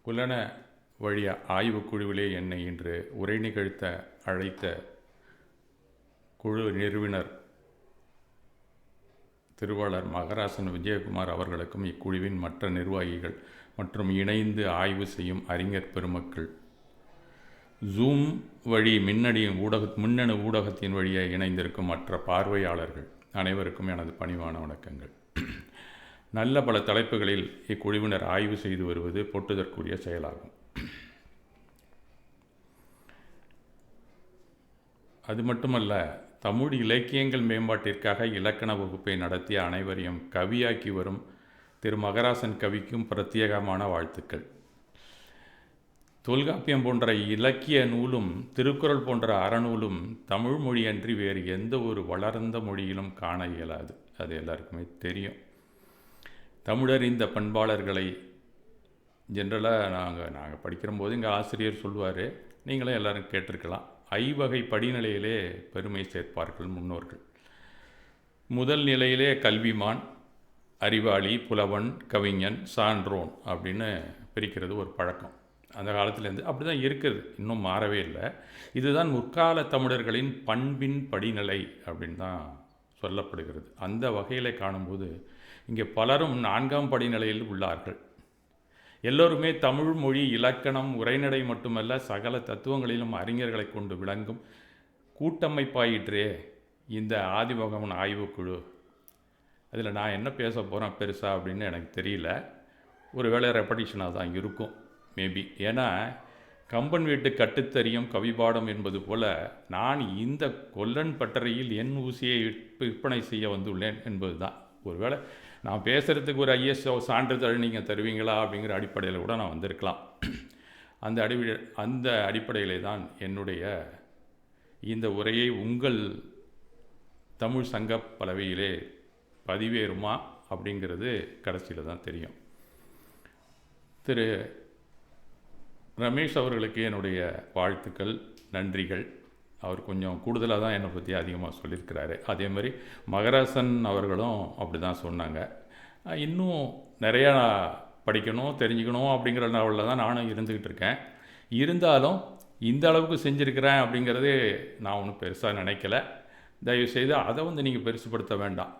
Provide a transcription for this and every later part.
புலன வழி ஆய்வுக்குழுவிலே என்னை இன்று உரை நிகழ்த்த அழைத்த குழு நிறுவனர் திருவாளர் மகராசன் விஜயகுமார் அவர்களுக்கும் இக்குழுவின் மற்ற நிர்வாகிகள் மற்றும் இணைந்து ஆய்வு செய்யும் அறிஞர் பெருமக்கள், ஜூம் வழி மின்னணு ஊடகத்தின் வழியாக இணைந்திருக்கும் மற்ற பார்வையாளர்கள் அனைவருக்கும் எனது பணிவான வணக்கங்கள். நல்ல பல தலைப்புகளில் இக்குழுவினர் ஆய்வு செய்து வருவது போற்றுதற்குரிய செயலாகும். அது மட்டுமல்ல, தமிழ் இலக்கியங்கள் மேம்பாட்டிற்காக இலக்கண வகுப்பை நடத்திய அனைவரையும் கவியாக்கி வரும் திரு மகராசன் கவிக்கும் பிரத்யேகமான வாழ்த்துக்கள். தொல்காப்பியம் போன்ற இலக்கிய நூலும் திருக்குறள் போன்ற அறநூலும் தமிழ் மொழியன்றி வேறு எந்த ஒரு வளர்ந்த மொழியிலும் காண இயலாது. அது எல்லாருக்குமே தெரியும். தமிழறிந்த பண்பாளர்களை ஜென்ரலாக நாங்கள் படிக்கிறபோது எங்கள் ஆசிரியர் சொல்லுவார், நீங்களும் எல்லோரும் கேட்டிருக்கலாம், ஐவகை படிநிலையிலே பெருமை சேர்ப்பார்கள் முன்னோர்கள். முதல் நிலையிலே கல்விமான், அறிவாளி, புலவன், கவிஞன், சான்றோன் அப்படின்னு பிரிக்கிறது ஒரு பழக்கம். அந்த காலத்துலேருந்து அப்படி தான் இருக்குது, இன்னும் மாறவே இல்லை. இதுதான் முற்கால தமிழர்களின் பண்பின் படிநிலை அப்படின்னு தான் சொல்லப்படுகிறது. அந்த வகையில் காணும்போது இங்கே பலரும் 4ஆம் படிநிலையில் உள்ளார்கள். எல்லோருமே தமிழ் மொழி இலக்கணம் உரைநடை மட்டுமல்ல சகல தத்துவங்களிலும் அறிஞர்களை கொண்டு விளங்கும் கூட்டமைப்பாயிற்றே இந்த ஆதிமகவன் ஆய்வுக்குழு. அதில் நான் என்ன பேச போகிறேன் பெருசாக அப்படின்னு எனக்கு தெரியல. ஒரு வேளை ரெப்படிஷனாக தான் இருக்கும் மேபி. ஏன்னா கம்பன் வீட்டு கட்டுத்தறியும் கவிபாடம் என்பது போல் நான் இந்த கொல்லன் பட்டறையில் என் ஊசியை விற்பனை செய்ய வந்துள்ளேன் என்பது தான். ஒருவேளை நான் பேசுகிறதுக்கு ஒரு ஐஎஸ்ஓ சான்றிதழ் நீங்கள் தருவீங்களா அப்படிங்கிற அடிப்படையில் கூட நான் வந்திருக்கலாம். அந்த அடிப்படையிலே தான் என்னுடைய இந்த உரையை உங்கள் தமிழ் சங்க பலவையிலே பதிவேறுமா அப்படிங்கிறது கடைசியில் தான் தெரியும். திரு ரமேஷ் அவர்களுக்கு என்னுடைய வாழ்த்துக்கள், நன்றிகள். அவர் கொஞ்சம் கூடுதலாக தான் என்னை பற்றி அதிகமாக சொல்லியிருக்கிறாரு. அதே மாதிரி மகராசன் அவர்களும் அப்படி தான் சொன்னாங்க. இன்னும் நிறையா படிக்கணும், தெரிஞ்சுக்கணும் அப்படிங்கிற லெவலில் தான் நானும் இருந்துக்கிட்டு இருக்கேன். இருந்தாலும் இந்த அளவுக்கு செஞ்சுருக்கிறேன் அப்படிங்கிறது நான் ஒன்றும் பெருசாக நினைக்கல. தயவுசெய்து அதை நீங்கள் பெருசுப்படுத்த வேண்டாம்.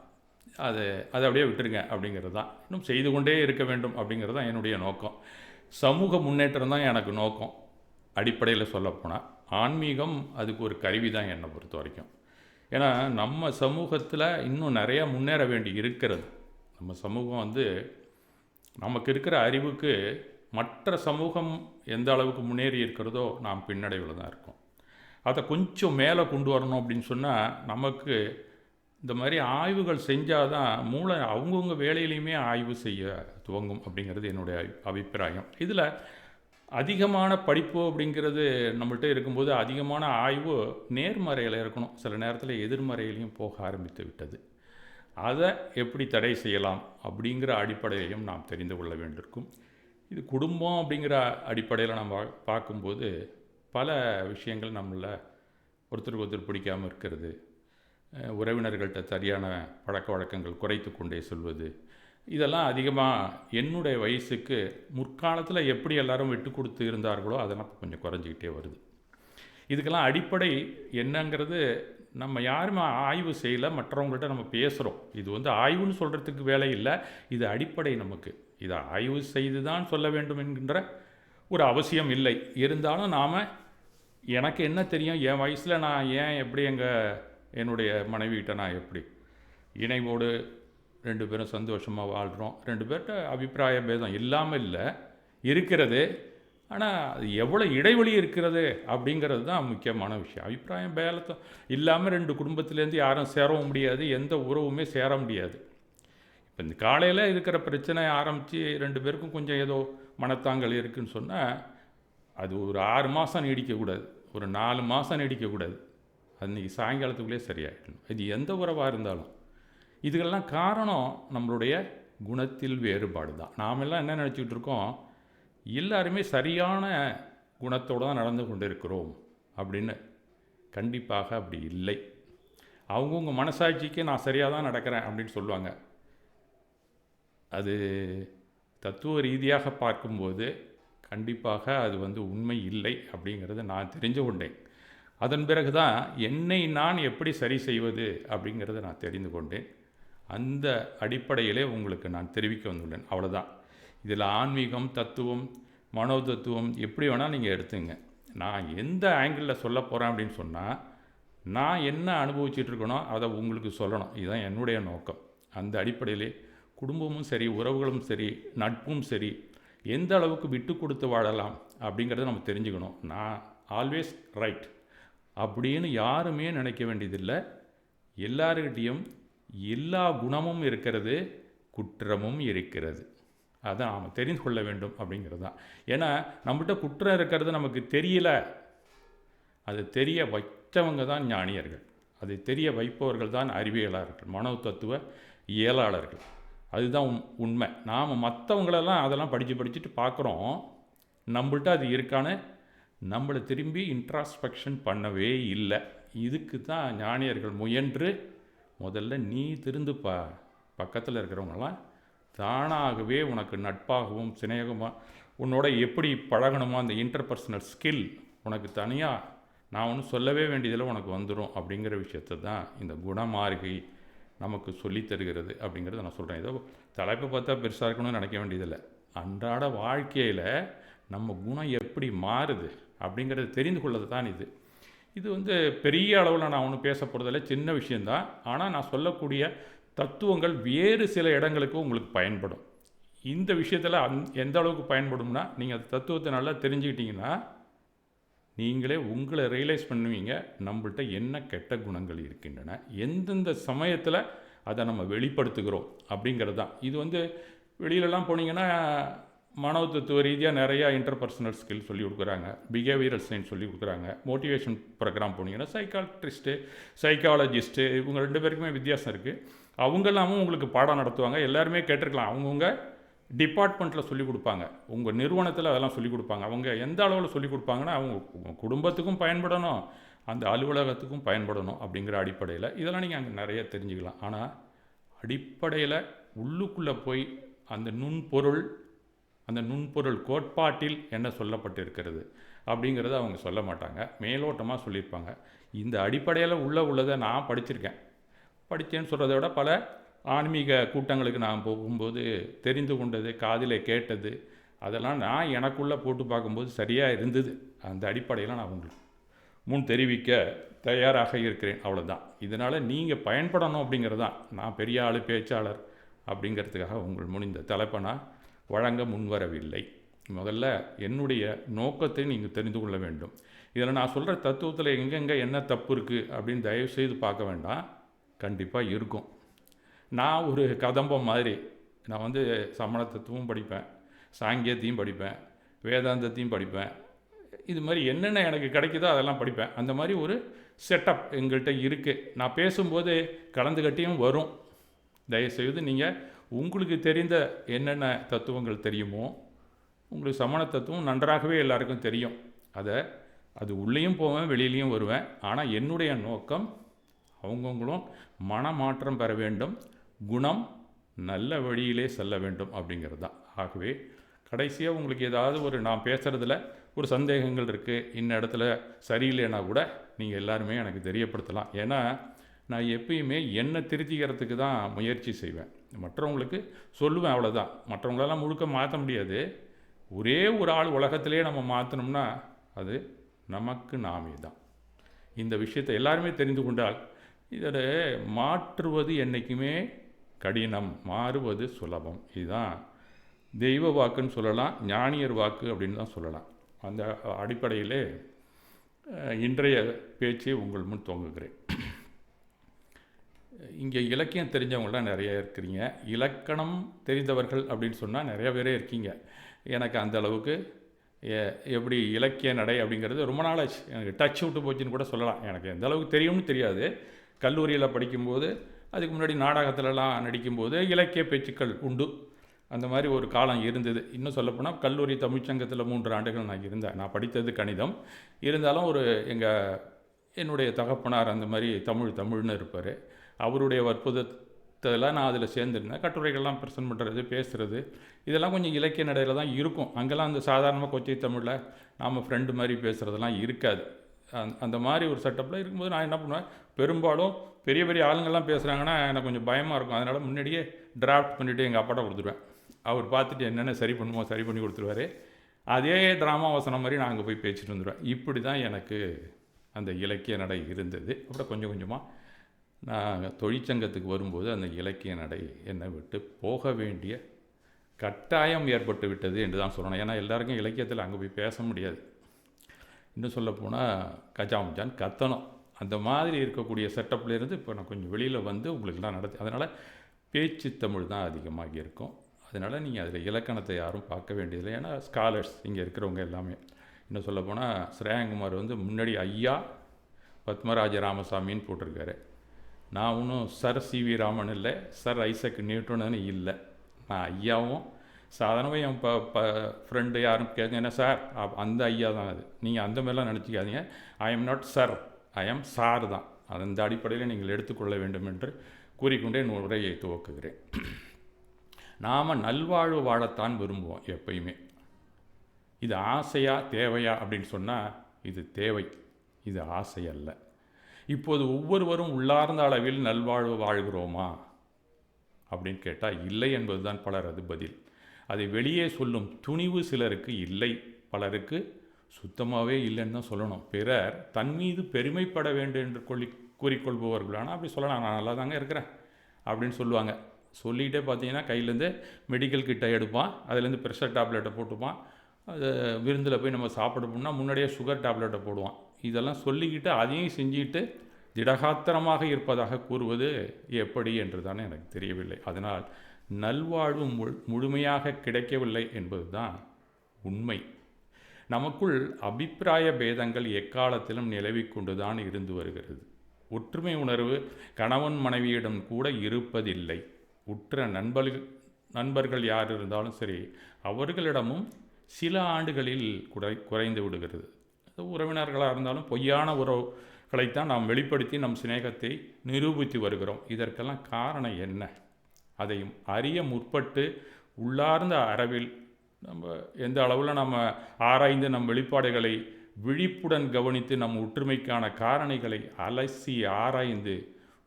அதை அப்படியே விட்டுருங்க அப்படிங்கிறது தான். இன்னும் செய்து கொண்டே இருக்க வேண்டும் அப்படிங்கிறது தான் என்னுடைய நோக்கம். சமூக முன்னேற்றம் தான் எனக்கு நோக்கம். அடிப்படையில் சொல்லப்போனால் ஆன்மீகம் அதுக்கு ஒரு கருவி தான் என்னை பொறுத்த வரைக்கும். ஏன்னா நம்ம சமூகத்தில் இன்னும் நிறையா முன்னேற வேண்டி இருக்கிறது. நம்ம சமூகம் நமக்கு இருக்கிற அறிவுக்கு மற்ற சமூகம் எந்த அளவுக்கு முன்னேறி இருக்கிறதோ நாம் பின்னடைவில் தான் இருக்கோம். அதை கொஞ்சம் மேலே கொண்டு வரணும் அப்படின்னு சொன்னால் நமக்கு இந்த மாதிரி ஆய்வுகள் செஞ்சால் தான் மூளை அவங்கவுங்க வேலையிலையுமே ஆய்வு செய்ய துவங்கும் அப்படிங்கிறது என்னுடைய அபிப்பிராயம். இதில் அதிகமான படிப்பு அப்படிங்கிறது நம்மள்கிட்ட இருக்கும்போது அதிகமான ஆய்வு நேர்மறையில் இருக்கணும். சில நேரத்தில் எதிர்மறையிலையும் போக ஆரம்பித்து விட்டது. அதை எப்படி தடை செய்யலாம் அப்படிங்கிற அடிப்படையையும் நாம் தெரிந்து கொள்ள வேண்டியிருக்கும். இது குடும்பம் அப்படிங்கிற அடிப்படையில் நம்ம பார்க்கும்போது பல விஷயங்கள் நம்மள ஒருத்தருக்கு ஒருத்தர் பிடிக்காமல் இருக்கிறது, உறவினர்கள்ட்ட சரியான பழக்க வழக்கங்கள் குறைத்து கொண்டே சொல்வது, இதெல்லாம் அதிகமாக என்னுடைய வயசுக்கு முற்காலத்தில் எப்படி எல்லாரும் விட்டு கொடுத்து இருந்தார்களோ அதெல்லாம் கொஞ்சம் குறைஞ்சிக்கிட்டே வருது. இதுக்கெல்லாம் அடிப்படை என்னங்கிறது நம்ம யாருமே ஆய்வு செய்யலை, மற்றவங்கள்ட்ட நம்ம பேசுகிறோம். இது ஆய்வுன்னு சொல்கிறதுக்கு வேலை இல்லை, இது அடிப்படை. நமக்கு இதை ஆய்வு செய்து தான் சொல்ல வேண்டும் என்கின்ற ஒரு அவசியம் இல்லை. இருந்தாலும் நாம் எனக்கு என்ன தெரியும், என் வயசில் நான் எப்படி என்னுடைய மனைவிகிட்ட நான் எப்படி இணைவோடு 2 பேரும் சந்தோஷமாக வாழ்கிறோம். 2 பேர்கிட்ட அபிப்பிராய பேதம் இல்லாமல் இல்லை, இருக்கிறது. ஆனால் அது எவ்வளோ இடைவெளி இருக்கிறது அப்படிங்கிறது தான் முக்கியமான விஷயம். அபிப்பிராயம் பேதம் இல்லாமல் 2 குடும்பத்திலேருந்து யாரும் சேரவும் முடியாது, எந்த உறவுமே சேர முடியாது. இப்போ இந்த காலையில் இருக்கிற பிரச்சனை ஆரம்பித்து 2 பேருக்கும் கொஞ்சம் ஏதோ மனத்தாங்கல் இருக்குதுன்னு சொன்னால் அது ஒரு 6 மாதம் நீடிக்கக்கூடாது, ஒரு 4 மாதம் நீடிக்கக்கூடாது. அது இன்றைக்கி சாயங்காலத்துக்குள்ளே சரியாயிடணும். இது எந்த உறவாக இருந்தாலும். இதுக்கெல்லாம் காரணம் நம்மளுடைய குணத்தில் வேறுபாடு தான். நாமெல்லாம் என்ன நினச்சிக்கிட்டு இருக்கோம், எல்லாருமே சரியான குணத்தோடு தான் நடந்து கொண்டு இருக்கிறோம் அப்படின்னு. கண்டிப்பாக அப்படி இல்லை. அவங்கவுங்க மனசாட்சிக்கு நான் சரியாக தான் நடக்கிறேன் அப்படின்னு சொல்லுவாங்க. அது தத்துவ ரீதியாக பார்க்கும்போது கண்டிப்பாக அது உண்மை இல்லை அப்படிங்கிறத நான் தெரிஞ்சு கொண்டேன். அதன் பிறகு தான் என்னை நான் எப்படி சரி செய்வது அப்படிங்கிறத நான் தெரிந்து கொண்டேன். அந்த அடிப்படையிலே உங்களுக்கு நான் தெரிவிக்க வந்துள்ளேன். அவ்வளோதான். இதில் ஆன்மீகம், தத்துவம், மனோ தத்துவம் எப்படி வேணால் நீங்கள் எடுத்துங்க. நான் எந்த ஆங்கிளில் சொல்ல போகிறேன் அப்படின்னு சொன்னால், நான் என்ன அனுபவிச்சுட்டு இருக்கனோ அதை உங்களுக்கு சொல்லணும். இதுதான் என்னுடைய நோக்கம். அந்த அடிப்படையிலே குடும்பமும் சரி, உறவுகளும் சரி, நட்பும் சரி, எந்த அளவுக்கு விட்டு கொடுத்து வாழலாம் அப்படிங்கிறத நம்ம தெரிஞ்சுக்கணும். நான் ஆல்வேஸ் ரைட் அப்படின்னு யாருமே நினைக்க வேண்டியதில்லை. எல்லாருக்கிட்டேயும் எல்லா குணமும் இருக்கிறது, குற்றமும் இருக்கிறது. அதான் நாம் தெரிந்து கொள்ள வேண்டும் அப்படிங்கிறது தான். ஏன்னா நம்மகிட்ட குற்றம் இருக்கிறது நமக்கு தெரியல, அது தெரிய வைத்தவங்க தான் ஞானியர்கள். அதை தெரிய வைப்பவர்கள் தான் அறிவியலாளர்கள், மனோ தத்துவ இயலாளர்கள். அதுதான் உண்மை. நாம் மற்றவங்களெல்லாம் அதெல்லாம் படிச்சுட்டு பார்க்குறோம், நம்மள்ட்ட அது இருக்கான்னு நம்மளை திரும்பி இன்ட்ராஸ்பெக்ஷன் பண்ணவே இல்லை. இதுக்கு தான் ஞானியர்கள் முயன்று முதல்ல நீ திருந்துப்பா, பக்கத்தில் இருக்கிறவங்களாம் தானாகவே உனக்கு நட்பாகவும் சிநேகமாக உன்னோட எப்படி பழகணுமோ அந்த இன்டர்பர்சனல் ஸ்கில் உனக்கு தனியாக நான் ஒன்றும் சொல்லவே வேண்டியதில் உனக்கு வந்துடும் அப்படிங்கிற விஷயத்தை தான் இந்த குணமார்கை நமக்கு சொல்லித் தருகிறது அப்படிங்கிறத நான் சொல்கிறேன். ஏதோ தலைப்பை பார்த்தா பெருசாக இருக்கணும்னு நினைக்க வேண்டியதில்லை. அன்றாட வாழ்க்கையில் நம்ம குணம் எப்படி மாறுது அப்படிங்கிறத தெரிந்து கொள்ளது தான் இது. இது பெரிய அளவில் நான் ஒன்றும் பேச போகிறதில்ல, சின்ன விஷயந்தான். ஆனால் நான் சொல்லக்கூடிய தத்துவங்கள் வேறு சில இடங்களுக்கு உங்களுக்கு பயன்படும். இந்த விஷயத்தில் எந்த அளவுக்கு பயன்படும்னா, நீங்கள் அந்த தத்துவத்தை நல்லா தெரிஞ்சுக்கிட்டிங்கன்னா நீங்களே உங்களை ரியலைஸ் பண்ணுவீங்க, நம்மள்கிட்ட என்ன கெட்ட குணங்கள் இருக்கின்றன, எந்தெந்த சமயத்தில் அதை நம்ம வெளிப்படுத்துகிறோம் அப்படிங்கிறது தான். இது வெளியிலலாம் போனீங்கன்னா மனோ தத்துவ ரீதியாக நிறையா இன்டர்பர்சனல் ஸ்கில் சொல்லி கொடுக்குறாங்க, பிஹேவியரல் சயின்ஸ் சொல்லி கொடுக்குறாங்க. மோட்டிவேஷன் ப்ரோக்ராம் போனீங்கன்னா சைக்காட்ரிஸ்ட்டு, சைக்காலஜிஸ்ட்டு, இவங்க 2 பேருக்குமே வித்தியாசம் இருக்குது. அவங்கெல்லாமும் உங்களுக்கு பாடம் நடத்துவாங்க. எல்லாருமே கேட்டிருக்கலாம். அவங்கவுங்க டிபார்ட்மெண்ட்டில் சொல்லிக் கொடுப்பாங்க, உங்கள் நிறுவனத்தில் அதெல்லாம் சொல்லிக் கொடுப்பாங்க. அவங்க எந்த அளவில் சொல்லிக் கொடுப்பாங்கன்னா, அவங்க குடும்பத்துக்கும் பயன்படணும், அந்த அலுவலகத்துக்கும் பயன்படணும் அப்படிங்கிற அடிப்படையில் இதெல்லாம் நீங்கள் அங்கே நிறைய தெரிஞ்சுக்கலாம். ஆனால் அடிப்படையில் உள்ளுக்குள்ளே போய் அந்த நுண்பொருள் கோட்பாட்டில் என்ன சொல்லப்பட்டிருக்கிறது அப்படிங்கிறத அவங்க சொல்ல மாட்டாங்க, மேலோட்டமாக சொல்லியிருப்பாங்க. இந்த அடிப்படையில் உள்ளதை நான் படித்தேன்னு சொல்கிறத விட பல ஆன்மீக கூட்டங்களுக்கு நான் போகும்போது தெரிந்து கொண்டது, காதில் கேட்டது, அதெல்லாம் நான் எனக்குள்ளே போட்டு பார்க்கும்போது சரியாக இருந்தது. அந்த அடிப்படையில் நான் உங்களுக்கு முன் தெரிவிக்க தயாராக இருக்கிறேன். அவ்வளோதான். இதனால் நீங்கள் பயன்படணும் அப்படிங்கிறது தான். நான் பெரிய ஆள் பேச்சாளர் அப்படிங்கிறதுக்காக உங்கள் முடிந்த தலைப்பை நான் வழங்க முன்வரவில்லை. முதல்ல என்னுடைய நோக்கத்தை நீங்கள் தெரிந்து கொள்ள வேண்டும். இதில் நான் சொல்கிற தத்துவத்தில் எங்கெங்கே என்ன தப்பு இருக்குது அப்படின்னு தயவுசெய்து பார்க்க வேண்டாம், கண்டிப்பாக இருக்கும். நான் ஒரு கதம்பம் மாதிரி. நான் சமண தத்துவம் படிப்பேன், சாங்கியத்தையும் படிப்பேன், வேதாந்தத்தையும் படிப்பேன். இது மாதிரி என்னென்ன எனக்கு கிடைக்குதோ அதெல்லாம் படிப்பேன். அந்த மாதிரி ஒரு செட்டப் எங்கள்கிட்ட இருக்குது. நான் பேசும்போது கலந்துகட்டியும் வரும். தயவுசெய்து நீங்கள் உங்களுக்கு தெரிந்த என்னென்ன தத்துவங்கள் தெரியுமோ, உங்களுக்கு சமண தத்துவம் நன்றாகவே எல்லாருக்கும் தெரியும். அது உள்ளேயும் போவேன், வெளியிலையும் வருவேன். ஆனால் என்னுடைய நோக்கம் அவங்கவுங்களும் மனமாற்றம் பெற வேண்டும், குணம் நல்ல வழியிலே செல்ல வேண்டும் அப்படிங்கிறது தான். ஆகவே கடைசியாக உங்களுக்கு ஏதாவது நான் பேசுகிறதுல ஒரு சந்தேகங்கள் இருக்குது, இன்ன இடத்துல சரியில்லைன்னா கூட நீங்கள் எல்லாருமே எனக்கு தெரியப்படுத்தலாம். ஏன்னா நான் எப்பயுமே என்னை திருத்திக்கிறதுக்கு தான் முயற்சி செய்வேன், மற்றவங்களுக்கு சொல்லுவேன், அவ்வளோதான். மற்றவங்களெல்லாம் முழுக்க மாற்ற முடியாது. ஒரே ஒரு ஆள் உலகத்திலே நம்ம மாற்றணும்னா அது நமக்கு நாமே தான். இந்த விஷயத்தை எல்லாருமே தெரிந்து கொண்டால் இதை மாற்றுவது என்றைக்குமே கடினம், மாறுவது சுலபம். இதுதான் தெய்வ வாக்குன்னு சொல்லலாம், ஞானியர் வாக்கு அப்படின்னு தான் சொல்லலாம். அந்த அடிப்படையிலே இன்றைய பேச்சை உங்கள் முன் துவங்குகிறேன். இங்கே இலக்கியம் தெரிஞ்சவங்களாம் நிறைய இருக்கிறீங்க, இலக்கணம் தெரிந்தவர்கள் அப்படின்னு சொன்னால் நிறைய பேரே இருக்கீங்க. எனக்கு அந்த அளவுக்கு எப்படி இலக்கிய நடை அப்படிங்கிறது ரொம்ப நாளாச்சு, எனக்கு டச் விட்டு போச்சுன்னு கூட சொல்லலாம். எனக்கு எந்த அளவுக்கு தெரியும்னு தெரியாது. கல்லூரியில் படிக்கும்போது, அதுக்கு முன்னாடி நாடகத்திலலாம் நடிக்கும்போது இலக்கிய பேச்சுக்கள் உண்டு. அந்த மாதிரி ஒரு காலம் இருந்தது. இன்னும் சொல்லப்போனால் கல்லூரி தமிழ்ச்சங்கத்தில் 3 ஆண்டுகள் நான் இருந்தேன். நான் படித்தது கணிதம். இருந்தாலும் என்னுடைய தகப்பனார் அந்த மாதிரி தமிழ்னு இருப்பார். அவருடைய அடுத்ததெல்லாம் நான் அதில் சேர்ந்துருந்தேன். கட்டுரைகள்லாம் ப்ரெசென்ட் பண்ணுறது, பேசுகிறது, இதெல்லாம் கொஞ்சம் இலக்கிய நடையில் தான் இருக்கும். அங்கெல்லாம் அந்த சாதாரணமாக கொச்சை தமிழில் நாம் ஃப்ரெண்டு மாதிரி பேசுகிறதெல்லாம் இருக்காது. அந்த மாதிரி ஒரு செட்டப்பில் இருக்கும்போது நான் என்ன பண்ணுவேன், பெரும்பாலும் பெரிய பெரிய ஆளுங்கள்லாம் பேசுகிறாங்கன்னா எனக்கு கொஞ்சம் பயமாக இருக்கும். அதனால் முன்னாடியே டிராஃப்ட் பண்ணிவிட்டு எங்கள் அப்பாட்ட கொடுத்துருவேன். அவர் பார்த்துட்டு என்னென்ன சரி பண்ணுமோ சரி பண்ணி கொடுத்துருவாரு. அதே ட்ராமா வசனம் மாதிரி நான் அங்கே போய் பேசிட்டு வந்துடுவேன். இப்படி தான் எனக்கு அந்த இலக்கிய நடை இருந்தது. அப்புறம் கொஞ்சம் கொஞ்சமாக நான் தொழிற்சங்கத்துக்கு வரும்போது அந்த இலக்கிய நடை என்னை விட்டு போக வேண்டிய கட்டாயம் ஏற்பட்டு விட்டது என்று தான் சொல்லணும். ஏன்னா எல்லாருக்கும் இலக்கியத்தில் அங்கே போய் பேச முடியாது. இன்னும் சொல்லப்போனால் கஜாமுஜான் கத்தணும். அந்த மாதிரி இருக்கக்கூடிய செட்டப்லேருந்து இப்போ நான் கொஞ்சம் வெளியில் வந்து உங்களுக்கெல்லாம் நடத்தி, அதனால் பேச்சு தமிழ் தான் அதிகமாக இருக்கும். அதனால் நீங்கள் அதில் இலக்கணத்தை யாரும் பார்க்க வேண்டியதில்லை. ஏன்னா ஸ்காலர்ஸ் இங்கே இருக்கிறவங்க எல்லாமே. இன்னும் சொல்லப்போனால் ஸ்ரேயாங்குமார் வந்து முன்னாடி ஐயா பத்மராஜ ராமசாமின்னு போட்டிருக்காரு. நான் ஒன்றும் சர் சிவி ராமன் இல்லை, சர் ஐசக் நியூட்டன்னு இல்லை. நான் ஐயாவும் சாதாரணமாக என் ஃப்ரெண்டு யாரும் கேட்க என்ன சார் அந்த ஐயா தான். அது நீங்கள் அந்த மாதிரிலாம் நினச்சிக்காதீங்க. I am not sir, I am sir தான். அந்த அடிப்படையில் நீங்கள் எடுத்துக்கொள்ள வேண்டும் என்று கூறிக்கொண்டே என் உரையை துவக்குகிறேன். நாம் நல்வாழ்வு வாழத்தான் விரும்புவோம் எப்பயுமே. இது ஆசையா தேவையா அப்படின்னு சொன்னால் இது தேவை, இது ஆசை அல்ல. இப்போது ஒவ்வொருவரும் உள்ளார்ந்த அளவில் நல்வாழ்வு வாழ்கிறோமா அப்படின்னு கேட்டால் இல்லை என்பது தான் பலரது பதில். அதை வெளியே சொல்லும் துணிவு சிலருக்கு இல்லை, பலருக்கு சுத்தமாகவே இல்லைன்னு தான் சொல்லணும். பிறர் தன் மீது பெருமைப்பட வேண்டும் என்று கூறிக்கொள்பவர்கள் ஆனால் அப்படி சொல்லலாம், நான் நல்லா தாங்க இருக்கிறேன் அப்படின்னு சொல்லுவாங்க. சொல்லிகிட்டே பார்த்தீங்கன்னா கையிலேருந்து மெடிக்கல் கிட்டை எடுப்பான், அதுலேருந்து ப்ரெஷர் டேப்லெட்டை போட்டுப்பான். அது விருந்தில் போய் நம்ம சாப்பிட போனால் முன்னாடியே சுகர் டேப்லெட்டை போடுவான். இதெல்லாம் சொல்லிக்கிட்டு அதையும் செஞ்சுக்கிட்டு திடகாத்திரமாக இருப்பதாக கூறுவது எப்படி என்று தானே எனக்கு தெரியவில்லை. அதனால் நல்வாழ்வு முழுமையாக கிடைக்கவில்லை என்பது தான் உண்மை. நமக்குள் அபிப்பிராய பேதங்கள் எக்காலத்திலும் நிலவிக்கொண்டு தான் இருந்து வருகிறது. ஒற்றுமை உணர்வு கணவன் மனைவியிடம் கூட இருப்பதில்லை. உற்ற நண்பர்கள் யார் இருந்தாலும் சரி, அவர்களிடமும் சில ஆண்டுகளில் குறைந்து விடுகிறது. உறவினர்களாக இருந்தாலும் பொய்யான உறவுகளைத்தான் நாம் வெளிப்படுத்தி நம் சிநேகத்தை நிரூபித்து வருகிறோம். இதற்கெல்லாம் காரணம் என்ன? அதையும் அறிய முற்பட்டு உள்ளார்ந்த அளவில் நம்ம எந்த அளவில் நம்ம ஆராய்ந்து நம் வெளிப்பாடுகளை விழிப்புடன் கவனித்து நம் ஒற்றுமைக்கான காரணிகளை அலசி ஆராய்ந்து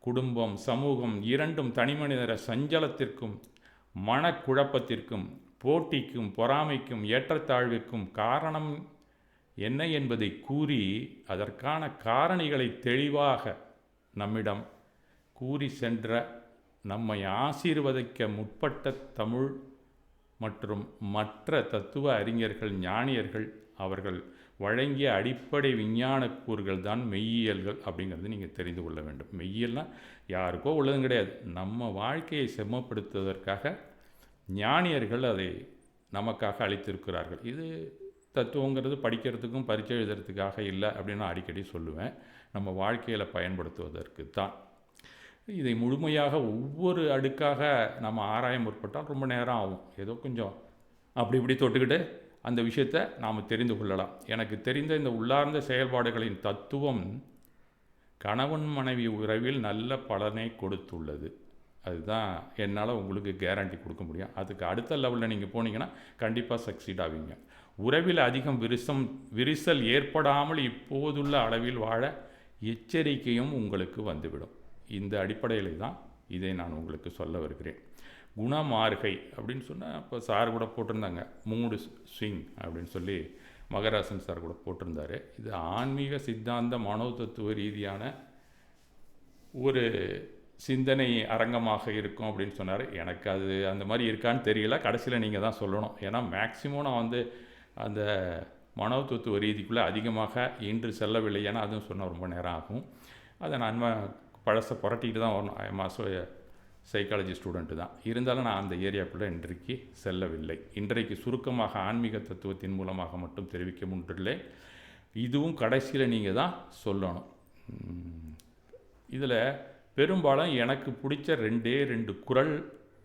குடும்பம் சமூகம் இரண்டும் தனிமனிதர சஞ்சலத்திற்கும் மனக்குழப்பத்திற்கும் போட்டிக்கும் பொறாமைக்கும் ஏற்றத்தாழ்வுக்கும் காரணம் என்ன என்பதை கூறி அதற்கான காரணிகளை தெளிவாக நம்மிடம் கூறி சென்ற நம்மை ஆசீர்வதிக்க முற்பட்ட தமிழ் மற்றும் மற்ற தத்துவ அறிஞர்கள் ஞானியர்கள் அவர்கள் வழங்கிய அடிப்படை விஞ்ஞான கூறுகள் தான் மெய்யியல்கள் அப்படிங்கிறது நீங்கள் தெரிந்து கொள்ள வேண்டும். மெய்யியல்னால் யாருக்கோ உள்ளதும் கிடையாது, நம்ம வாழ்க்கையை செம்மப்படுத்துவதற்காக ஞானியர்கள் அதை நமக்காக அளித்திருக்கிறார்கள். இது தத்துவங்கிறது படிக்கிறதுக்கும் பரீட்சை எழுதுறதுக்காக இல்லை அப்படின்னு நான் அடிக்கடி சொல்லுவேன். நம்ம வாழ்க்கையில் பயன்படுத்துவதற்கு தான். இதை முழுமையாக ஒவ்வொரு அடுக்காக நம்ம ஆராய முற்பட்டால் ரொம்ப நேரம் ஆகும். ஏதோ கொஞ்சம் அப்படி இப்படி தொட்டுக்கிட்டு அந்த விஷயத்தை நாம் தெரிந்து கொள்ளலாம். எனக்கு தெரிந்த இந்த உள்ளார்ந்த செயல்பாடுகளின் தத்துவம் கணவன் மனைவி உறவில் நல்ல பலனை கொடுத்துள்ளது. அதுதான் என்னால் உங்களுக்கு கேரண்டி கொடுக்க முடியும். அதுக்கு அடுத்த லெவலில் நீங்கள் போனீங்கன்னா கண்டிப்பாக சக்சீட் ஆவீங்க. உறவில் அதிகம் விரிசல் ஏற்படாமல் இப்போதுள்ள அளவில் வாழ எச்சரிக்கையும் உங்களுக்கு வந்துவிடும். இந்த அடிப்படையில் தான் இதை நான் உங்களுக்கு சொல்ல வருகிறேன். குணமார்கை அப்படின்னு சொன்னால் இப்போ சார் கூட போட்டிருந்தாங்க, மூடு ஸ்விங் அப்படின்னு சொல்லி மகராசன் சார் கூட போட்டிருந்தார். இது ஆன்மீக சித்தாந்த மனோதத்துவ ரீதியான ஒரு சிந்தனை அரங்கமாக இருக்கும் அப்படின்னு சொன்னார். எனக்கு அது அந்த மாதிரி இருக்கான்னு தெரியல, கடைசியில் நீங்கள் தான் சொல்லணும். ஏன்னா மேக்சிமம் நான் வந்து அந்த மனோதத்துவ ரீதிக்குள்ளே அதிகமாக இன்று செல்லவில்லை. ஏன்னா அதுவும் சொன்னால் ரொம்ப நேரம் ஆகும். அதை நான் பழசை புரட்டிக்கிட்டு தான் வரணும். ஐ சைக்காலஜி ஸ்டூடெண்ட்டு தான் இருந்தாலும் நான் அந்த ஏரியாக்குள்ளே இன்றைக்கு செல்லவில்லை. இன்றைக்கு சுருக்கமாக ஆன்மீக தத்துவத்தின் மூலமாக மட்டும் தெரிவிக்க முன்றில்லை. இதுவும் கடைசியில் நீங்கள் தான் சொல்லணும். இதில் பெரும்பாலும் எனக்கு பிடிச்ச 2 குறள்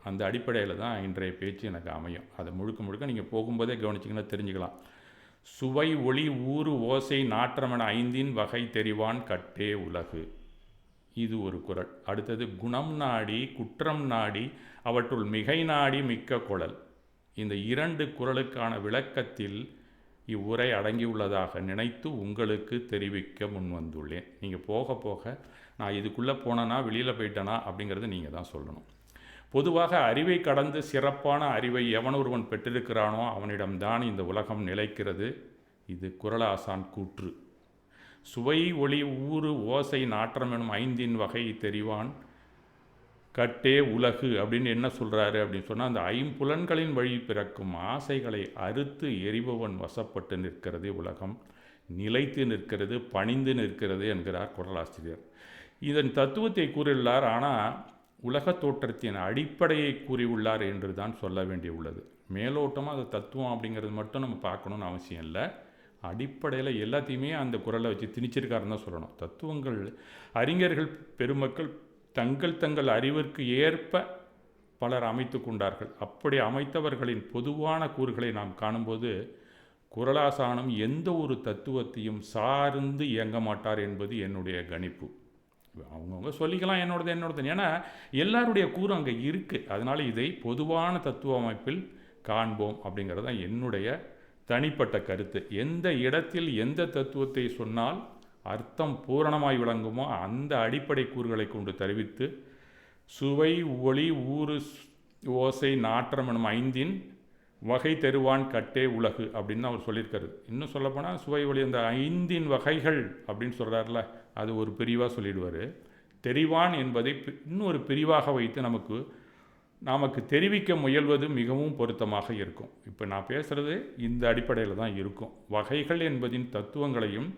அந்த அடிப்படையில் தான் இன்றைய பேச்சு எனக்கு அமையும். அதை முழுக்க நீங்கள் போகும்போதே கவனிச்சிங்கன்னா தெரிஞ்சுக்கலாம். சுவை ஒளி ஊறு ஓசை நாற்றமென 5 வகை தெரிவான் கட்டே உலகு. இது ஒரு குறள். அடுத்தது குணம் நாடி குற்றம் நாடி அவற்றுள் மிகை நாடி மிக்க குறள். இந்த 2 குறளுக்கான விளக்கத்தில் இவ்வுரை அடங்கியுள்ளதாக நினைத்து உங்களுக்கு தெரிவிக்க முன்வந்துள்ளேன். நீங்கள் போக போக நான் இதுக்குள்ளே போனேன்னா வெளியில் போயிட்டேனா அப்படிங்கிறது நீங்கள் தான் சொல்லணும். பொதுவாக அறிவை கடந்து சிறப்பான அறிவை எவன் ஒருவன் பெற்றிருக்கிறானோ அவனிடம்தான் இந்த உலகம் நிலைக்கிறது. இது குறளாசான் கூற்று. சுவை ஒளி ஊறு ஓசை நாற்றம் எனும் 5 வகை தெரிவான் கட்டே உலகு அப்படின்னு என்ன சொல்கிறாரு அப்படின்னு சொன்னால், அந்த 5 புலன்களின் வழி பிறக்கும் ஆசைகளை அறுத்து எரிபவன் வசப்பட்டு நிற்கிறது உலகம், நிலைத்து நிற்கிறது, பணிந்து நிற்கிறது என்கிறார் குறளாசிரியர். இதன் தத்துவத்தை கூறியுள்ளார். ஆனால் உலகத் தோற்றத்தின் அடிப்படையை கூறியுள்ளார் என்று தான் சொல்ல வேண்டியுள்ளது. மேலோட்டமாக அது தத்துவம் அப்படிங்கிறது மட்டும் நம்ம பார்க்கணுன்னு அவசியம் இல்லை. அடிப்படையில் எல்லாத்தையுமே அந்த குறளை வச்சு திணிச்சிருக்காருன்னு தான் சொல்லணும். தத்துவங்கள் அறிஞர்கள் பெருமக்கள் தங்கள் அறிவிற்கு ஏற்ப பலர் அமைத்து கொண்டார்கள். அப்படி அமைத்தவர்களின் பொதுவான கூறுகளை நாம் காணும்போது குறளாசானம் எந்த ஒரு தத்துவத்தையும் சார்ந்து இயங்க மாட்டார் என்பது என்னுடைய கணிப்பு. அவங்கவுங்க சொல்லிக்கலாம் என்னோடது. ஏன்னா எல்லாருடைய கூறு அங்கே இருக்குது. அதனால் இதை பொதுவான தத்துவ அமைப்பில் காண்போம் அப்படிங்கிறது தான் என்னுடைய தனிப்பட்ட கருத்து. எந்த இடத்தில் எந்த தத்துவத்தை சொன்னால் அர்த்தம் பூரணமாய் விளங்குமோ அந்த அடிப்படை கூறுகளை கொண்டு தெரிவித்து சுவை ஒளி ஊறு ஓசை நாற்றம் எனும் 5 வகை தருவான் கட்டே உலகு அப்படின்னு அவர் சொல்லியிருக்காரு. இன்னும் சொல்லப்போனால் சுவை ஒளி அந்த 5 வகைகள் அப்படின்னு சொல்கிறார்ல, அது ஒரு பிரிவாக சொல்லிடுவார். தெரிவான் என்பதை இன்னொரு பிரிவாக வைத்து நமக்கு தெரிவிக்க முயல்வது மிகவும் பொருத்தமாக இருக்கும். இப்போ நான் பேசுகிறது இந்த அடிப்படையில் தான் இருக்கும். வகைகள் என்பதின் தத்துவங்களையும்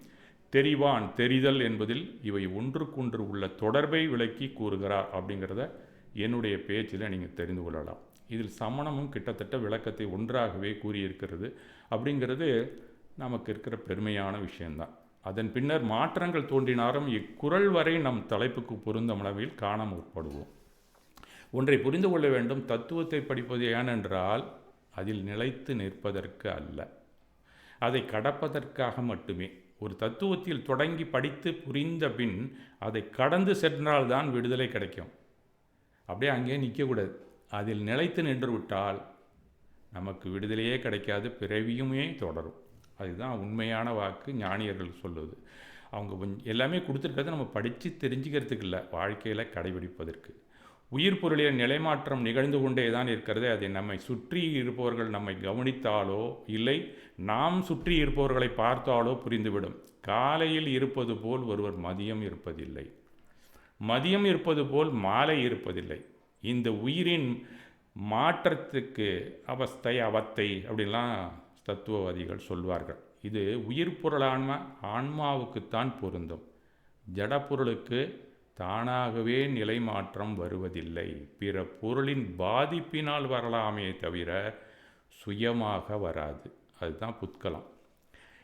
தெரிவான் தெரிதல் என்பதில் இவை ஒன்றுக்கொன்று உள்ள தொடர்பை விளக்கி கூறுகிறார் அப்படிங்கிறத என்னுடைய பேச்சில் நீங்கள் தெரிந்து கொள்ளலாம். இதில் சமணமும் கிட்டத்தட்ட விளக்கத்தை ஒன்றாகவே கூறியிருக்கிறது அப்படிங்கிறது நமக்கு இருக்கிற பெருமையான விஷயந்தான். அதன் பின்னர் மாற்றங்கள் தோன்றினாலும் இக்குறள் வரை நம் தலைப்புக்கு பொருந்தும் அளவில் காண முற்படுவோம். ஒன்றை புரிந்து கொள்ள வேண்டும், தத்துவத்தை படிப்பது ஏனென்றால் அதில் நிலைத்து நிற்பதற்கு அல்ல, அதை கடப்பதற்காக மட்டுமே. ஒரு தத்துவத்தில் தொடங்கி படித்து புரிந்த பின் அதை கடந்து சென்றால்தான் விடுதலை கிடைக்கும். அப்படியே அங்கேயே நிற்கக்கூடாது. அதில் நிலைத்து நின்று விட்டால் நமக்கு விடுதலையே கிடைக்காது, பிறவியுமே தொடரும். அதுதான் உண்மையான வாக்கு ஞானியர்கள் சொல்லுவது. அவங்க எல்லாமே கொடுத்துருக்கிறது நம்ம படித்து தெரிஞ்சுக்கிறதுக்கு இல்லை, வாழ்க்கையில் கடைபிடிப்பதற்கு. உயிர் பொருளின் நிலைமாற்றம் நிகழ்ந்து கொண்டே தான் இருக்கிறது. அதை நம்மை சுற்றி இருப்பவர்கள் நம்மை கவனித்தாலோ இல்லை நாம் சுற்றி இருப்பவர்களை பார்த்தாலோ புரிந்துவிடும். காலையில் இருப்பது போல் ஒருவர் மதியம் இருப்பதில்லை, மதியம் இருப்பது போல் மாலை இருப்பதில்லை. இந்த உயிரின் மாற்றத்துக்கு அவஸ்தை அவத்தை அப்படின்லாம் தத்துவவாதிகள் சொல்வார்கள். இது உயிர் பொருளான்மா ஆன்மாவுக்குத்தான் பொருந்தும். ஜடப்பொருளுக்கு தானாகவே நிலை மாற்றம் வருவதில்லை. பிற பொருளின் பாதிப்பினால் வரலாமே தவிர சுயமாக வராது. அதுதான் புத்கலம்.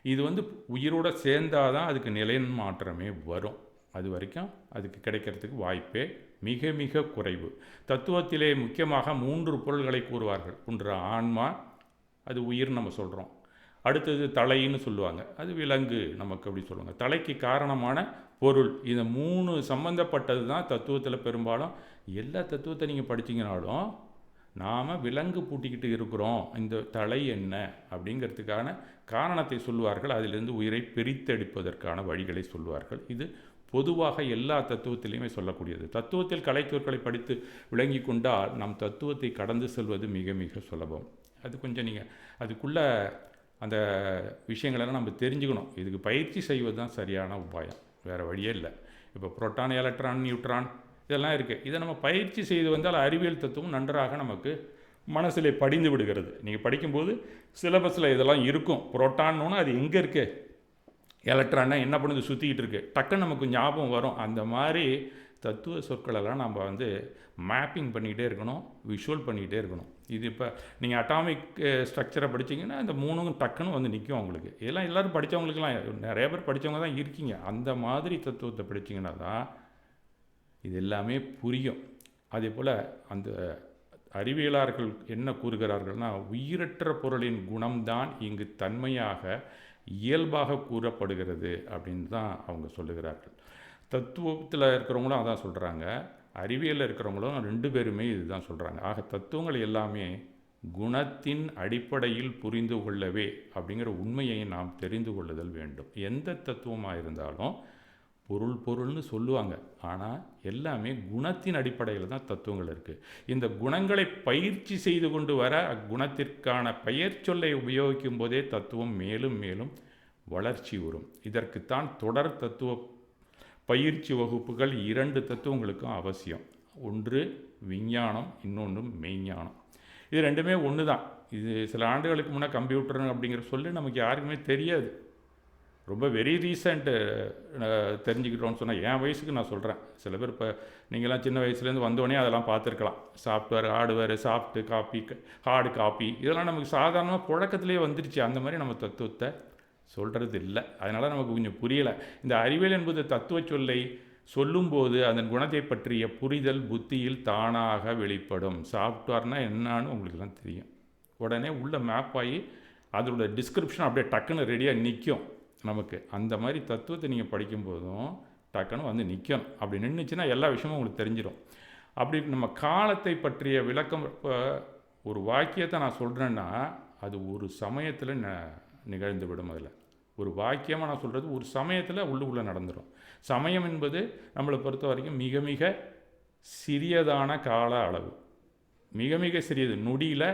இது உயிரோடு சேர்ந்தாதான் அதுக்கு நிலை மாற்றமே வரும். அது வரைக்கும் அதுக்கு கிடைக்கிறதுக்கு வாய்ப்பே மிக மிக குறைவு. தத்துவத்திலே முக்கியமாக 3 பொருள்களை கூறுவார்கள். ஒன்று ஆன்மா, அது உயிர் நம்ம சொல்கிறோம். அடுத்தது தலைன்னு சொல்லுவாங்க, அது விலங்கு நமக்கு அப்படி சொல்லுவாங்க. தலைக்கு காரணமான பொருள். இந்த 3 சம்பந்தப்பட்டது தான் தத்துவத்தில் பெரும்பாலும். எல்லா தத்துவத்தை நீங்கள் படித்தீங்கனாலும் நாம் விலங்கு பூட்டிக்கிட்டு இருக்கிறோம், இந்த தலை என்ன அப்படிங்கிறதுக்கான காரணத்தை சொல்லுவார்கள். அதிலிருந்து உயிரை பிரித்தெடுப்பதற்கான வழிகளை சொல்லுவார்கள். இது பொதுவாக எல்லா தத்துவத்திலையுமே சொல்லக்கூடியது. தத்துவத்தில் கலைச்சொற்களை படித்து விளங்கி கொண்டால் நம் தத்துவத்தை கடந்து செல்வது மிக மிக சுலபம். அது கொஞ்சம் நீங்கள் அதுக்குள்ளே அந்த விஷயங்களெல்லாம் நம்ம தெரிஞ்சுக்கணும். இதுக்கு பயிற்சி செய்வது தான் சரியான உபாயம், வேறு வழியே இல்லை. இப்போ புரோட்டான், எலக்ட்ரான், நியூட்ரான் இதெல்லாம் இருக்குது. இதை நம்ம பயிற்சி செய்து வந்தால் அறிவியல் தத்துவம் நன்றாக நமக்கு மனசில் படிந்து விடுகிறது. நீங்கள் படிக்கும்போது சிலபஸில் இதெல்லாம் இருக்கும். புரோட்டான்னு அது எங்கே இருக்குது, எலக்ட்ரான்னா என்ன பண்ணுது, சுற்றிக்கிட்டு இருக்குது, டக்குன்னு நமக்கு ஞாபகம் வரும். அந்த மாதிரி தத்துவ சொற்களெல்லாம் நம்ம மேப்பிங் பண்ணிக்கிட்டே இருக்கணும், விஷுவல் பண்ணிக்கிட்டே இருக்கணும். இது இப்போ நீங்கள் அட்டாமிக் ஸ்ட்ரக்சரை படித்தீங்கன்னா இந்த 3ம் டக்குன்னு நிற்கும் உங்களுக்கு. இதெல்லாம் எல்லோரும் படித்தவங்களுக்கெல்லாம் நிறைய பேர் படித்தவங்க தான் இருக்கீங்க. அந்த மாதிரி தத்துவத்தை படித்தீங்கன்னா தான் இது எல்லாமே புரியும். அதே போல் அந்த அறிவியலாளர்கள் என்ன கூறுகிறார்கள்னா, உயிரற்ற பொருளின் குணம்தான் இங்கு தன்மையாக இயல்பாக கூறப்படுகிறது அப்படின்னு தான் அவங்க சொல்லுகிறார்கள். தத்துவத்தில் இருக்கிறவங்களும் அதான் சொல்கிறாங்க, அறிவியலில் இருக்கிறவங்களும் 2 பேருமே இதுதான் சொல்கிறாங்க. ஆக தத்துவங்கள் எல்லாமே குணத்தின் அடிப்படையில் புரிந்து கொள்ளவே அப்படிங்கிற உண்மையை நாம் தெரிந்து கொள்ளுதல் வேண்டும். எந்த தத்துவமாக இருந்தாலும் பொருள்னு சொல்லுவாங்க, ஆனால் எல்லாமே குணத்தின் அடிப்படையில் தான் தத்துவங்கள் இருக்குது. இந்த குணங்களை பயிற்சி செய்து கொண்டு வர அக்குணத்திற்கான பெயர் சொல்லை உபயோகிக்கும் போதே தத்துவம் மேலும் மேலும் வளர்ச்சி வரும். இதற்குத்தான் தொடர் தத்துவ பயிற்சி வகுப்புகள் 2 தத்துவங்களுக்கும் அவசியம். ஒன்று விஞ்ஞானம், இன்னொன்று மெய்ஞானம். இது 2மே ஒன்று தான். இது சில ஆண்டுகளுக்கு முன்னே கம்ப்யூட்டர் அப்படிங்கிற சொல்லி நமக்கு யாருக்குமே தெரியாது. ரொம்ப வெரி ரீசெண்ட்டு தெரிஞ்சுக்கிட்டோன்னு சொன்னால், என் வயசுக்கு நான் சொல்கிறேன். சில பேர் இப்போ நீங்களாம் சின்ன வயசுலேருந்து வந்தோடனே அதெல்லாம் பார்த்துருக்கலாம். Software, hardware, soft copy, hard copy, இதெல்லாம் நமக்கு சாதாரணமாக புழக்கத்திலே வந்துருச்சு. அந்த மாதிரி நம்ம தத்துவத்தை சொல்கிறது இல்லை. அதனால் நமக்கு கொஞ்சம் புரியலை. இந்த அறிவியல் என்பது தத்துவ சொல்லை சொல்லும்போது அதன் குணத்தை பற்றிய புரிதல் புத்தியில் தானாக வெளிப்படும். சாஃப்ட்வேர்னால் என்னான்னு உங்களுக்குலாம் தெரியும். உடனே உள்ள மேப் ஆகி அதோட டிஸ்கிரிப்ஷன் அப்படியே டக்குன்னு ரெடியாக நிற்கும் நமக்கு. அந்த மாதிரி தத்துவத்தை நீங்கள் படிக்கும்போதும் டக்குன்னு வந்து நிற்கணும். அப்படி நின்றுச்சுன்னா எல்லா விஷயமும் உங்களுக்கு தெரிஞ்சிடும். அப்படி நம்ம காலத்தை பற்றிய விளக்கம், இப்போ ஒரு வாக்கியத்தை நான் சொல்கிறேன்னா அது ஒரு சமயத்தில் நிகழ்ந்து விடும். அதில் ஒரு வாக்கியமாக நான் சொல்கிறது ஒரு சமயத்தில் உள்ளுக்குள்ளே நடந்துடும். சமயம் என்பது நம்மளை பொறுத்த வரைக்கும் மிக மிக சிறியதான கால அளவு, மிக மிக சிறியது, நொடியில்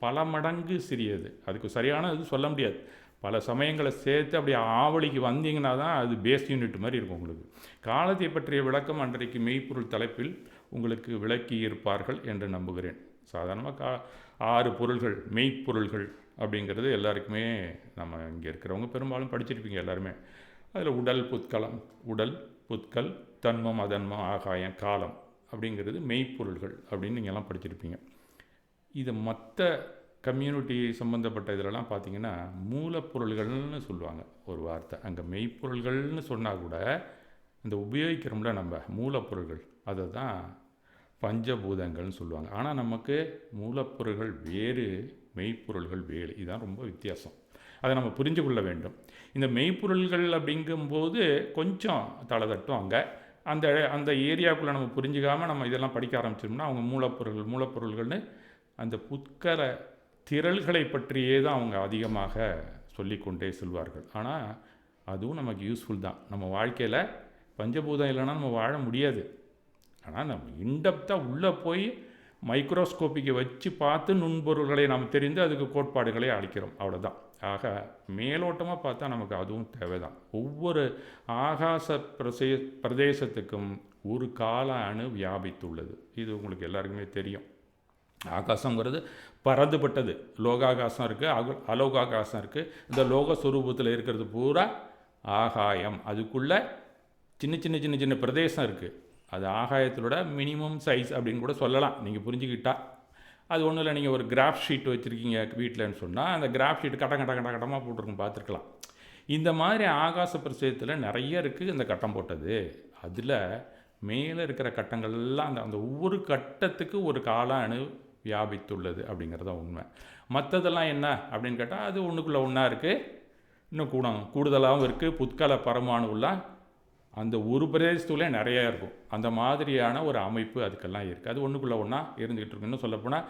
பல மடங்கு சிறியது. அதுக்கு சரியான இது சொல்ல முடியாது. பல சமயங்களை சேர்த்து அப்படி ஆவலிக்கு வந்தீங்கன்னா தான் அது பேஸ் யூனிட் மாதிரி இருக்கும் உங்களுக்கு. காலத்தை பற்றிய விளக்கம் அன்றைக்கு மெய்ப்பொருள் தலைப்பில் உங்களுக்கு விளக்கி இருப்பார்கள் என்று நம்புகிறேன். சாதாரணமாக 6 பொருள்கள், மெய்ப்பொருள்கள் அப்படிங்கிறது எல்லாருக்குமே, நம்ம இங்கே இருக்கிறவங்க பெரும்பாலும் படிச்சிருப்பீங்க எல்லாருமே. அதில் உடல், புத்கலம், உடல், புத்கல், தன்மம், அதன்மம், ஆகாயம், காலம் அப்படிங்கிறது மெய்ப்பொருள்கள் அப்படின்னு நீங்கள் எல்லாம் படிச்சிருப்பீங்க. இது மற்ற கம்யூனிட்டி சம்மந்தப்பட்ட இதிலலாம் பார்த்திங்கன்னா மூலப்பொருள்கள்னு சொல்லுவாங்க ஒரு வார்த்தை. அங்கே மெய்ப்பொருள்கள்னு சொன்னால் கூட இந்த உபயோகிக்கிறோம்ல நம்ம மூலப்பொருள்கள், அதை தான் பஞ்சபூதங்கள்னு சொல்லுவாங்க. ஆனால் நமக்கு மூலப்பொருள்கள் வேறு, மெய்ப்பொருள்கள் வேறு. இதுதான் ரொம்ப வித்தியாசம். அதை நம்ம புரிஞ்சு கொள்ள வேண்டும். இந்த மெய்ப்பொருள்கள் அப்படிங்கும்போது கொஞ்சம் தலை தட்டும். அங்கே அந்த அந்த ஏரியாவுக்குள்ளே நம்ம புரிஞ்சுக்காமல் நம்ம இதெல்லாம் படிக்க ஆரம்பிச்சோம்னா அவங்க மூலப்பொருள்கள்னு அந்த புத்கல திரள்களை பற்றியே தான் அவங்க அதிகமாக சொல்லிக்கொண்டே செல்வார்கள். ஆனால் அதுவும் நமக்கு யூஸ்ஃபுல் தான். நம்ம வாழ்க்கையில் பஞ்சபூதம் இல்லைன்னா நம்ம வாழ முடியாது. ஆனால் நம்ம இன்டெப்த்தாக உள்ளே போய் மைக்ரோஸ்கோப்பிக்கை வச்சு பார்த்து நுண்பொருள்களை நாம் தெரிந்து அதுக்கு கோட்பாடுகளை அளிக்கிறோம், அவ்வளோதான். ஆக மேலோட்டமாக பார்த்தா நமக்கு அதுவும் தேவைதான். ஒவ்வொரு ஆகாச பிரதேசத்துக்கும் ஒரு கால அணு வியாபித்துள்ளது. இது உங்களுக்கு எல்லாருக்குமே தெரியும். ஆகாசங்கிறது பரந்துபட்டது. லோகாகாசம் இருக்குது, அலோகாகாசம் இருக்குது. இந்த லோக ஸ்வரூபத்தில் இருக்கிறது பூரா ஆகாயம். அதுக்குள்ளே சின்ன சின்ன சின்ன சின்ன பிரதேசம் இருக்குது. அது ஆகாயத்தோட மினிமம் சைஸ் அப்படின்னு கூட சொல்லலாம் நீங்கள் புரிஞ்சுக்கிட்டா. அது ஒன்றும் இல்லை, நீங்கள் ஒரு கிராஃப் ஷீட் வச்சுருக்கீங்க வீட்டில்னு சொன்னால் அந்த கிராஃப் ஷீட்டு கட்டமாக போட்டிருக்கும், பார்த்துருக்கலாம். இந்த மாதிரி ஆகாச பிரதேசத்தில் நிறைய இருக்குது இந்த கட்டம் போட்டது. அதில் மேலே இருக்கிற கட்டங்கள்லாம் அந்த ஒவ்வொரு கட்டத்துக்கு ஒரு கால அணு வியாபித்துள்ளது அப்படிங்கிறத உண்மை. மற்றதெல்லாம் என்ன அப்படின்னு கேட்டால் அது ஒன்றுக்குள்ளே ஒன்றா இருக்குது, இன்னும் கூடுதலாகவும் இருக்குது. புத்கல பரமாணுலாம் அந்த ஒரு பிரதேசத்துக்குள்ளே நிறையா இருக்கும். அந்த மாதிரியான ஒரு அமைப்பு அதுக்கெல்லாம் இருக்குது. அது ஒன்றுக்குள்ளே ஒன்றா இருந்துக்கிட்டு இருக்கும். இன்னும் சொல்லப்போனால்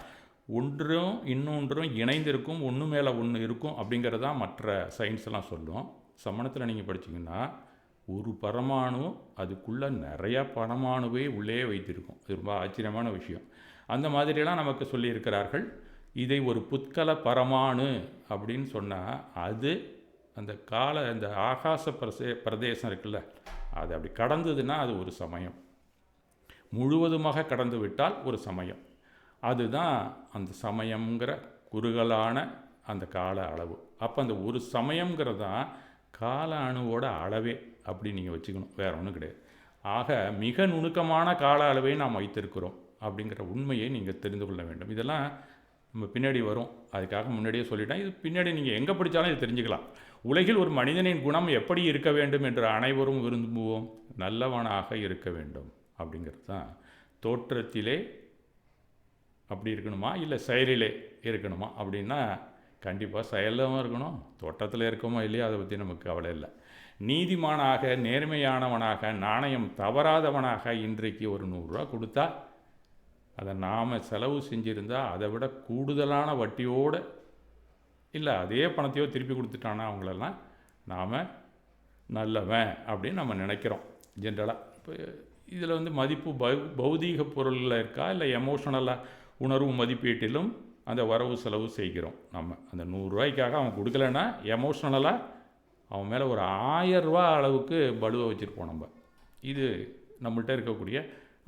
ஒன்றும் இன்னொன்றும் இணைந்திருக்கும், ஒன்று மேலே ஒன்று இருக்கும் அப்படிங்கிறதான் மற்ற சயின்ஸ்லாம் சொல்லும். சமணத்தில் நீங்கள் படிச்சிங்கன்னா ஒரு பரமாணு அதுக்குள்ளே நிறையா பரமாணுவே உள்ளே வைத்திருக்கும். அது ரொம்ப ஆச்சரியமான விஷயம். அந்த மாதிரியெல்லாம் நமக்கு சொல்லியிருக்கிறார்கள். இதை ஒரு புத்கல பரமாணு அப்படின்னு சொன்னால் அது அந்த ஆகாச பிரதேசம் இருக்குல்ல, அது அப்படி கடந்ததுன்னா அது ஒரு சமயம். முழுவதுமாக கடந்து விட்டால் ஒரு சமயம். அதுதான் அந்த சமயங்கிற குறுகலான அந்த கால அளவு. அப்போ அந்த ஒரு சமயங்கிறது தான் கால அணுவோட அளவே அப்படி நீங்கள் வச்சுக்கணும், வேறு ஒன்றும் கிடையாது. ஆக மிக நுணுக்கமான கால அளவை நாம் வைத்திருக்கிறோம் அப்படிங்கிற உண்மையை நீங்கள் தெரிந்து கொள்ள வேண்டும். இதெல்லாம் நம்ம பின்னாடி வரும், அதுக்காக முன்னாடியே சொல்லிட்டேன். இது பின்னாடி நீங்கள் எங்கே படித்தாலும் இது தெரிஞ்சுக்கலாம். உலகில் ஒரு மனிதனின் குணம் எப்படி இருக்க வேண்டும் என்று அனைவரும் விரும்புவோம், நல்லவனாக இருக்க வேண்டும் அப்படிங்கிறது தான். தோற்றத்திலே அப்படி இருக்கணுமா இல்லை செயலிலே இருக்கணுமா அப்படின்னா கண்டிப்பாக செயலும் இருக்கணும், தோட்டத்தில் இருக்கோமோ இல்லையோ அதை பற்றி நமக்கு கவலை இல்லை. நீதிமானாக, நேர்மையானவனாக, நாணயம் தவறாதவனாக இன்றைக்கு ஒரு 100 ரூபா கொடுத்தா அதை நாம் செலவு செஞ்சுருந்தா அதை விட கூடுதலான வட்டியோடு இல்லை அதே பணத்தையோ திருப்பி கொடுத்துட்டானா அவங்களெல்லாம் நாம் நல்லவன் அப்படின்னு நம்ம நினைக்கிறோம் ஜென்ரலாக. இப்போ இதில் வந்து மதிப்பு பௌதீக பொருளில் இருக்கா இல்லை எமோஷனலாக உணர்வு மதிப்பீட்டிலும் அந்த வரவு செலவு செய்கிறோம். நம்ம அந்த 100 ரூபாய்க்காக அவன் கொடுக்கலன்னா எமோஷ்னலாக அவன் மேலே ஒரு 1000 ரூபா அளவுக்கு பலுவை வச்சுருப்போம் நம்ம. இது நம்மள்கிட்ட இருக்கக்கூடிய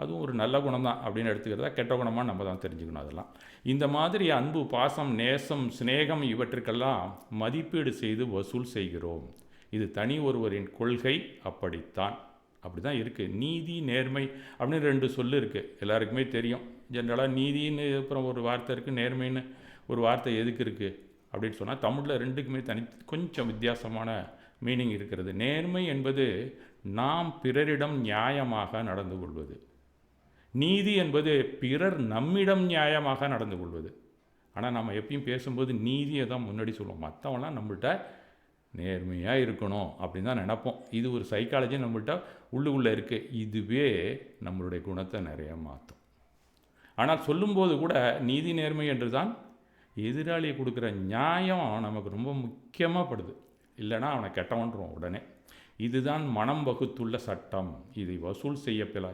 அதுவும் ஒரு நல்ல குணம் தான் அப்படின்னு எடுத்துக்கிறதா கெட்ட குணமாக நம்ம தான் தெரிஞ்சுக்கணும். அதெல்லாம் இந்த மாதிரி அன்பு, பாசம், நேசம், சிநேகம் இவற்றுக்கெல்லாம் மதிப்பீடு செய்து வசூல் செய்கிறோம். இது தனி ஒருவரின் கொள்கை. அப்படித்தான் அப்படி தான் இருக்குது. நீதி, நேர்மை அப்படின்னு 2 சொல்லு இருக்குது, எல்லாருக்குமே தெரியும். ஜென்ரலாக நீதின்னு அப்புறம் ஒரு வார்த்தை இருக்குது, நேர்மைன்னு ஒரு வார்த்தை எதுக்கு இருக்குது அப்படின்னு சொன்னால் தமிழில் 2க்குமே கொஞ்சம் வித்தியாசமான மீனிங் இருக்கிறது. நேர்மை என்பது நாம் பிறரிடம் நியாயமாக நடந்து கொள்வது. நீதி என்பது பிறர் நம்மிடம் நியாயமாக நடந்து கொள்வது. ஆனால் நம்ம எப்பயும் பேசும்போது நீதியை தான் முன்னாடி சொல்லுவோம். மற்றவங்களாம் நம்மள்கிட்ட நேர்மையாக இருக்கணும் அப்படின்னு தான் நினைப்போம். இது ஒரு சைக்காலஜி நம்மள்கிட்ட உள்ளுக்குள்ளே இருக்குது. இதுவே நம்மளுடைய குணத்தை நிறைய மாற்றும். ஆனால் சொல்லும்போது கூட நீதி, நேர்மை என்று தான் எதிராளியை கொடுக்குற நியாயம் நமக்கு ரொம்ப முக்கியமாக படுது. இல்லைனா அவனை கெட்டவன்றோம் உடனே. இதுதான் மனம் வகுத்துள்ள சட்டம். இதை வசூல் செய்ய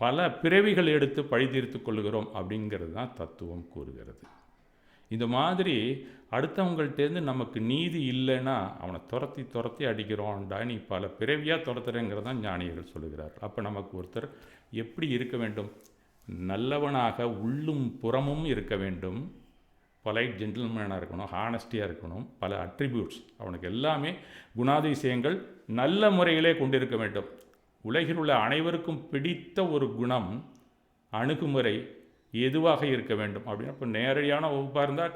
பல பிறவிகள் எடுத்து பழி தீர்த்து கொள்ளுகிறோம் அப்படிங்கிறது தான் தத்துவம் கூறுகிறது. இந்த மாதிரி அடுத்தவங்கள்ட்டேருந்து நமக்கு நீதி இல்லைன்னா அவனை துரத்தி அடிக்கிறோம்டா, நீ பல பிறவியாக துரத்துறேங்கிறது தான் ஞானிகள் சொல்லுகிறார். அப்போ நமக்கு ஒருத்தர் எப்படி இருக்க வேண்டும்? நல்லவனாக உள்ளும் புறமும் இருக்க வேண்டும். பொலைட் ஜென்டில்மேனாக இருக்கணும், ஹானஸ்டியாக இருக்கணும். பல அட்ரிபியூட்ஸ் அவனுக்கு எல்லாமே குணாதிசயங்கள் நல்ல முறையிலே கொண்டிருக்க வேண்டும். உலகில் உள்ள அனைவருக்கும் பிடித்த ஒரு குணம், அணுகுமுறை எதுவாக இருக்க வேண்டும் அப்படின்னா, இப்போ நேரடியான வகுப்பாக இருந்தால்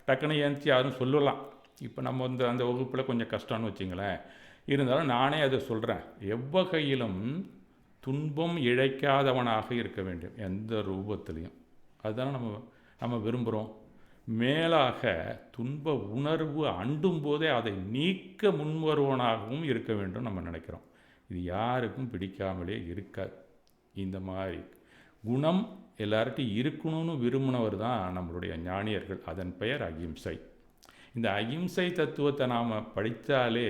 டக்குன்னு ஏந்திச்சு யாரும் சொல்லலாம். இப்போ நம்ம வந்து அந்த வகுப்பில் கொஞ்சம் கஷ்டம்னு வச்சிங்களேன். இருந்தாலும் நானே அதை சொல்கிறேன். எவ்வகையிலும் துன்பம் இழைக்காதவனாக இருக்க வேண்டும், எந்த ரூபத்திலையும். அதுதானே நம்ம விரும்புகிறோம். மேலாக துன்ப உணர்வு அண்டும் போதே அதை நீக்க முன்வருவனாகவும் இருக்க வேண்டும் நம்ம நினைக்கிறோம். இது யாருக்கும் பிடிக்காமலே இருக்காது. இந்த மாதிரி குணம் எல்லார்ட்டையும் இருக்கணும்னு விரும்பினவர் தான் நம்மளுடைய ஞானியர்கள். அதன் பெயர் அகிம்சை. இந்த அகிம்சை தத்துவத்தை நாம் படித்தாலே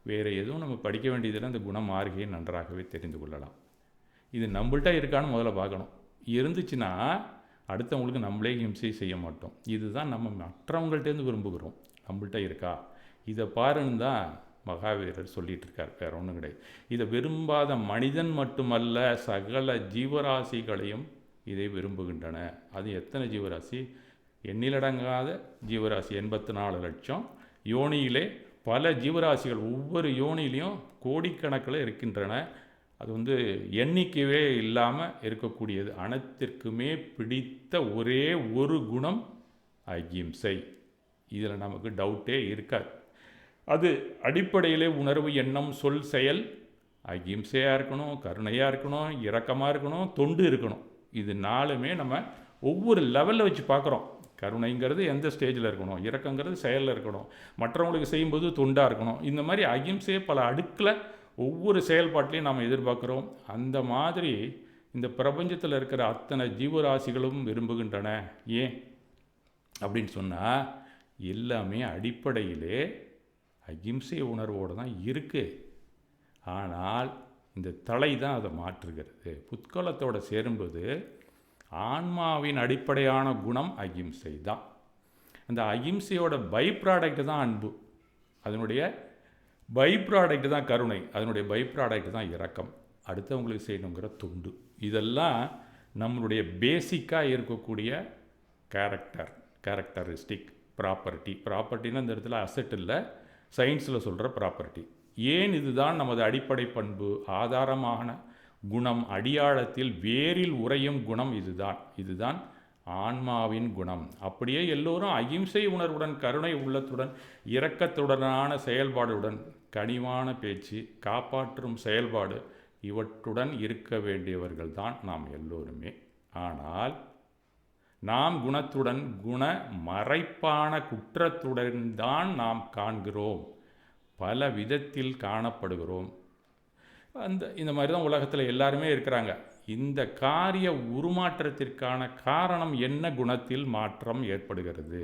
வேறு எதுவும் நம்ம படிக்க வேண்டியதில்லை. இந்த குண மார்க்கையை நன்றாகவே தெரிந்து கொள்ளலாம். இது நம்மள்கிட்ட இருக்கான்னு முதல்ல பார்க்கணும். இருந்துச்சுன்னா அடுத்தவங்களுக்கு நம்மளே ஹிம்சை செய்ய மாட்டோம். இதுதான் நம்ம மற்றவங்கள்ட்டேருந்து விரும்புகிறோம். நம்மள்கிட்ட இருக்கா இதை பாருன்னு தான் மகாவீரர் சொல்லிகிட்டு இருக்கார். வேறு ஒன்றும் கிடையாது. இதை விரும்பாத மனிதன் மட்டுமல்ல, சகல ஜீவராசிகளையும் இதை விரும்புகின்றன. அது எத்தனை ஜீவராசி? எண்ணிலடங்காத ஜீவராசி. 84 லட்சம் யோனியிலே பல ஜீவராசிகள், ஒவ்வொரு யோனிலையும் கோடிக்கணக்கில் இருக்கின்றன. அது வந்து எண்ணிக்கையே இல்லாமல் இருக்கக்கூடியது. அனைத்திற்குமே பிடித்த ஒரே ஒரு குணம் அகிம்சை. இதில் நமக்கு டவுட்டே இருக்காது. அது அடிப்படையிலே உணர்வு, எண்ணம், சொல், செயல் அகிம்சையாக இருக்கணும், கருணையாக இருக்கணும், இரக்கமாக இருக்கணும், தொண்டு இருக்கணும். இது 4மே நம்ம ஒவ்வொரு லெவலில் வச்சு பார்க்குறோம். கருணைங்கிறது எந்த ஸ்டேஜில் இருக்கணும், இரக்கங்கிறது செயலில் இருக்கணும், மற்றவங்களுக்கு செய்யும்போது தொண்டாக இருக்கணும். இந்த மாதிரி அகிம்சையை பல அடுக்கில் ஒவ்வொரு செயல்பாட்டிலையும் நாம் எதிர்பார்க்குறோம். அந்த மாதிரி இந்த பிரபஞ்சத்தில் இருக்கிற அத்தனை ஜீவராசிகளும் விரும்புகின்றன. ஏன் அப்படின்னு சொன்னால் எல்லாமே அடிப்படையிலே அகிம்சை உணர்வோடு தான் இருக்குது. ஆனால் இந்த தலை தான் அதை மாற்றுகிறது. புத்கலத்தோடு சேரும்போது ஆன்மாவின் அடிப்படையான குணம் அகிம்சை தான். அந்த அகிம்சையோட பை ப்ராடக்ட் தான் அன்பு, அதனுடைய பை ப்ராடக்ட் தான் கருணை, அதனுடைய பை ப்ராடக்ட் தான் இரக்கம், அடுத்தவங்களுக்கு செய்யணுங்கிற தொண்டு. இதெல்லாம் நம்மளுடைய பேசிக்காக இருக்கக்கூடிய கேரக்டரிஸ்டிக் ப்ராப்பர்ட்டின்னு அந்த இடத்துல அசெட் இல்லை, சயின்ஸில் சொல்கிற ப்ராப்பர்ட்டி. ஏன் இதுதான் நமது அடிப்படை பண்பு, ஆதாரமான குணம், அடியாழத்தில் வேரில் உறையும் குணம் இதுதான் ஆன்மாவின் குணம். அப்படியே எல்லோரும் அகிம்சை உணர்வுடன், கருணை உள்ளத்துடன், இரக்கத்துடனான செயல்பாடுடன், கனிவான பேச்சு, காப்பாற்றும் செயல்பாடு இவற்றுடன் இருக்க வேண்டியவர்கள் தான் நாம் எல்லோருமே. ஆனால் நாம் குணத்துடன், குண மறைப்பான குற்றத்துடன் தான் நாம் காண்கிறோம். பல விதத்தில் காணப்படுகிறோம். இந்த மாதிரி தான் உலகத்தில் எல்லாருமே இருக்கிறாங்க. இந்த காரிய உருமாற்றத்திற்கான காரணம் என்ன? குணத்தில் மாற்றம் ஏற்படுகிறது.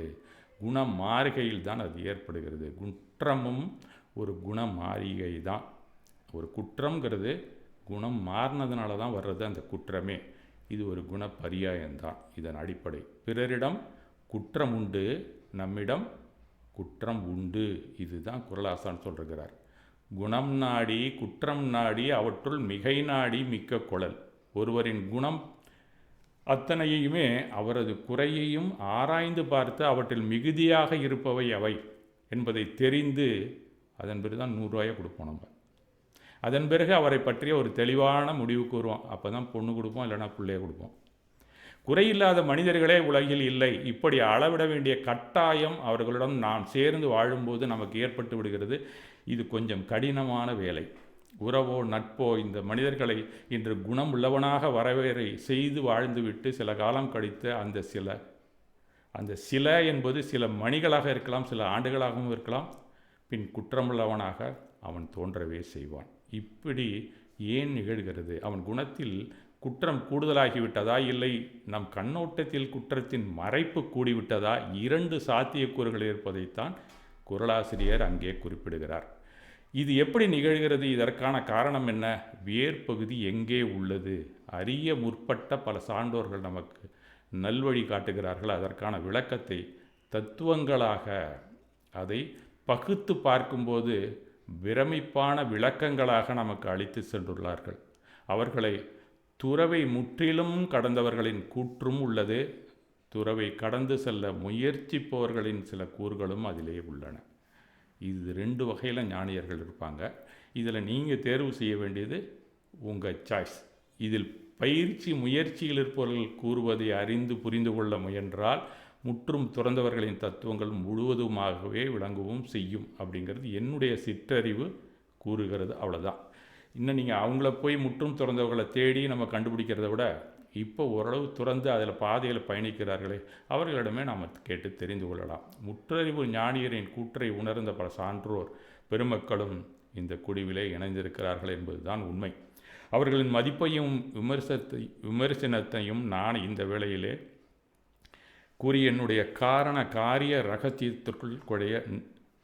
குணம் மாறுகையில் தான் அது ஏற்படுகிறது. குற்றமும் ஒரு குண மாறிகை தான். ஒரு குற்றம்ங்கிறது குணம் மாறினதுனால தான் வர்றது அந்த குற்றமே. இது ஒரு குண பரியாயம்தான் இதன் அடிப்படை. பிறரிடம் குற்றம் உண்டு, நம்மிடம் குற்றம் உண்டு. இதுதான் குறளாசான் சொல்கிறார். குணம் நாடி குற்றம் நாடி அவற்றுள் மிகை நாடி மிக்க குழல். ஒருவரின் குணம் அத்தனையுமே அவரது குறையையும் ஆராய்ந்து பார்த்து அவற்றில் மிகுதியாக இருப்பவை அவை என்பதை தெரிந்து அதன் பிறகு தான் 100 ரூபாயை கொடுப்போம். நம்ம அதன் பிறகு அவரை பற்றிய ஒரு தெளிவான முடிவு கூறுவோம். அப்போ தான் பொண்ணு கொடுப்போம், இல்லைனா பிள்ளைய கொடுப்போம். குறையில்லாத மனிதர்களே உலகில் இல்லை. இப்படி அளவிட வேண்டிய கட்டாயம் அவர்களிடம் நாம் சேர்ந்து வாழும்போது நமக்கு ஏற்பட்டு விடுகிறது. இது கொஞ்சம் கடினமான வேலை. உறவோ நட்போ இந்த மனிதர்களை இன்று குணம் உள்ளவனாக வரவேறை செய்து வாழ்ந்துவிட்டு சில காலம் கழித்து அந்த சில என்பது சில மணிகளாக இருக்கலாம், சில ஆண்டுகளாகவும் இருக்கலாம். பின் குற்றமுள்ளவனாக அவன் தோன்றவே செய்வான். இப்படி ஏன் நிகழ்கிறது? அவன் குணத்தில் குற்றம் கூடுதலாகிவிட்டதா, இல்லை நம் கண்ணோட்டத்தில் குற்றத்தின் மறைப்பு கூடிவிட்டதா? 2 சாத்தியக்கூறுகள் இருப்பதைத்தான் குறளாசிரியர் அங்கே குறிப்பிடுகிறார். இது எப்படி நிகழ்கிறது? இதற்கான காரணம் என்ன? வேர்பகுதி எங்கே உள்ளது? அறிய முற்பட்ட பல சான்றோர்கள் நமக்கு நல்வழி காட்டுகிறார்கள். அதற்கான விளக்கத்தை தத்துவங்களாக அதை பகுத்து பார்க்கும்போது பிரமிப்பான விளக்கங்களாக நமக்கு அளித்து சென்றுள்ளார்கள். அவர்களை துறவை முற்றிலும் கடந்தவர்களின் கூற்றும் உள்ளது. துறவை கடந்து செல்ல முயற்சிப்பவர்களின் சில கூறுகளும் அதிலே உள்ளன. இது 2 வகையில் ஞானியர்கள் இருப்பாங்க. இதில் நீங்கள் தேர்வு செய்ய வேண்டியது உங்கள் சாய்ஸ். இதில் பயிற்சி முயற்சியில் இருப்பவர்கள் கூறுவதை அறிந்து புரிந்து கொள்ள முயன்றால் முற்றும் துறந்தவர்களின் தத்துவங்கள் முழுவதுமாகவே விளங்கவும் செய்யும் அப்படிங்கிறது என்னுடைய சிற்றறிவு கூறுகிறது. அவ்வளோதான். இன்னும் நீங்கள் அவங்கள போய் முற்றும் துறந்தவர்களை தேடி நம்ம கண்டுபிடிக்கிறத விட இப்போ ஓரளவு துறந்து அதில் பாதையில் பயணிக்கிறார்களே அவர்களிடமே நாம் கேட்டு தெரிந்து கொள்ளலாம். முற்றறிவு ஞானியரின் கூற்றை உணர்ந்த பல சான்றோர் பெருமக்களும் இந்த குடிவிலே இணைந்திருக்கிறார்கள் என்பதுதான் உண்மை. அவர்களின் மதிப்பையும் விமர்சனத்தையும் நான் இந்த வேளையிலே கூறி என்னுடைய காரிய ரகசியத்திற்குள்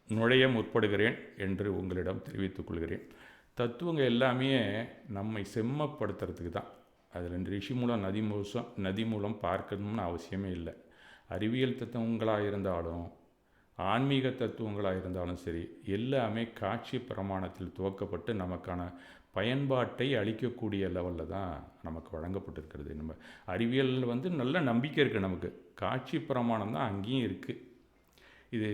நுழைய முற்படுகிறேன் என்று உங்களிடம் தெரிவித்துக் கொள்கிறேன். தத்துவங்கள் எல்லாமே நம்மை செம்மப்படுத்துறதுக்கு தான். அதில் ரிஷி மூலம் நதி மூலம் பார்க்கணும்னு அவசியமே இல்லை. அறிவியல் தத்துவங்களாக இருந்தாலும் ஆன்மீக தத்துவங்களாக இருந்தாலும் சரி, எல்லாமே காட்சி பிரமாணத்தில் துவக்கப்பட்டு நமக்கான பயன்பாட்டை அளிக்கக்கூடிய லெவலில் தான் நமக்கு வழங்கப்பட்டிருக்கிறது. நம்ம அறிவியல் நல்ல நம்பிக்கை இருக்குது. நமக்கு காட்சி பிரமாணம் தான் அங்கேயும் இருக்குது. இது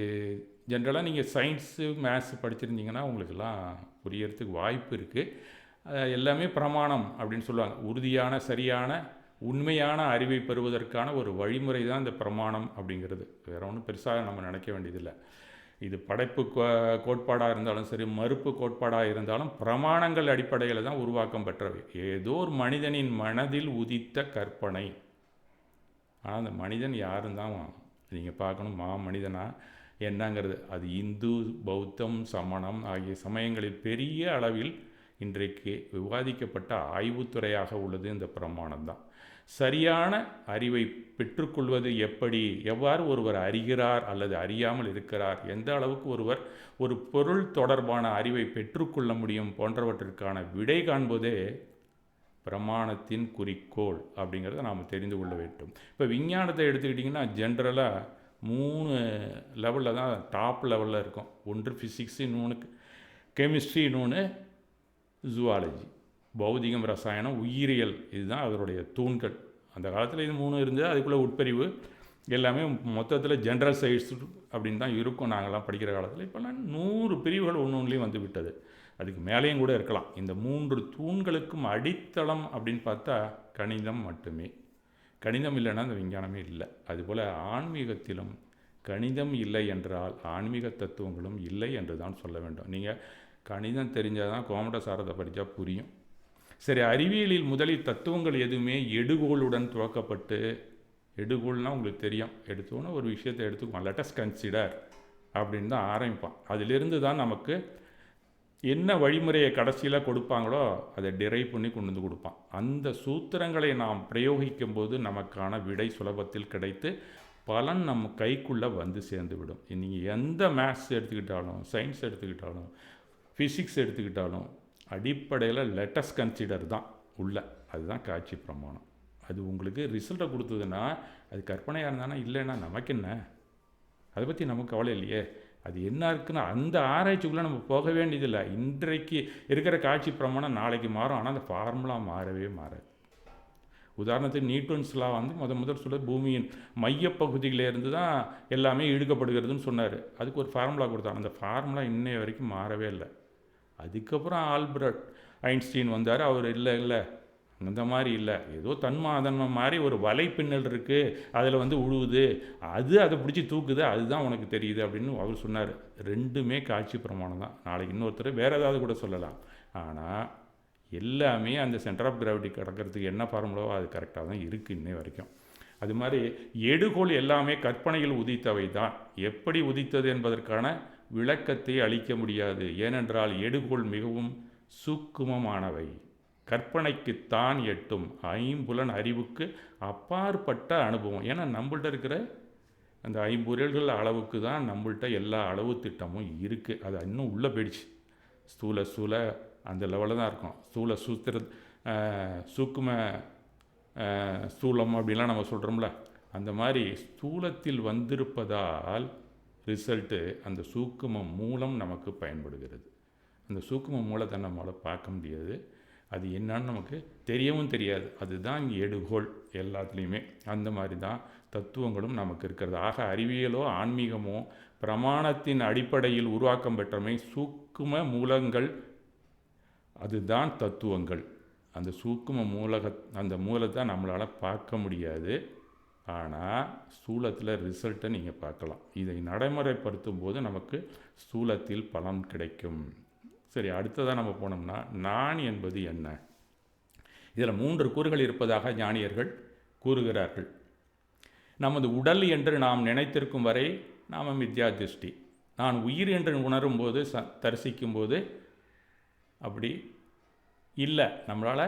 ஜென்ரலாக நீங்கள் சயின்ஸு மேத்ஸ் படிச்சிருந்தீங்கன்னா உங்களுக்கெல்லாம் புரியறதுக்கு வாய்ப்பு இருக்குது. எல்லாமே பிரமாணம் அப்படின்னு சொல்லுவாங்க. உறுதியான சரியான உண்மையான அறிவை பெறுவதற்கான ஒரு வழிமுறை தான் இந்த பிரமாணம் அப்படிங்கிறது. வேறு ஒன்றும் பெருசாக நம்ம நினைக்க வேண்டியதில்லை. இது படைப்பு கோட்பாடாக இருந்தாலும் சரி, மறுப்பு கோட்பாடாக இருந்தாலும் பிரமாணங்கள் அடிப்படையில் தான் உருவாக்கம் பெற்றவை. ஏதோ ஒரு மனிதனின் மனதில் உதித்த கற்பனை. ஆனால் அந்த மனிதன் யாரும் தான் நீங்கள் பார்க்கணும். மனிதனா என்னங்கிறது அது இந்து, பௌத்தம், சமணம் ஆகிய சமயங்களில் பெரிய அளவில் இன்றைக்கு விவாதிக்கப்பட்ட ஆய்வுத்துறையாக உள்ளது இந்த பிரமாணம் தான். சரியான அறிவை பெற்றுக்கொள்வது எவ்வாறு ஒருவர் அறிகிறார் அல்லது அறியாமல் இருக்கிறார், எந்த அளவுக்கு ஒருவர் ஒரு பொருள் தொடர்பான அறிவை பெற்றுக்கொள்ள முடியும் போன்றவற்றிற்கான விடை காண்பதே பிரமாணத்தின் குறிக்கோள் அப்படிங்கிறத நாம் தெரிந்து கொள்ள வேண்டும். இப்போ விஞ்ஞானத்தை எடுத்துக்கிட்டிங்கன்னா ஜென்ரலாக 3 லெவலில் தான் டாப் லெவலில் இருக்கும். ஒன்று ஃபிசிக்ஸு, இன்னொன்று கெமிஸ்ட்ரி, இன்னொன்று ஜுவாலஜி, பௌதிகம், ரசாயனம், உயிரியல். இதுதான் அதனுடைய தூண்கள். அந்த காலத்தில் இது 3 இருந்தது. அதுக்குள்ளே உட்பிரிவு எல்லாமே மொத்தத்தில் ஜென்ரல் சயின்ஸ் அப்படின்னு தான் இருக்கும் நாங்கள்லாம் படிக்கிற காலத்தில். இப்போல்லாம் 100 பிரிவுகள் ஒன்றுலேயும் வந்து விட்டது. அதுக்கு மேலேயும் கூட இருக்கலாம். இந்த 3 தூண்களுக்கும் அடித்தளம் அப்படின்னு பார்த்தா கணிதம் மட்டுமே. கணிதம் இல்லைன்னா அந்த விஞ்ஞானமே இல்லை. அதுபோல் ஆன்மீகத்திலும் கணிதம் இல்லை என்றால் ஆன்மீக தத்துவங்களும் இல்லை என்று தான் சொல்ல வேண்டும். நீங்கள் கணிதம் தெரிஞ்சால் தான் கோமடசாரத்தை படித்தா புரியும். சரி, அறிவியலில் முதலில் தத்துவங்கள் எதுவுமே எடுகோளுடன் துவக்கப்பட்டு, எடுகோள்னால் உங்களுக்கு தெரியும், எடுத்தோன்னே ஒரு விஷயத்தை எடுத்துக்குவோம், லெட் அஸ் கன்சிடர் அப்படின்னு தான் ஆரம்பிப்பான். அதிலிருந்து தான் நமக்கு என்ன வழிமுறையை கடைசியில் கொடுப்பாங்களோ அதை டிரைவ் பண்ணி கொண்டு வந்து கொடுப்பான். அந்த சூத்திரங்களை நாம் பிரயோகிக்கும் போது நமக்கான விடை சுலபத்தில் கிடைத்து பலன் நம்ம கைக்குள்ளே வந்து சேர்ந்து விடும். நீங்கள் எந்த மேத்ஸ் எடுத்துக்கிட்டாலும், சயின்ஸ் எடுத்துக்கிட்டாலும், ஃபிசிக்ஸ் எடுத்துக்கிட்டாலும் அடிப்படையில் லெட்டஸ் கன்சிடர் தான் உள்ள. அதுதான் காட்சி பிரமாணம். அது உங்களுக்கு ரிசல்ட்டை கொடுத்ததுன்னா அது கற்பனையாக இருந்தானா இல்லைன்னா நமக்கு என்ன, அதை பற்றி நமக்கு கவலை இல்லையே. அது என்ன இருக்குன்னா அந்த ஆராய்ச்சிக்குள்ளே நம்ம போக வேண்டியதில்லை. இன்றைக்கு இருக்கிற காட்சி பிரமாணம் நாளைக்கு மாறும், ஆனால் அந்த ஃபார்முலா மாறவே மாறாது. உதாரணத்துக்கு நியூட்டன்ஸ்லாம் வந்து முதல் சொல்ல பூமியின் மையப்பகுதியிலேருந்து தான் எல்லாமே இழுக்கப்படுகிறதுன்னு சொன்னார். அதுக்கு ஒரு ஃபார்முலா கொடுத்தாங்க. அந்த ஃபார்முலா இன்னைய வரைக்கும் மாறவே இல்லை. அதுக்கப்புறம் ஆல்பர்ட் ஐன்ஸ்டீன் வந்தார். அவர் இல்லை அந்த மாதிரி இல்லை, ஏதோ தன்மாதன்மம் மாதிரி ஒரு வலை பின்னல் இருக்குது, அதில் வந்து உழுவுது, அதை பிடிச்சி தூக்குது, அதுதான் உனக்கு தெரியுது அப்படின்னு அவர் சொன்னார். ரெண்டுமே காட்சி பிரமாணம் தான். நாளைக்கு இன்னொருத்தர் வேறு ஏதாவது கூட சொல்லலாம். ஆனால் எல்லாமே அந்த சென்டர் ஆஃப் கிராவிட்டி கிடக்கிறதுக்கு என்ன ஃபார்முலாவோ அது கரெக்டாக தான் இருக்குது இன்னை வரைக்கும். அது மாதிரி எடுகோள் எல்லாமே கற்பனையில் உதித்தவை தான். எப்படி உதித்தது என்பதற்கான விளக்கத்தை அளிக்க முடியாது. ஏனென்றால் எடுகோள் மிகவும் சூக்குமமானவை, கற்பனைக்குத்தான் எட்டும், ஐம்புலன் அறிவுக்கு அப்பாற்பட்ட அனுபவம். ஏன்னா நம்மள்ட்ட இருக்கிற அந்த ஐம்பொருள்கள் அளவுக்கு தான் நம்மள்ட்ட எல்லா அளவு திட்டமும் இருக்குது. அது இன்னும் உள்ளே போயிடுச்சு. ஸ்தூல அந்த லெவலில் தான் இருக்கும். சூக்கும ஸ்தூலம் அப்படின்லாம் நம்ம சொல்கிறோம்ல, அந்த மாதிரி ஸ்தூலத்தில் வந்திருப்பதால் ரிசல்ட்டு அந்த சூக்கும மூலம் நமக்கு பயன்படுகிறது. அந்த சூக்கும மூலத்தை நம்மளால் பார்க்க முடியாது, அது என்னன்னு நமக்கு தெரியவும் தெரியாது. அதுதான் இங்கே எடுகோள் எல்லாத்துலேயுமே. அந்த மாதிரி தான் தத்துவங்களும் நமக்கு இருக்கிறது. ஆக அறிவியலோ ஆன்மீகமோ பிரமாணத்தின் அடிப்படையில் உருவாக்கம் பெற்றமை சூக்கும மூலங்கள், அதுதான் தத்துவங்கள். அந்த சூக்கும அந்த மூலத்தை நம்மளால் பார்க்க முடியாது, ஆனால் ஸ்தூலத்தில் ரிசல்ட்டை நீங்கள் பார்க்கலாம். இதை நடைமுறைப்படுத்தும் போது நமக்கு ஸ்தூலத்தில் பலன் கிடைக்கும். சரி, அடுத்ததாக நம்ம போனோம்னா நான் என்பது என்ன? இதில் 3 கூறுகள் இருப்பதாக ஞானியர்கள் கூறுகிறார்கள். நமது உடல் என்று நாம் நினைத்திருக்கும் வரை நாம் மித்யா திருஷ்டி. நான் உயிர் என்று உணரும்போது தரிசிக்கும்போது அப்படி இல்லை, நம்மளால்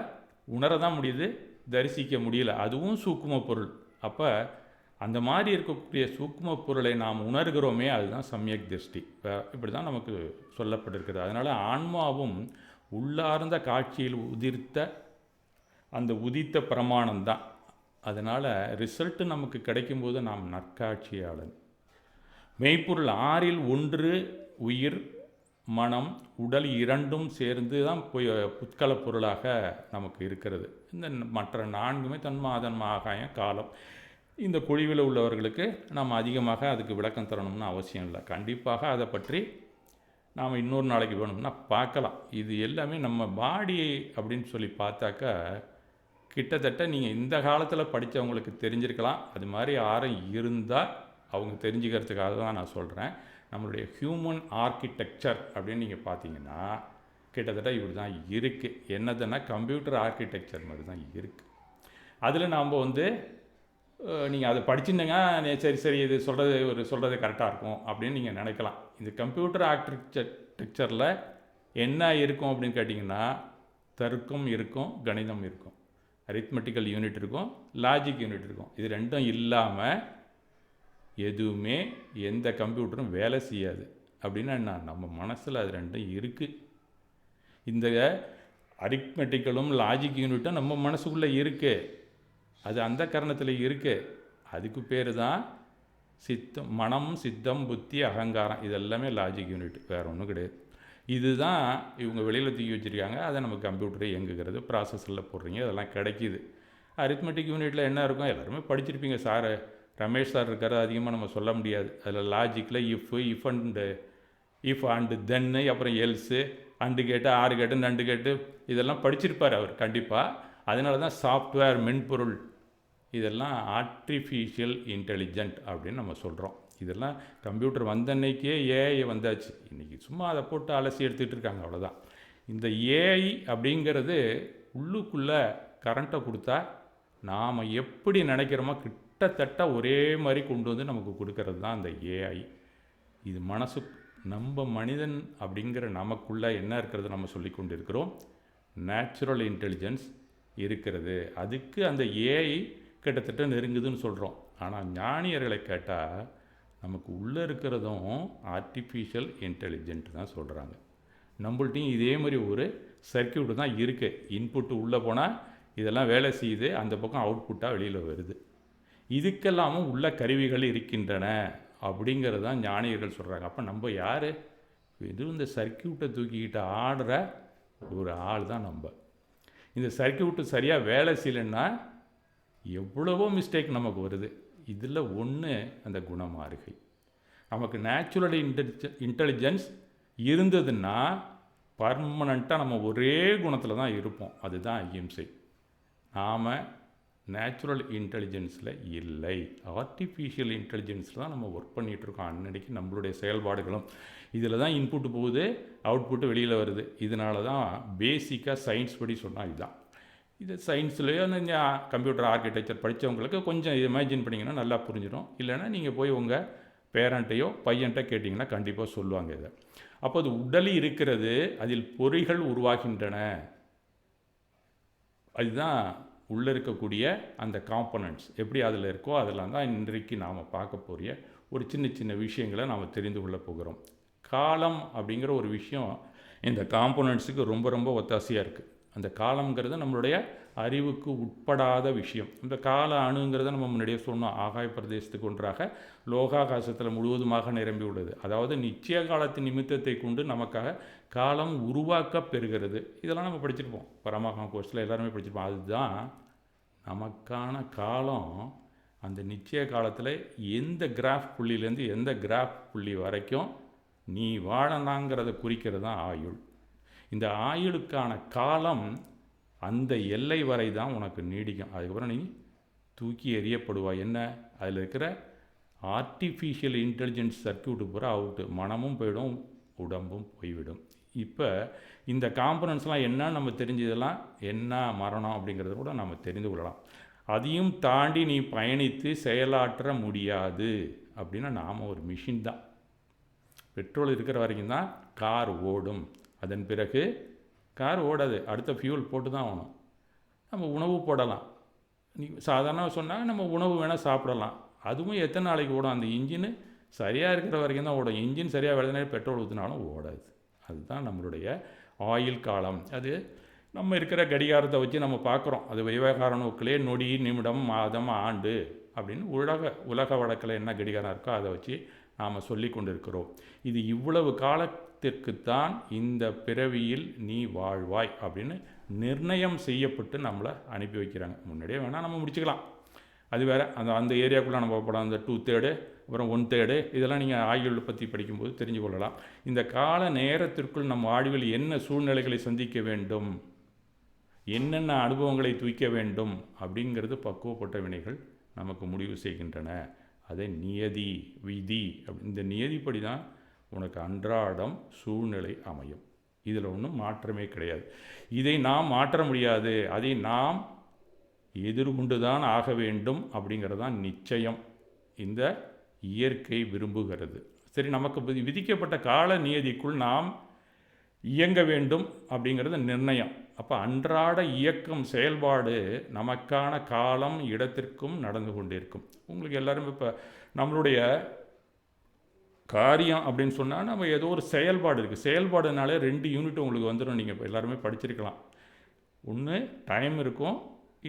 உணரதான் முடியுது, தரிசிக்க முடியல. அதுவும் சூக்கும பொருள். அப்போ அந்த மாதிரி இருக்கக்கூடிய சூக்கும பொருளை நாம் உணர்கிறோமே, அதுதான் சம்யக் திருஷ்டி. இப்படி தான் நமக்கு சொல்லப்பட்டிருக்கிறது. அதனால் ஆன்மாவும் உள்ளார்ந்த காட்சியில் உதித்த பிரமாணம்தான். அதனால் ரிசல்ட்டு நமக்கு கிடைக்கும்போது நாம் நற்காட்சியாளன். மெய்ப்பொருள் 6இல் 1 உயிர், மனம், உடல் இரண்டும் சேர்ந்து தான் புத்கல பொருளாக நமக்கு இருக்கிறது. இந்த மற்ற 4மே தன்மாதன்ம ஆகாயம் காலம். இந்த குழிவில் உள்ளவர்களுக்கு நாம் அதிகமாக அதுக்கு விளக்கம் தரணும்னு அவசியம் இல்லை. கண்டிப்பாக அதை பற்றி நாம் இன்னொரு நாளைக்கு வேணும்னா பார்க்கலாம். இது எல்லாமே நம்ம பாடி அப்படின்னு சொல்லி பார்த்தாக்கா கிட்டத்தட்ட நீங்கள் இந்த காலத்தில் படித்தவங்களுக்கு தெரிஞ்சிருக்கலாம். அது மாதிரி யாரும் இருந்தால் அவங்க தெரிஞ்சுக்கிறதுக்காக தான் நான் சொல்கிறேன். நம்மளுடைய ஹியூமன் ஆர்கிடெக்சர் அப்படின்னு நீங்கள் பார்த்தீங்கன்னா கிட்டத்தட்ட இப்படி தான் இருக்குது. என்னதுன்னா கம்ப்யூட்டர் ஆர்கிடெக்சர் மாதிரி தான் இருக்குது. அதில் நாம் வந்து நீங்கள் அதை படிச்சுருந்தீங்க, சரி இது சொல்கிறது கரெக்டாக இருக்கும் அப்படின்னு நீங்கள் நினைக்கலாம். இந்த கம்ப்யூட்டர் ஆர்கிடெக்சரில் என்ன இருக்கும் அப்படின்னு கேட்டிங்கன்னா தர்க்கம் இருக்கும், கணிதம் இருக்கும், அரித்மெட்டிக்கல் யூனிட் இருக்கும், லாஜிக் யூனிட் இருக்கும். இது ரெண்டும் இல்லாமல் எதுவுமே எந்த கம்ப்யூட்டரும் வேலை செய்யாது. அப்படின்னா என்ன, நம்ம மனசில் அது ரெண்டும் இருக்குது. இந்த அரித்மெட்டிக்கலும் லாஜிக் யூனிட்டும் நம்ம மனசுக்குள்ளே இருக்குது. அது அந்த காரணத்தில் இருக்குது. அதுக்கு பேர் தான் சித்தம், மனம், சித்தம், புத்தி, அகங்காரம். இதெல்லாமே லாஜிக் யூனிட், வேறு ஒன்றும் கிடையாது. இதுதான் இவங்க வெளியில் தூக்கி வச்சுருக்காங்க. அதை நம்ம கம்ப்யூட்டரை இயங்குகிறது, ப்ராசஸரில் போடுறீங்க, அதெல்லாம் கிடைக்கிது. அரித்மெட்டிக் யூனிட்டில் என்ன இருக்கும் எல்லாருமே படிச்சிருப்பீங்க. சார் ரமேஷ் சார் இருக்கார், அதிகமாக நம்ம சொல்ல முடியாது. அதில் லாஜிக்கில் இஃப் அண்டு தென்னு, அப்புறம் எல்ஸு, அண்டு கேட்டு, ஆறு கேட்டு, நண்டு கேட்டு, இதெல்லாம் படிச்சிருப்பார் அவர் கண்டிப்பாக. அதனால தான் சாஃப்ட்வேர், மென்பொருள், இதெல்லாம் ஆர்டிஃபிஷியல் இன்டெலிஜென்ட் அப்படின்னு நம்ம சொல்கிறோம். இதெல்லாம் கம்ப்யூட்டர் வந்த அன்னைக்கே ஏஐ வந்தாச்சு. இன்றைக்கி சும்மா அதை போட்டு அலசி எடுத்துகிட்டு இருக்காங்க, அவ்வளோதான். இந்த ஏஐ அப்படிங்கிறது உள்ளுக்குள்ளே கரண்ட்டை கொடுத்தா நாம் எப்படி நினைக்கிறோமோ கிட்டத்தட்ட ஒரே மாதிரி கொண்டு வந்து நமக்கு கொடுக்கறது தான் அந்த ஏஐ. இது நம்ம மனிதன் அப்படிங்கிற நமக்குள்ளே என்ன இருக்கிறது நம்ம சொல்லி கொண்டு இருக்கிறோம், நேச்சுரல் இன்டெலிஜென்ஸ் இருக்கிறது. அதுக்கு அந்த ஏஐ கிட்டத்தட்ட நெருங்குதுன்னு சொல்கிறோம். ஆனால் ஞானியர்களை கேட்டால் நமக்கு உள்ளே இருக்கிறதும் ஆர்டிஃபிஷியல் இன்டெலிஜென்ட் தான் சொல்கிறாங்க. நம்மள்ட்டையும் இதே மாதிரி ஒரு சர்க்கியூட்டு தான் இருக்குது. இன்புட்டு உள்ளே போனால் இதெல்லாம் வேலை செய்யுது, அந்த பக்கம் அவுட்புட்டாக வெளியில் வருது. இதுக்கெல்லாமும் உள்ள கருவிகள் இருக்கின்றன அப்படிங்கிறது தான் ஞானியர்கள் சொல்கிறாங்க. அப்போ நம்ம யார்? வெறும் இந்த சர்க்கியூட்டை தூக்கிக்கிட்ட ஆடுற ஒரு ஆள் தான் நம்ம. இந்த சர்க்கியூட்டு சரியாக வேலை செய்யலைன்னா எவ்வளவோ மிஸ்டேக் நமக்கு வருது. இதில் ஒன்று அந்த குணமாறுகை. நமக்கு நேச்சுரல் இன்டெலிஜென்ஸ் இருந்ததுன்னா பர்மனண்ட்டாக நம்ம ஒரே குணத்தில் தான் இருப்போம். அதுதான் அகிம்சை. நாம் நேச்சுரல் இன்டெலிஜென்ஸில் இல்லை, ஆர்டிஃபிஷியல் இன்டெலிஜென்ஸில் தான் நம்ம ஒர்க் பண்ணிகிட்ருக்கோம். அன்னன்னைக்கு நம்மளுடைய செயல்பாடுகளும் இதில் தான் இன்புட்டு போகுது, அவுட்புட்டு வெளியில் வருது. இதனால தான் பேசிக்காக சயின்ஸ் படி சொன்னால் இதுதான். இது சயின்ஸ்லேயே அந்த கம்ப்யூட்டர் ஆர்கிடெக்சர் படித்தவங்களுக்கு கொஞ்சம் இமேஜின் பண்ணிங்கன்னா நல்லா புரிஞ்சிடும். இல்லைன்னா நீங்கள் போய் உங்கள் பேரண்ட்டையோ பையன்கிட்ட கேட்டிங்கன்னா கண்டிப்பாக சொல்லுவாங்க இதை. அப்போ அது உடலில் இருக்கிறது, அதில் பொறிகள் உருவாகின்றன. அதுதான் உள்ளே இருக்கக்கூடிய அந்த காம்பனண்ட்ஸ் எப்படி அதில் இருக்கோ அதெல்லாம் தான் இன்றைக்கு நாம் பார்க்க போகிற ஒரு சின்ன சின்ன விஷயங்களை நாம் தெரிந்து கொள்ள போகிறோம். காலம் அப்படிங்கிற ஒரு விஷயம் இந்த காம்பனண்ட்ஸுக்கு ரொம்ப ரொம்ப ஒத்தாசையாக இருக்குது. அந்த காலம்ங்கிறது நம்மளுடைய அறிவுக்கு உட்படாத விஷயம். இந்த கால அணுங்கிறத நம்ம முன்னாடியே சொன்னோம். ஆகாய பிரதேசத்துக்கு ஒன்றாக லோகாகாசத்தில் முழுவதுமாக நிரம்பி உள்ளது. அதாவது நிச்சய காலத்தின் நிமித்தத்தை கொண்டு நமக்காக காலம் உருவாக்க பெறுகிறது. இதெல்லாம் நம்ம படிச்சிருப்போம், பரமஹா கோர்ஸில் எல்லாருமே படிச்சிருப்போம். அதுதான் நமக்கான காலம். அந்த நிச்சய காலத்தில் எந்த கிராஃப் புள்ளியிலேருந்து எந்த கிராஃப் புள்ளி வரைக்கும் நீ வாழனாங்கிறத குறிக்கிறது தான் ஆயுள். இந்த ஆயுளுக்கான காலம் அந்த எல்லை வரை தான் உனக்கு நீடிக்கும். அதுக்கப்புறம் நீ தூக்கி எறியப்படுவாய். என்ன அதில் இருக்கிற ஆர்டிஃபிஷியல் இன்டெலிஜென்ஸ் சர்க்கியூட்டு பூரா அவுட்டு. மனமும் போயிடும், உடம்பும் போய்விடும். இப்போ இந்த காம்பனன்ஸ்லாம் என்ன நம்ம தெரிஞ்சதெல்லாம் என்ன மரணம் அப்படிங்கிறத கூட நம்ம தெரிந்து கொள்ளலாம். அதையும் தாண்டி நீ பயணித்து செயலாற்ற முடியாது. அப்படின்னா நாம் ஒரு மிஷின் தான். பெட்ரோல் இருக்கிற வரைக்கும் தான் கார் ஓடும். அதன் பிறகு கார் ஓடாது, அடுத்த ஃபியூல் போட்டு தான் ஆகணும். நம்ம உணவு போடலாம். நீ சாதாரண சொன்னால் நம்ம உணவு வேணால் சாப்பிடலாம். அதுவும் எத்தனை நாளைக்கு ஓடும்? அந்த இன்ஜின் சரியாக இருக்கிற வரைக்கும் தான் ஓடும். இன்ஜின் சரியாக வேலை பெட்ரோல் ஊற்றினாலும் ஓடாது. அதுதான் நம்மளுடைய ஆயுள் காலம். அது நம்ம இருக்கிற கடிகாரத்தை வச்சு நம்ம பார்க்குறோம். அது விவகார நோக்கிலே நொடி, நிமிடம், மாதம், ஆண்டு அப்படின்னு உலக வழக்கில் என்ன கடிகாரம் இருக்கோ அதை வச்சு நாம் சொல்லி கொண்டு இருக்கிறோம். இது இவ்வளவு காலத்திற்குத்தான் இந்த பிறவியில் நீ வாழ்வாய் அப்படின்னு நிர்ணயம் செய்யப்பட்டு நம்மளை அனுப்பி வைக்கிறாங்க. முன்னாடியே வேணால் நம்ம முடிச்சுக்கலாம், அது வேறு. அந்த ஏரியாவுக்குள்ளே நம்ம போகலாம். அந்த 2/3 அப்புறம் 1/3 இதெல்லாம் நீங்கள் ஆய்வுகளை பற்றி படிக்கும்போது தெரிஞ்சு கொள்ளலாம். இந்த கால நேரத்திற்குள் நம் வாழ்வில் என்ன சூழ்நிலைகளை சந்திக்க வேண்டும், என்னென்ன அனுபவங்களை தூக்க வேண்டும் அப்படிங்கிறது பக்குவப்பட்ட வினைகள் நமக்கு முடிவு செய்கின்றன. அதை நியதி, விதி இந்த நியதிப்படி தான் உனக்கு அன்றாடம் சூழ்நிலை அமையும். இதில் ஒன்றும் மாற்றமே கிடையாது. இதை நாம் மாற்ற முடியாது, அதை நாம் எதிர்கொண்டு தான் ஆக வேண்டும் அப்படிங்கிறது தான் நிச்சயம் இந்த இயற்கை விரும்புகிறது. சரி, நமக்கு விதிக்கப்பட்ட கால நியதிக்குள் நாம் இயங்க வேண்டும் அப்படிங்கிறது நிர்ணயம். அப்போ அன்றாட இயக்கம் செயல்பாடு நமக்கான காலம் இடத்திற்கும் நடந்து கொண்டிருக்கும். உங்களுக்கு எல்லோரும் இப்போ நம்மளுடைய காரியம் அப்படின்னு சொன்னால் நம்ம ஏதோ ஒரு செயல்பாடு இருக்குது. செயல்பாடுனாலே 2 யூனிட் உங்களுக்கு வந்துடும். நீங்கள் இப்போ எல்லாருமே படிச்சிருக்கலாம். ஒன்று டைம் இருக்கும்,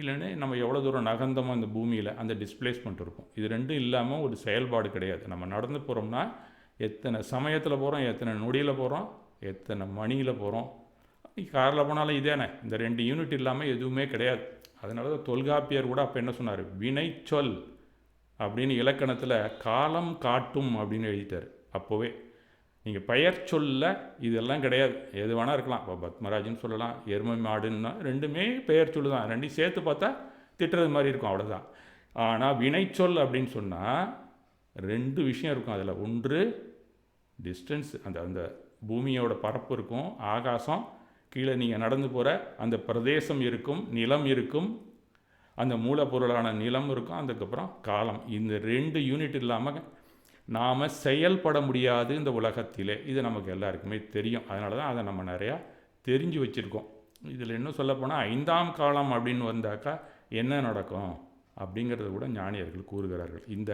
இல்லைன்னு நம்ம எவ்வளோ தூரம் நகர்ந்தோமோ அந்த பூமியில் அந்த டிஸ்பிளேஸ்மெண்ட் இருக்கும். இது 2 இல்லாமல் ஒரு செயல்பாடு கிடையாது. நம்ம நடந்து போகிறோம்னா எத்தனை சமயத்தில் போகிறோம், எத்தனை நொடியில் போகிறோம், எத்தனை மணியில் போகிறோம். காரில் போனாலும் இதேனே, இந்த 2 யூனிட் இல்லாமல் எதுவுமே கிடையாது. அதனால தான் தொல்காப்பியர் கூட அப்போ என்ன சொன்னார், வினைச்சொல் அப்படின்னு இலக்கணத்தில் காலம் காட்டும் அப்படின்னு எழுதிட்டார். அப்போவே நீங்கள் பெயர் சொல்ல இதெல்லாம் கிடையாது, எது வேணால் இருக்கலாம். இப்போ பத்மராஜன் சொல்லலாம், எருமை மாடுன்னா 2மே பெயர் சொல்லு தான். 2 சேர்த்து பார்த்தா திட்டுறது மாதிரி இருக்கும், அவ்வளோதான். ஆனால் வினைச்சொல் அப்படின்னு சொன்னால் 2 விஷயம் இருக்கும் அதில். ஒன்று டிஸ்டன்ஸ், அந்த பூமியோட பரப்பு இருக்கும், ஆகாசம், கீழே நீங்கள் நடந்து போகிற அந்த பிரதேசம் இருக்கும், நிலம் இருக்கும், அந்த மூலப்பொருளான நிலம் இருக்கும், அதுக்கப்புறம் காலம். இந்த 2 யூனிட் இல்லாமல் நாம் செயல்பட முடியாது இந்த உலகத்திலே. இது நமக்கு எல்லாருக்குமே தெரியும். அதனால தான் அதை நம்ம நிறையா தெரிஞ்சு வச்சுருக்கோம். இதில் இன்னும் சொல்லப்போனால் 5ஆம் காலம் அப்படின்னு வந்தாக்கா என்ன நடக்கும் அப்படிங்கிறத கூட ஞானியர்கள் கூறுகிறார்கள். இந்த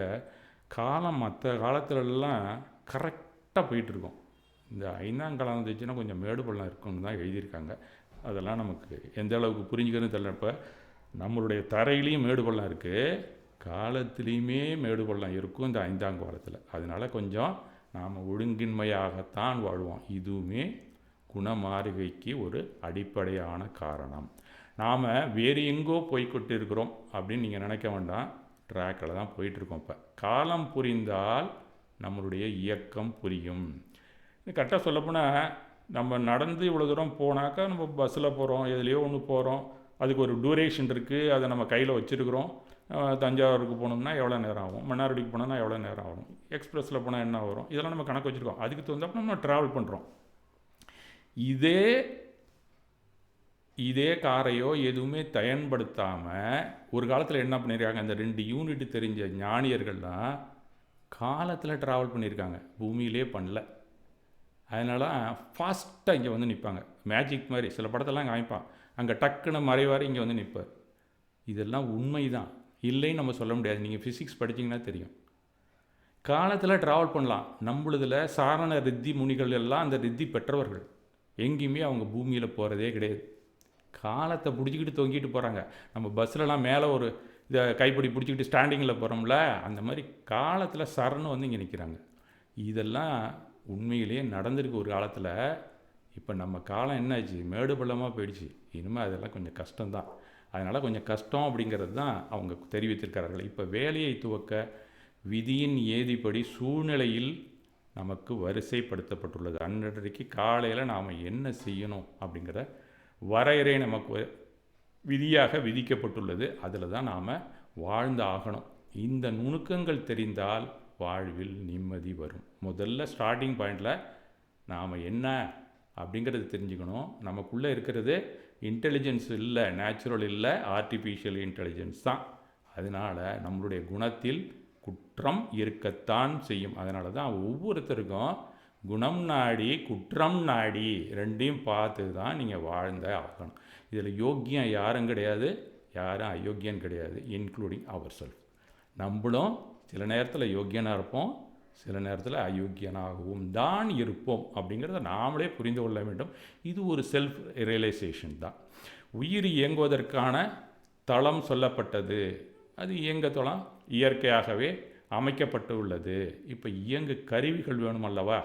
காலம் மற்ற காலத்துலலாம் கரெக்டாக போயிட்டுருக்கோம். இந்த 5ஆம் காலம் வந்துச்சுன்னா கொஞ்சம் மேடு பள்ளம் இருக்குன்னு தான் எழுதியிருக்காங்க. அதெல்லாம் நமக்கு எந்த அளவுக்கு புரிஞ்சுக்கிறதுன்னு தெரியல. இப்போ நம்மளுடைய தரையிலையும் மேடு பள்ளம் இருக்குது, காலத்துலேயுமே மேடு பள்ளம் இருக்கும் இந்த 5ஆம் காலத்தில். அதனால் கொஞ்சம் நாம் ஒழுங்கின்மையாகத்தான் வாழ்வோம். இதுவுமே குணமாறுகைக்கு ஒரு அடிப்படையான காரணம். நாம் வேறு எங்கோ போய்கொண்டு இருக்கிறோம் அப்படின்னு நீங்கள் நினைக்க வேண்டாம். ட்ராக்கில் தான் போயிட்டுருக்கோம். இப்போ காலம் புரிந்தால் நம்மளுடைய இயக்கம் புரியும். கரெக்டாக சொல்லப்போனால் நம்ம நடந்து இவ்வளோ தூரம் போனாக்கா நம்ம பஸ்ஸில் போகிறோம், எதுலேயோ ஒன்று போகிறோம், அதுக்கு ஒரு டூரேஷன் இருக்குது, அதை நம்ம கையில் வச்சுருக்கிறோம். தஞ்சாவூருக்கு போகணும்னா எவ்வளோ நேரம் ஆகும், மன்னார்குடிக்கு போனோம்னா எவ்வளோ நேரம் ஆகும், எக்ஸ்பிரஸில் போனால் என்ன வரும், இதெல்லாம் நம்ம கணக்கு வச்சுருக்கோம். அதுக்கு தகுந்தப்போ நம்ம ட்ராவல் பண்ணுறோம். இதே காரையோ எதுவுமே பயன்படுத்தாமல் ஒரு காலத்தில் என்ன பண்ணியிருக்காங்க, அந்த 2 யூனிட் தெரிஞ்ச ஞானியர்கள்லாம் காலத்தில் ட்ராவல் பண்ணியிருக்காங்க, பூமியிலே பண்ணல. அதனால ஃபாஸ்ட்டாக இங்கே வந்து நிற்பாங்க. மேஜிக் மாதிரி சில படத்தெல்லாம் காமிப்பான், அங்கே டக்குன்னு மறைவார், இங்கே வந்து நிற்பார். இதெல்லாம் உண்மை தான், இல்லைன்னு நம்ம சொல்ல முடியாது. நீங்கள் ஃபிசிக்ஸ் படிச்சிங்கன்னா தெரியும். காலத்தில் ட்ராவல் பண்ணலாம். நம்மளதில் சாரண ரித்தி முனிகள் எல்லாம் அந்த ரித்தி பெற்றவர்கள். எங்கேயுமே அவங்க பூமியில் போகிறதே கிடையாது. காலத்தை பிடிச்சிக்கிட்டு தொங்கிட்டு போகிறாங்க. நம்ம பஸ்ஸிலலாம் மேலே ஒரு இதை கைப்பிடி பிடிச்சிக்கிட்டு ஸ்டாண்டிங்கில் போகிறோம்ல, அந்த மாதிரி காலத்தில் சரணு வந்து இங்கே நிற்கிறாங்க. இதெல்லாம் உண்மையிலேயே நடந்திருக்கு ஒரு காலத்தில். இப்போ நம்ம காலம் என்னாச்சு, மேடு பள்ளமாக போயிடுச்சு. இனிமேல் அதெல்லாம் கொஞ்சம் கஷ்டம்தான். அதனால் கொஞ்சம் கஷ்டம் அப்படிங்கிறது தான் அவங்க தெரிவித்திருக்கிறார்கள். இப்போ வேலையை துவக்க விதியின் ஏதிப்படி சூழ்நிலையில் நமக்கு வரிசைப்படுத்தப்பட்டுள்ளது. அன்றைக்கு காலையில் நாம் என்ன செய்யணும் அப்படிங்கிற வரையறை நமக்கு விதியாக விதிக்கப்பட்டுள்ளது. அதில் தான் நாம் வாழ்ந்து ஆகணும். இந்த நுணுக்கங்கள் தெரிந்தால் வாழ்வில் நிம்மதி வரும். முதல்ல ஸ்டார்டிங் பாயிண்டில் நாம் என்ன அப்படிங்கிறது தெரிஞ்சுக்கணும். நமக்குள்ளே இருக்கிறது இன்டெலிஜென்ஸ் இல்லை, நேச்சுரல் இல்லை, ஆர்டிஃபிஷியல் இன்டெலிஜென்ஸ் தான். அதனால் நம்மளுடைய குணத்தில் குற்றம் இருக்கத்தான் செய்யும். அதனால தான் ஒவ்வொருத்தருக்கும் குணம் நாடி குற்றம் நாடி ரெண்டையும் பார்த்து தான் நீங்கள் வாழ்ந்த ஆகணும். இதில் யோக்கியம் யாரும் கிடையாது, யாரும் அயோக்கியன் கிடையாது, இன்க்ளூடிங் அவர் செல்ஃப். நம்மளும் சில நேரத்தில் யோக்கியனாக இருப்போம், சில நேரத்தில் அயோக்கியனாகவும் தான் இருப்போம். அப்படிங்கிறத நாமளே புரிந்து கொள்ள வேண்டும். இது ஒரு செல்ஃப் ரியலைசேஷன் தான். உயிர் இயங்குவதற்கான தளம் சொல்லப்பட்டது. அது இயங்க தளம் இயற்கையாகவே அமைக்கப்பட்டு உள்ளது. இப்போ இயங்கு கருவிகள் வேணும் அல்லவா?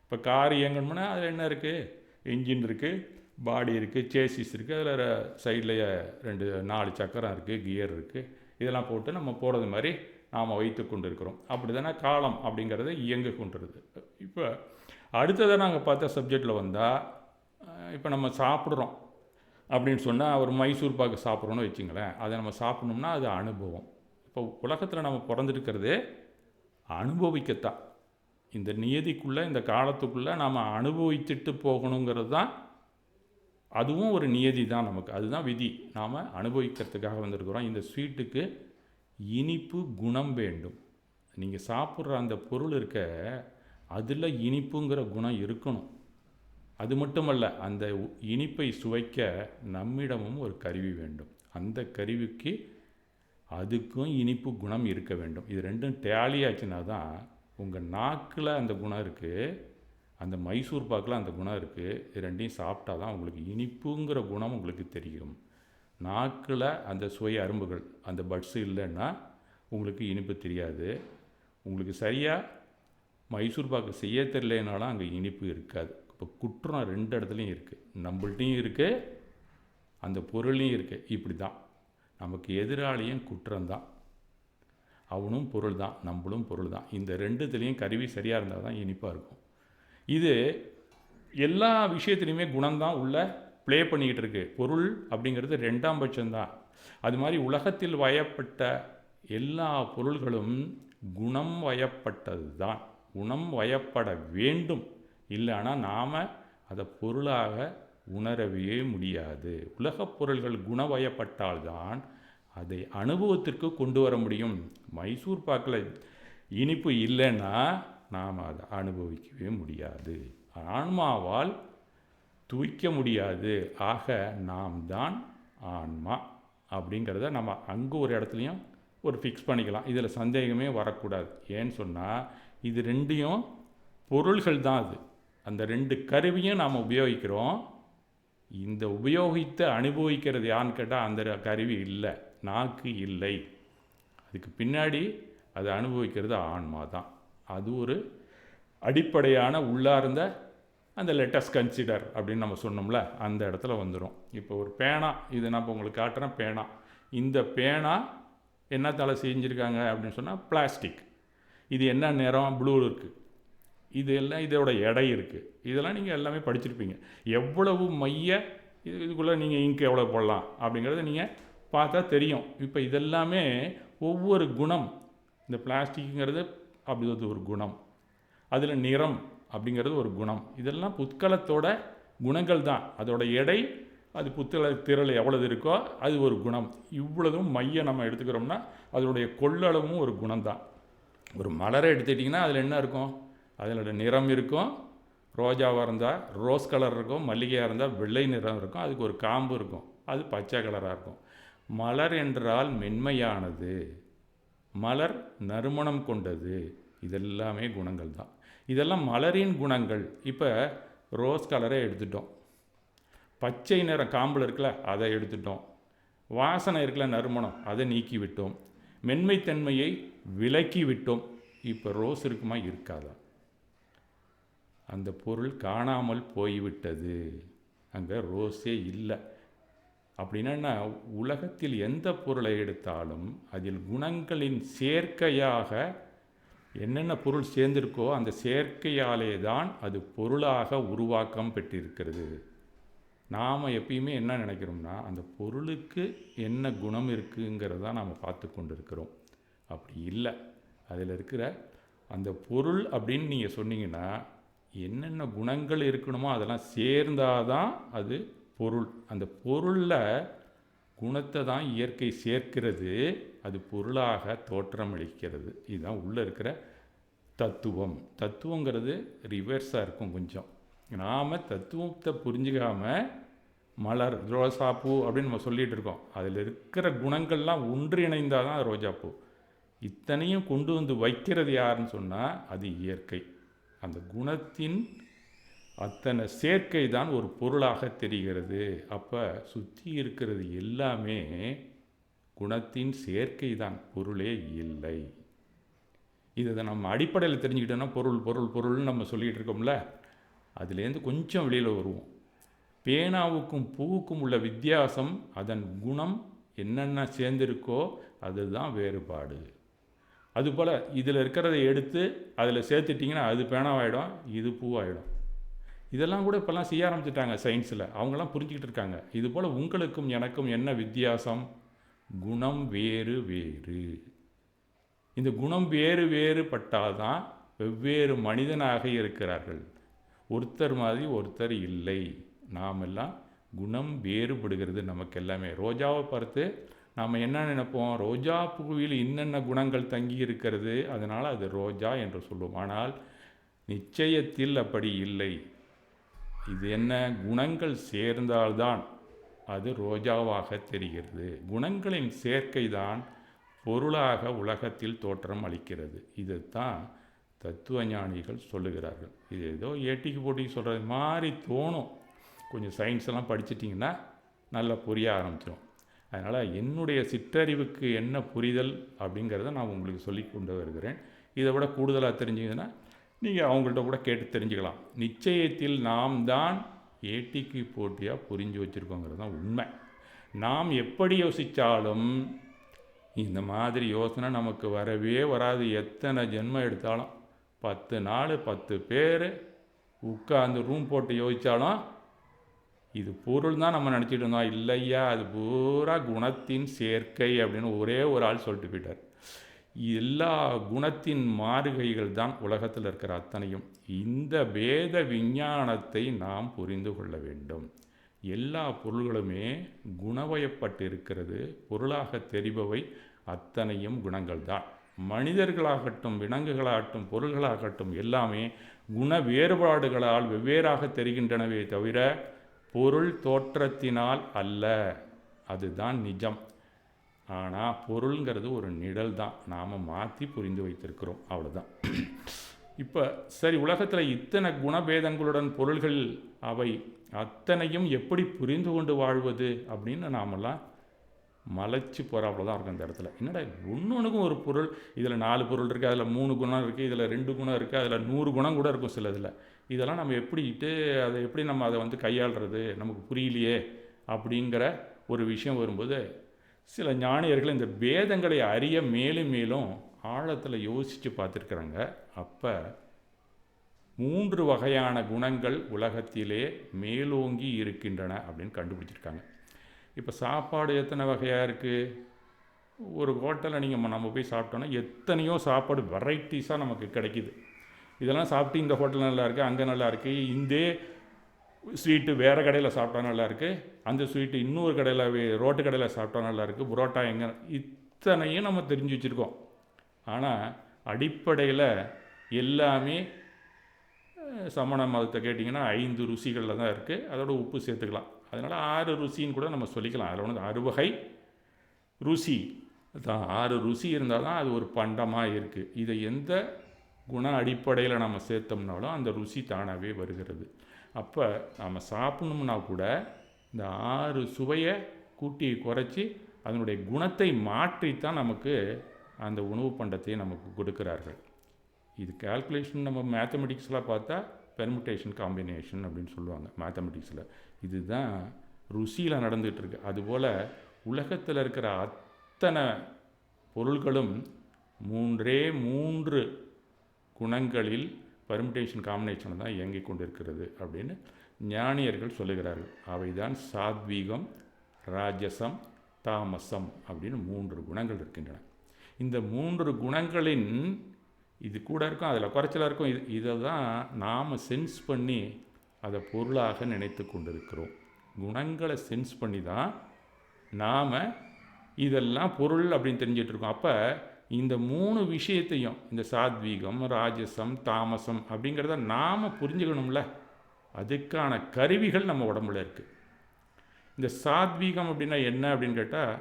இப்போ கார் இயங்கணும்னா அதில் என்ன இருக்குது, இன்ஜின் இருக்குது, பாடி இருக்குது, சேசிஸ் இருக்குது, அதில் சைடில் 4 சக்கரம் இருக்குது, கியர் இருக்குது. இதெல்லாம் போட்டு நம்ம போகிறது மாதிரி நாம் வைத்து கொண்டு இருக்கிறோம். அப்படி தானே காலம் அப்படிங்கிறது இயங்க கொண்டுருது. இப்போ அடுத்ததை நாங்கள் பார்த்த சப்ஜெக்டில் வந்தால், இப்போ நம்ம சாப்பிட்றோம் அப்படின்னு சொன்னால், ஒரு மைசூர் பாக்கு சாப்பிட்றோன்னு வச்சுங்களேன். அதை நம்ம சாப்பிட்ணும்னா அது அனுபவம். இப்போ உலகத்தில் நம்ம பிறந்திருக்கிறது அனுபவிக்கத்தான். இந்த நியதிக்குள்ளே, இந்த காலத்துக்குள்ளே நாம் அனுபவிச்சுட்டு போகணுங்கிறது தான். அதுவும் ஒரு நியதி தான் நமக்கு, அதுதான் விதி. நாம் அனுபவிக்கிறதுக்காக வந்திருக்கிறோம். இந்த ஸ்வீட்டுக்கு இனிப்பு குணம் வேண்டும். நீங்கள் சாப்பிட்ற அந்த பொருள் இருக்க, அதில் இனிப்புங்கிற குணம் இருக்கணும். அது மட்டுமல்ல, அந்த இனிப்பை சுவைக்க நம்மிடமும் ஒரு கருவி வேண்டும். அந்த கருவிக்கு அதுக்கும் இனிப்பு குணம் இருக்க வேண்டும். இது ரெண்டும் டேலி ஆச்சுன்னா தான் உங்கள் நாக்கில் அந்த குணம் இருக்குது, அந்த மைசூர் பாக்கில் அந்த குணம் இருக்குது. இது ரெண்டையும் சாப்பிட்டா தான் உங்களுக்கு இனிப்புங்கிற குணம் உங்களுக்கு தெரியும். நாக்கில் அந்த சுவை அரும்புகள், அந்த பட்ஸு இல்லைன்னா உங்களுக்கு இனிப்பு தெரியாது. உங்களுக்கு சரியாக மைசூர் பாக்கு செய்ய தெரியலனாலும் அங்கே இனிப்பு இருக்காது. இப்போ குற்றம் 2 இடத்துலையும் இருக்குது. நம்மள்ட்டையும் இருக்குது, அந்த பொருளையும் இருக்குது. இப்படி தான் நமக்கு எதிராளியும் குற்றம்தான். அவனும் பொருள் தான், நம்மளும் பொருள் தான். இந்த 2துலேயும் கருவி சரியாக இருந்தால் தான் இனிப்பாக இருக்கும். இது எல்லா விஷயத்துலையுமே குணம்தான் உள்ள ப்ளே பண்ணிக்கிட்டு இருக்குது. பொருள் அப்படிங்கிறது 2ஆம் பட்சம்தான். அது மாதிரி உலகத்தில் வயப்பட்ட எல்லா பொருள்களும் குணம் வயப்பட்டது தான். குணம் வயப்பட வேண்டும், இல்லைனா நாம் அதை பொருளாக உணரவே முடியாது. உலகப் பொருள்கள் குணவயப்பட்டால்தான் அதை அனுபவத்திற்கு கொண்டு வர முடியும். மைசூர் பாக்கில் இனிப்பு இல்லைன்னா நாம் அதை அனுபவிக்கவே முடியாது. ஆன்மாவால் துய்க்க முடியாது. ஆக நாம் தான் ஆன்மா அப்படிங்கிறத நம்ம அங்கே ஒரு இடத்துலையும் ஒரு ஃபிக்ஸ் பண்ணிக்கலாம். இதில் சந்தேகமே வரக்கூடாது. ஏன்னு சொன்னால் இது ரெண்டையும் பொருள்கள் தான். அது அந்த ரெண்டு கருவியும் நாம் உபயோகிக்கிறோம். இந்த உபயோகித்து அனுபவிக்கிறது யான்னு கேட்டால் அந்த கருவி இல்லை, நாக்கு இல்லை. அதுக்கு பின்னாடி அதை அனுபவிக்கிறது ஆன்மா தான். அது ஒரு அடிப்படையான உள்ளார்ந்த அந்த லெட்டஸ் கன்சிடர் அப்படின்னு நம்ம சொன்னோம்ல, அந்த இடத்துல வந்துடும். இப்போ ஒரு பேனா, இது நான் இப்போ உங்களுக்கு காட்டுறேன். பேனா, இந்த பேனா என்னத்தால் செஞ்சுருக்காங்க அப்படின்னு சொன்னால் பிளாஸ்டிக். இது என்ன நிறம்? ப்ளூ இருக்குது. இது எல்லாம் இதோட எடை இருக்குது. இதெல்லாம் நீங்கள் எல்லாமே படிச்சிருப்பீங்க. எவ்வளவு மைய இதுக்குள்ளே நீங்கள் இங்கு எவ்வளோ போடலாம் அப்படிங்கிறத நீங்கள் பார்த்தா தெரியும். இப்போ இதெல்லாமே ஒவ்வொரு குணம். இந்த பிளாஸ்டிக்குங்கிறது அப்படி ஒரு குணம், அதில் நிறம் அப்படிங்கிறது ஒரு குணம். இதெல்லாம் புத்கலத்தோட குணங்கள் தான். அதோட எடை, அது புத்தள திரள் எவ்வளவு இருக்கோ அது ஒரு குணம். இவ்வளவும் மைய நம்ம எடுத்துக்கிறோம்னா அதனுடைய கொள்ளளவும் ஒரு குணம் தான். ஒரு மலரை எடுத்துட்டிங்கன்னா அதில் என்ன இருக்கும்? அதனோட நிறம் இருக்கும். ரோஜாவாக இருந்தால் ரோஸ் கலர் இருக்கும், மல்லிகையாக இருந்தால் வெள்ளை நிறம் இருக்கும், அதுக்கு ஒரு காம்பு இருக்கும், அது பச்சை கலராக இருக்கும். மலர் என்றால் மென்மையானது, மலர் நறுமணம் கொண்டது. இதெல்லாமே குணங்கள் தான். இதெல்லாம் மலரின் குணங்கள். இப்போ ரோஸ் கலரை எடுத்துட்டோம், பச்சை நிறம் காம்பில் இருக்குல்ல அதை எடுத்துட்டோம், வாசனை இருக்குல்ல நறுமணம் அதை நீக்கி விட்டோம், மென்மைத்தன்மையை விலக்கி விட்டோம். இப்போ ரோஸ் இருக்குமா? இருக்காதா? அந்த பொருள் காணாமல் போய்விட்டது, அங்கே ரோஸே இல்லை. அப்படின்னா உலகத்தில் எந்த பொருளை எடுத்தாலும் அதில் குணங்களின் சேர்க்கையாக என்னென்ன பொருள் சேர்ந்திருக்கோ அந்த சேர்க்கையாலே தான் அது பொருளாக உருவாக்கம் பெற்றிருக்கிறது. நாம் எப்பயுமே என்ன நினைக்கிறோம்னா அந்த பொருளுக்கு என்ன குணம் இருக்குங்கிறத நாம் பார்த்து கொண்டு இருக்கிறோம். அப்படி இல்லை. அதில் இருக்கிற அந்த பொருள் அப்படின்னு நீங்கள் சொன்னீங்கன்னா என்னென்ன குணங்கள் இருக்கணுமோ அதெல்லாம் சேர்ந்தால் தான் அது பொருள். அந்த பொருளில் குணத்தை தான் இயற்கை சேர்க்கிறது, அது பொருளாக தோற்றமளிக்கிறது. இதுதான் உள்ளே இருக்கிற தத்துவம். தத்துவங்கிறது ரிவர்ஸாக இருக்கும் கொஞ்சம். நாம் தத்துவத்தை புரிஞ்சுக்காமல் மலர் ரோசாப்பூ அப்படின்னு நம்ம சொல்லிகிட்டு இருக்கோம். அதில் இருக்கிற குணங்கள்லாம் ஒன்றிணைந்தால் தான் ரோஜாப்பூ. இத்தனையும் கொண்டு வந்து வைக்கிறது யாருன்னு சொன்னால் அது இயற்கை. அந்த குணத்தின் அத்தனை சேர்க்கை தான் ஒரு பொருளாக தெரிகிறது. அப்போ சுற்றி இருக்கிறது எல்லாமே குணத்தின் சேர்க்கை தான், பொருளே இல்லை. இதை நம்ம அடிப்படையில் தெரிஞ்சுக்கிட்டோன்னா பொருள் பொருள் பொருள்னு நம்ம சொல்லிகிட்டு இருக்கோம்ல, அதுலேருந்து கொஞ்சம் வெளியில் வருவோம். பேனாவுக்கும் பூவுக்கும் உள்ள வித்தியாசம் அதன் குணம் என்னென்ன சேர்ந்திருக்கோ அதுதான் வேறுபாடு. அதுபோல் இதில் இருக்கிறத எடுத்து அதில் சேர்த்துட்டிங்கன்னா அது பேனாவாயிடும், இது பூவாயிடும். இதெல்லாம் கூட இப்போல்லாம் செய்ய ஆரம்பிச்சிட்டாங்க சயின்ஸில். அவங்களாம் புரிஞ்சுக்கிட்டு இருக்காங்க. இதுபோல் உங்களுக்கும் எனக்கும் என்ன வித்தியாசம்? குணம் வேறு வேறு. இந்த குணம் வேறு வேறுபட்டால் தான் வெவ்வேறு மனிதனாக இருக்கிறார்கள். ஒருத்தர் மாதிரி ஒருத்தர் இல்லை. நாம் எல்லாம் குணம் வேறுபடுகிறது நமக்கு எல்லாமே. ரோஜாவை பார்த்து நாம் என்ன நினைப்போம்? ரோஜா பூவில் இன்னென்ன குணங்கள் தங்கி இருக்கிறது, அதனால் அது ரோஜா என்று சொல்லுவோம். ஆனால் நிச்சயத்தில் அப்படி இல்லை. இது என்ன? குணங்கள் சேர்ந்தால்தான் அது ரோஜாவாக தெரிகிறது. குணங்களின் சேர்க்கை தான் பொருளாக உலகத்தில் தோற்றம் அளிக்கிறது. இதுதான் தத்துவ ஞானிகள் சொல்லுகிறார்கள். இது ஏதோ ஏட்டிக்கு போட்டிக்கு சொல்கிறது மாதிரி தோணும். கொஞ்சம் சயின்ஸ் எல்லாம் படிச்சிட்டிங்கன்னா நல்லா புரிய ஆரம்பிச்சிடும். அதனால் என்னுடைய சிற்றறிவுக்கு என்ன புரிதல் அப்படிங்கிறத நான் உங்களுக்கு சொல்லி கொண்டு வருகிறேன். இதை விட கூடுதலாக தெரிஞ்சிங்கன்னா நீங்கள் அவங்கள்ட்ட கூட கேட்டு தெரிஞ்சுக்கலாம். நிச்சயத்தில் நாம் தான் ஏட்டிக்கு போட்டியாக புரிஞ்சு வச்சுருக்கோங்கிறது தான் உண்மை. நாம் எப்படி யோசித்தாலும் இந்த மாதிரி யோசனை நமக்கு வரவே வராது. எத்தனை ஜென்மம் எடுத்தாலும் 10 நாள் 10 பேர் உட்காந்து ரூம் போட்டு யோசித்தாலும் இது பொருள் தான் நம்ம நினச்சிட்டு இருந்தோம். இல்லையா, அது பூரா குணத்தின் சேர்க்கை அப்படின்னு ஒரே ஒரு ஆள் சொல்லிட்டு போயிட்டார். எல்லா குணத்தின் மாறுகைகள் தான் உலகத்தில் இருக்கிற அத்தனையும். இந்த வேத விஞ்ஞானத்தை நாம் புரிந்து கொள்ள வேண்டும். எல்லா பொருள்களுமே குணவயப்பட்டு இருக்கிறது. பொருளாக தெரிபவை அத்தனையும் குணங்கள் தான். மனிதர்களாகட்டும், விலங்குகளாகட்டும், பொருள்களாகட்டும் எல்லாமே குண வேறுபாடுகளால் வெவ்வேறாக தெரிகின்றனவே தவிர பொருள் தோற்றத்தினால் அல்ல. அதுதான் நிஜம். ஆனால் பொருளுங்கிறது ஒரு நிழல் தான், நாம் மாற்றி புரிந்து வைத்திருக்கிறோம், அவ்வளோதான். இப்போ சரி, உலகத்தில் இத்தனை குணபேதங்களுடன் பொருள்கள் அவை அத்தனையும் எப்படி புரிந்து கொண்டு வாழ்வது அப்படின்னு நாமெல்லாம் மலைச்சு போகிறாப்புல தான் இருக்கும் அந்த இடத்துல. என்னடா ஒன்றுக்கும் ஒரு பொருள், இதில் 4 பொருள் இருக்குது, அதில் 3 குணம் இருக்குது, இதில் 2 குணம் இருக்குது, அதில் 100 குணம் கூட இருக்கும் சில இதில். இதெல்லாம் நம்ம எப்படிட்டு அதை எப்படி நம்ம அதை வந்து கையாளுறது, நமக்கு புரியலையே அப்படிங்கிற ஒரு விஷயம் வரும்போது சில ஞானியர்கள் இந்த பேதங்களை அறிய மேலும் மேலும் ஆழத்தில் யோசித்து பார்த்துருக்குறாங்க. அப்போ 3 வகையான குணங்கள் உலகத்திலே மேலோங்கி இருக்கின்றன அப்படின்னு கண்டுபிடிச்சிருக்காங்க. இப்போ சாப்பாடு எத்தனை வகையாக இருக்குது? ஒரு ஹோட்டலில் நம்ம போய் சாப்பிட்டோன்னா எத்தனையோ சாப்பாடு வெரைட்டிஸாக நமக்கு கிடைக்கிது. இதெல்லாம் சாப்பிட்டு இந்த ஹோட்டல் நல்லா இருக்குது, அங்கே நல்லா இருக்குது, இந்த ஸ்வீட்டு வேறு கடையில் சாப்பிட்டா நல்லாயிருக்கு, அந்த ஸ்வீட்டு இன்னொரு கடையில் ரோட்டு கடையில் சாப்பிட்டா நல்லாயிருக்கு, புரோட்டா எங்கே, இத்தனையும் நம்ம தெரிஞ்சு வச்சுருக்கோம். ஆனால் அடிப்படையில் எல்லாமே சமண மதத்தை கேட்டிங்கன்னா 5 ருசிகளில் தான் இருக்குது. அதோட உப்பு சேர்த்துக்கலாம். அதனால் 6 ருசின்னு கூட நம்ம சொல்லிக்கலாம். அதில் ஒன்று 6 வகை ருசி தான். 6 ருசி இருந்தால் தான் அது ஒரு பண்டமாக இருக்குது. இதை எந்த குண அடிப்படையில் நம்ம சேர்த்தோம்னாலும் அந்த ருசி தானாகவே வருகிறது. அப்போ நம்ம சாப்பிட்ணும்னா கூட இந்த 6 சுவையை கூட்டி குறைச்சி அதனுடைய குணத்தை மாற்றித்தான் நமக்கு அந்த உணவு பண்டத்தை நமக்கு கொடுக்கிறார்கள். இது கால்குலேஷன் நம்ம மேத்தமெட்டிக்ஸில் பார்த்தா பெர்முட்டேஷன் காம்பினேஷன் அப்படின்னு சொல்லுவாங்க மேத்தமெட்டிக்ஸில். இதுதான் ருசியில் நடந்துகிட்ருக்கு. அதுபோல் உலகத்தில் இருக்கிற அத்தனை பொருள்களும் 3 குணங்களில் பெர்முட்டேஷன் காம்பினேஷன் தான் இயங்கி கொண்டிருக்கிறது அப்படின்னு ஞானியர்கள் சொல்லுகிறார்கள். அவைதான் சாத்வீகம், ராஜசம், தாமசம் அப்படின்னு 3 குணங்கள் இருக்கின்றன. இந்த 3 குணங்களின் இது கூட இருக்கும், அதில் குறைச்சலாக இருக்கும். இதை தான் நாம் சென்ஸ் பண்ணி அதை பொருளாக நினைத்து கொண்டிருக்கிறோம். குணங்களை சென்ஸ் பண்ணி தான் நாம் இதெல்லாம் பொருள் அப்படின்னு தெரிஞ்சிட்ருக்கோம். அப்போ இந்த 3 விஷயத்தையும், இந்த சாத்வீகம், ராஜசம், தாமசம் அப்படிங்கிறத நாம் புரிஞ்சுக்கணும்ல. அதுக்கான கருவிகள் நம்ம உடம்புல இருக்குது. இந்த சாத்வீகம் அப்படின்னா என்ன அப்படின்னு கேட்டால்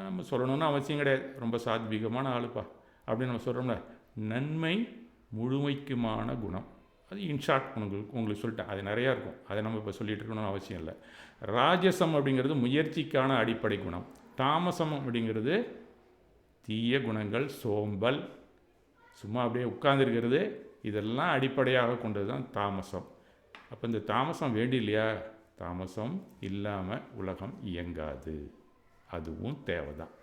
நம்ம சொல்லணும்னு அவசியம் கிடையாது. ரொம்ப சாத்வீகமான ஆளுப்பா அப்படின்னு நம்ம சொல்கிறோம்ல. நன்மை முழுமைக்குமான குணம். அது இன்ஷார்ட் உங்களுக்கு சொல்லிட்டேன். அது நிறையா இருக்கும், அதை நம்ம இப்போ சொல்லிகிட்டு இருக்கணும்னு அவசியம் இல்லை. ராஜசம் அப்படிங்கிறது முயற்சிக்கான அடிப்படை குணம். தாமசம் அப்படிங்கிறது தீய குணங்கள், சோம்பல், சும்மா அப்படியே உட்கார்ந்துருக்கிறது, இதெல்லாம் அடிப்படையாக கொண்டது தான் தாமசம். அப்போ இந்த தாமசம் வேண்டி இல்லையா? தாமசம் இல்லாமல் உலகம் இயங்காது, அதுவும் தேவைதான்.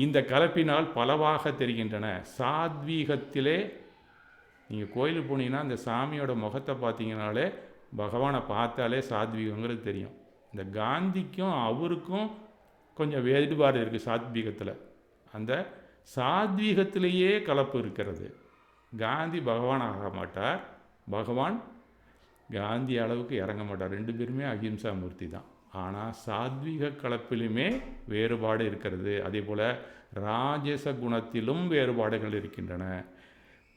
இந்த கலப்பினால் பலவாக தெரிகின்றன. சாத்வீகத்திலே நீங்கள் கோயிலுக்கு போனீங்கன்னா அந்த சாமியோட முகத்தை பார்த்தீங்கனாலே, பகவானை பார்த்தாலே சாத்வீகங்கிறது தெரியும். இந்த காந்திக்கும் அவருக்கும் கொஞ்சம் வேறுபாடு இருக்குது சாத்வீகத்தில். அந்த சாத்வீகத்திலேயே கலப்பு இருக்கிறது. காந்தி பகவான் ஆக மாட்டார், பகவான் காந்தி அளவுக்கு இறங்க மாட்டார். 2 பேருமே அகிம்சா மூர்த்தி தான். ஆனால் சாத்வீக கலப்பிலுமே வேறுபாடு இருக்கிறது. அதே போல் ராஜச குணத்திலும் வேறுபாடுகள் இருக்கின்றன.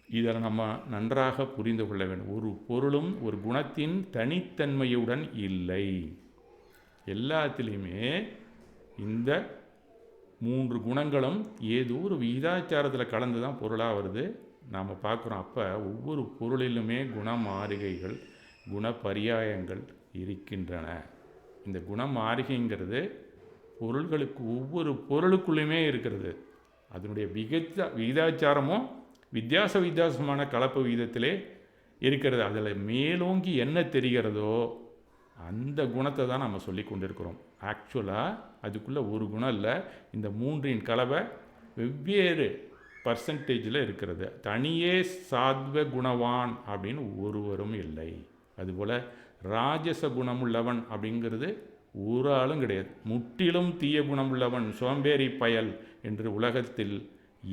இதில் நம்ம நன்றாக புரிந்து கொள்ள வேண்டும். ஒரு பொருளும் ஒரு குணத்தின் தனித்தன்மையுடன் இல்லை. எல்லாத்திலையுமே இந்த 3 குணங்களும் ஏதோ ஒரு விகிதாச்சாரத்தில் கலந்து தான் பொருளாக வருது, நாம் பார்க்குறோம். அப்போ ஒவ்வொரு பொருளிலுமே குணமாளிகைகள், குணப்பரியாயங்கள் இருக்கின்றன. இந்த குணமாளிகைங்கிறது பொருள்களுக்கு ஒவ்வொரு பொருளுக்குள்ளேயுமே இருக்கிறது. அதனுடைய விகிதாச்சாரமும் வித்தியாசமான கலப்பு விகிதத்திலே இருக்கிறது. அதில் மேலோங்கி என்ன தெரிகிறதோ அந்த குணத்தை தான் நம்ம சொல்லி கொண்டிருக்கிறோம். ஆக்சுவலாக அதுக்குள்ளே ஒரு குணம் இல்லை, இந்த 3இன் கலவை வெவ்வேறு பர்சன்டேஜில் இருக்கிறது. தனியே சாத்வ குணவான் அப்படின்னு ஒருவரும் இல்லை. அதுபோல் ராஜச குணமுள்ளவன் அப்படிங்கிறது ஒரு ஆளும் கிடையாது. முற்றிலும் தீய குணமுள்ளவன், சோம்பேறி பயல் என்று உலகத்தில்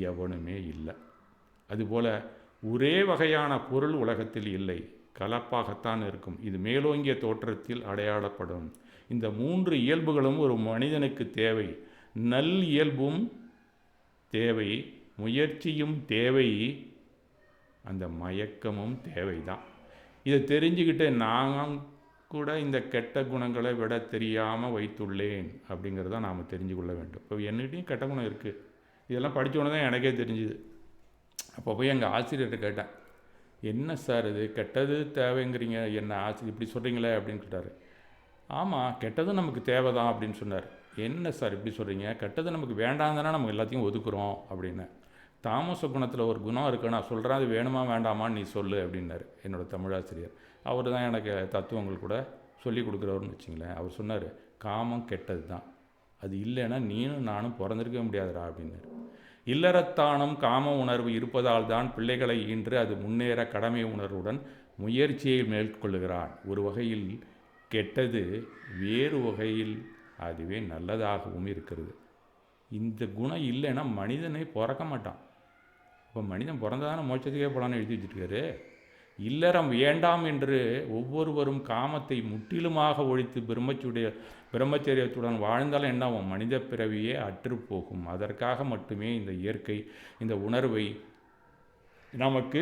எவனுமே இல்லை. அதுபோல் ஒரே வகையான பொருள் உலகத்தில் இல்லை, கலப்பாகத்தான் இருக்கும். இது மேலோங்கிய தோற்றத்தில் அடையாளப்படும். இந்த 3 இயல்புகளும் ஒரு மனிதனுக்கு தேவை. நல் இயல்பும் தேவை, முயற்சியும் தேவை, அந்த மயக்கமும் தேவை தான். இதை தெரிஞ்சுக்கிட்டு நான் கூட இந்த கெட்ட குணங்களை விட தெரியாமல் வைத்துள்ளேன் அப்படிங்கிறத நாம் தெரிஞ்சு கொள்ள வேண்டும். இப்போ என்னகிட்டையும் கெட்ட குணம் இருக்குது, இதெல்லாம் படித்தோன்னே தான் எனக்கே தெரிஞ்சுது. அப்போ போய் எங்கள் ஆசிரியர்கிட்ட கேட்டேன், என்ன சார் இது கெட்டது தேவைங்கிறீங்க, என்ன ஆசிரியர் இப்படி சொல்கிறீங்களே அப்படின்னு கேட்டார். ஆமாம், கெட்டதும் நமக்கு தேவை தான் அப்படின்னு சொன்னார். என்ன சார் இப்படி சொல்கிறீங்க, கெட்டது நமக்கு வேண்டாம் தானே நம்ம எல்லாத்தையும் ஒதுக்குறோம் அப்படின்னு. தாமச குணத்தில் ஒரு குணம் இருக்குது, நான் சொல்கிறேன், அது வேணுமா வேண்டாமான்னு நீ சொல்லு அப்படின்னாரு என்னோடய தமிழாசிரியர். அவர் தான் எனக்கு தத்துவங்கள் கூட சொல்லி கொடுக்குறவர்னு வச்சிங்களேன். அவர் சொன்னார், காமம் கெட்டது தான், அது இல்லைன்னா நீனும் நானும் பிறந்திருக்க முடியாதுடா அப்படின்னாரு. இல்லறத்தானும் காம உணர்வு இருப்பதால் தான் பிள்ளைகளை ஈன்று அது முன்னேற கடமை உணர்வுடன் முயற்சியை மேற்கொள்ளுகிறான். ஒரு வகையில் கெட்டது, வேறு வகையில் அதுவே நல்லதாகவும் இருக்கிறது. இந்த குணம் இல்லைன்னா மனிதனை பிறக்க மாட்டான். இப்போ மனிதன் பிறந்ததான மோட்சத்துக்கே போகலான்னு எழுதி வச்சுருக்காரு. இல்லறம் வேண்டாம் என்று ஒவ்வொருவரும் காமத்தை முற்றிலுமாக ஒழித்து பிரம்மச்சரியத்துடன் வாழ்ந்தாலும் என்னாகும், மனித பிறவியே அற்றுப்போகும். அதற்காக மட்டுமே இந்த இயற்கை இந்த உணர்வை நமக்கு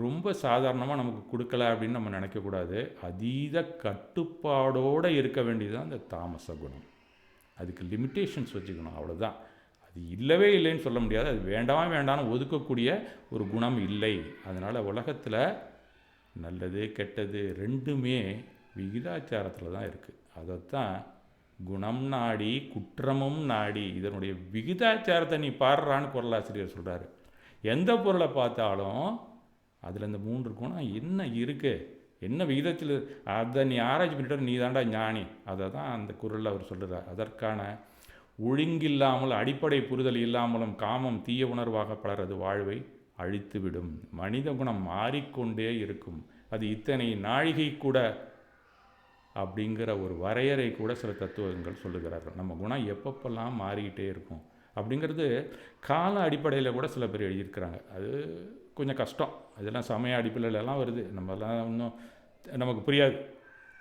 ரொம்ப சாதாரணமாக நமக்கு கொடுக்கல அப்படின்னு நம்ம நினைக்கக்கூடாது. அதீத கட்டுப்பாடோடு இருக்க வேண்டியதுதான் இந்த தாமச குணம். அதுக்கு லிமிட்டேஷன்ஸ் வச்சுக்கணும், அவ்வளோதான். அது இல்லவே இல்லைன்னு சொல்ல முடியாது, அது வேண்டாம்னு ஒதுக்கக்கூடிய ஒரு குணம் இல்லை. அதனால் உலகத்தில் நல்லது கெட்டது ரெண்டுமே விகிதாச்சாரத்தில் தான் இருக்குது. அதைத்தான் குணம் நாடி குற்றமும் நாடி, இதனுடைய விகிதாச்சாரத்தை நீ பாடுறான்னு பொருளாசிரியர் சொல்கிறாரு. எந்த பொருளை பார்த்தாலும் அதில் இந்த 3 குணம் என்ன இருக்குது, என்ன விகிதத்தில், அதை நீ ஆராய்ச்சி பண்ணிட்டு நீ தாண்டா ஞானி. அதை தான் அந்த குறளில் அவர் சொல்கிறார். அதற்கான ஒழுங்கில்லாமல் அடிப்படை புரிதல் இல்லாமலும் காமம் தீய உணர்வாக பலரது வாழ்வை அழித்துவிடும். மனித குணம் மாறிக்கொண்டே இருக்கும், அது இத்தனை நாழிகை கூட அப்படிங்கிற ஒரு வரையறை கூட சில தத்துவங்கள் சொல்லுகிறார்கள். நம்ம குணம் எப்பப்பெல்லாம் மாறிக்கிட்டே இருக்கும் அப்படிங்கிறது கால அடிப்படையில் கூட சில பேர் எழுதியிருக்கிறாங்க. அது கொஞ்சம் கஷ்டம், அதெல்லாம் சமய அடிப்படையிலலாம் வருது, நம்மலாம் இன்னும் நமக்கு புரியாது.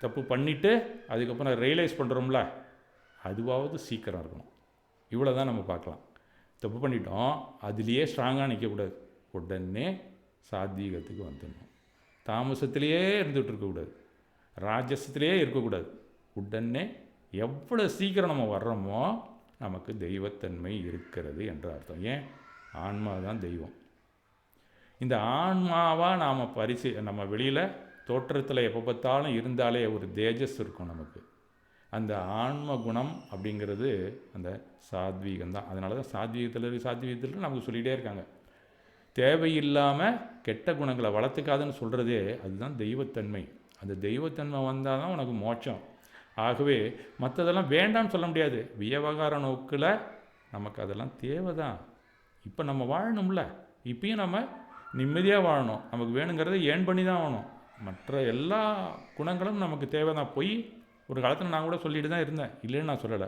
தப்பு பண்ணிவிட்டு அதுக்கப்புறம் ரியலைஸ் பண்ணுறோம்ல, அதுவாவது சீக்கிரம் இருக்கணும். இவ்வளோ தான் நம்ம பார்க்கலாம். தப்பு பண்ணிட்டோம், அதுலேயே ஸ்ட்ராங்காக நிற்கக்கூடாது, உடனே சாத்வீகத்துக்கு வந்துடணும். தாமசத்திலேயே இருந்துகிட்டு இருக்கக்கூடாது, ராஜசத்திலேயே இருக்கக்கூடாது. உடனே எவ்வளோ சீக்கிரம் நம்ம வர்றோமோ நமக்கு தெய்வத்தன்மை இருக்கிறது என்ற அர்த்தம். ஏன், ஆன்மா தான் தெய்வம். இந்த ஆன்மாவாக நாம் நம்ம வெளியில் தோற்றத்தில் எப்போ பார்த்தாலும் இருந்தாலே ஒரு தேஜஸ் இருக்கும் நமக்கு. அந்த ஆன்ம குணம் அப்படிங்கிறது அந்த சாத்வீகம்தான். அதனால தான் சாத்வீகத்தில் நமக்கு சொல்லிகிட்டே இருக்காங்க, தேவையில்லாமல் கெட்ட குணங்களை வளர்த்துக்காதுன்னு சொல்கிறதே அதுதான் தெய்வத்தன்மை. அந்த தெய்வத்தன்மை வந்தால் தான் உனக்கு மோட்சம். ஆகவே மற்றதெல்லாம் வேண்டாம்னு சொல்ல முடியாது. வியவகார நோக்கில் நமக்கு அதெல்லாம் தேவை தான். இப்போ நம்ம வாழணும்ல, இப்பயும் நம்ம நிம்மதியாக வாழணும், நமக்கு வேணுங்கிறத ஏன் பண்ணி தான் ஆகணும். மற்ற எல்லா குணங்களும் நமக்கு தேவை தான். போய் ஒரு காலத்தில் நான் கூட சொல்லிட்டு தான் இருந்தேன், இல்லைன்னு நான் சொல்லலை.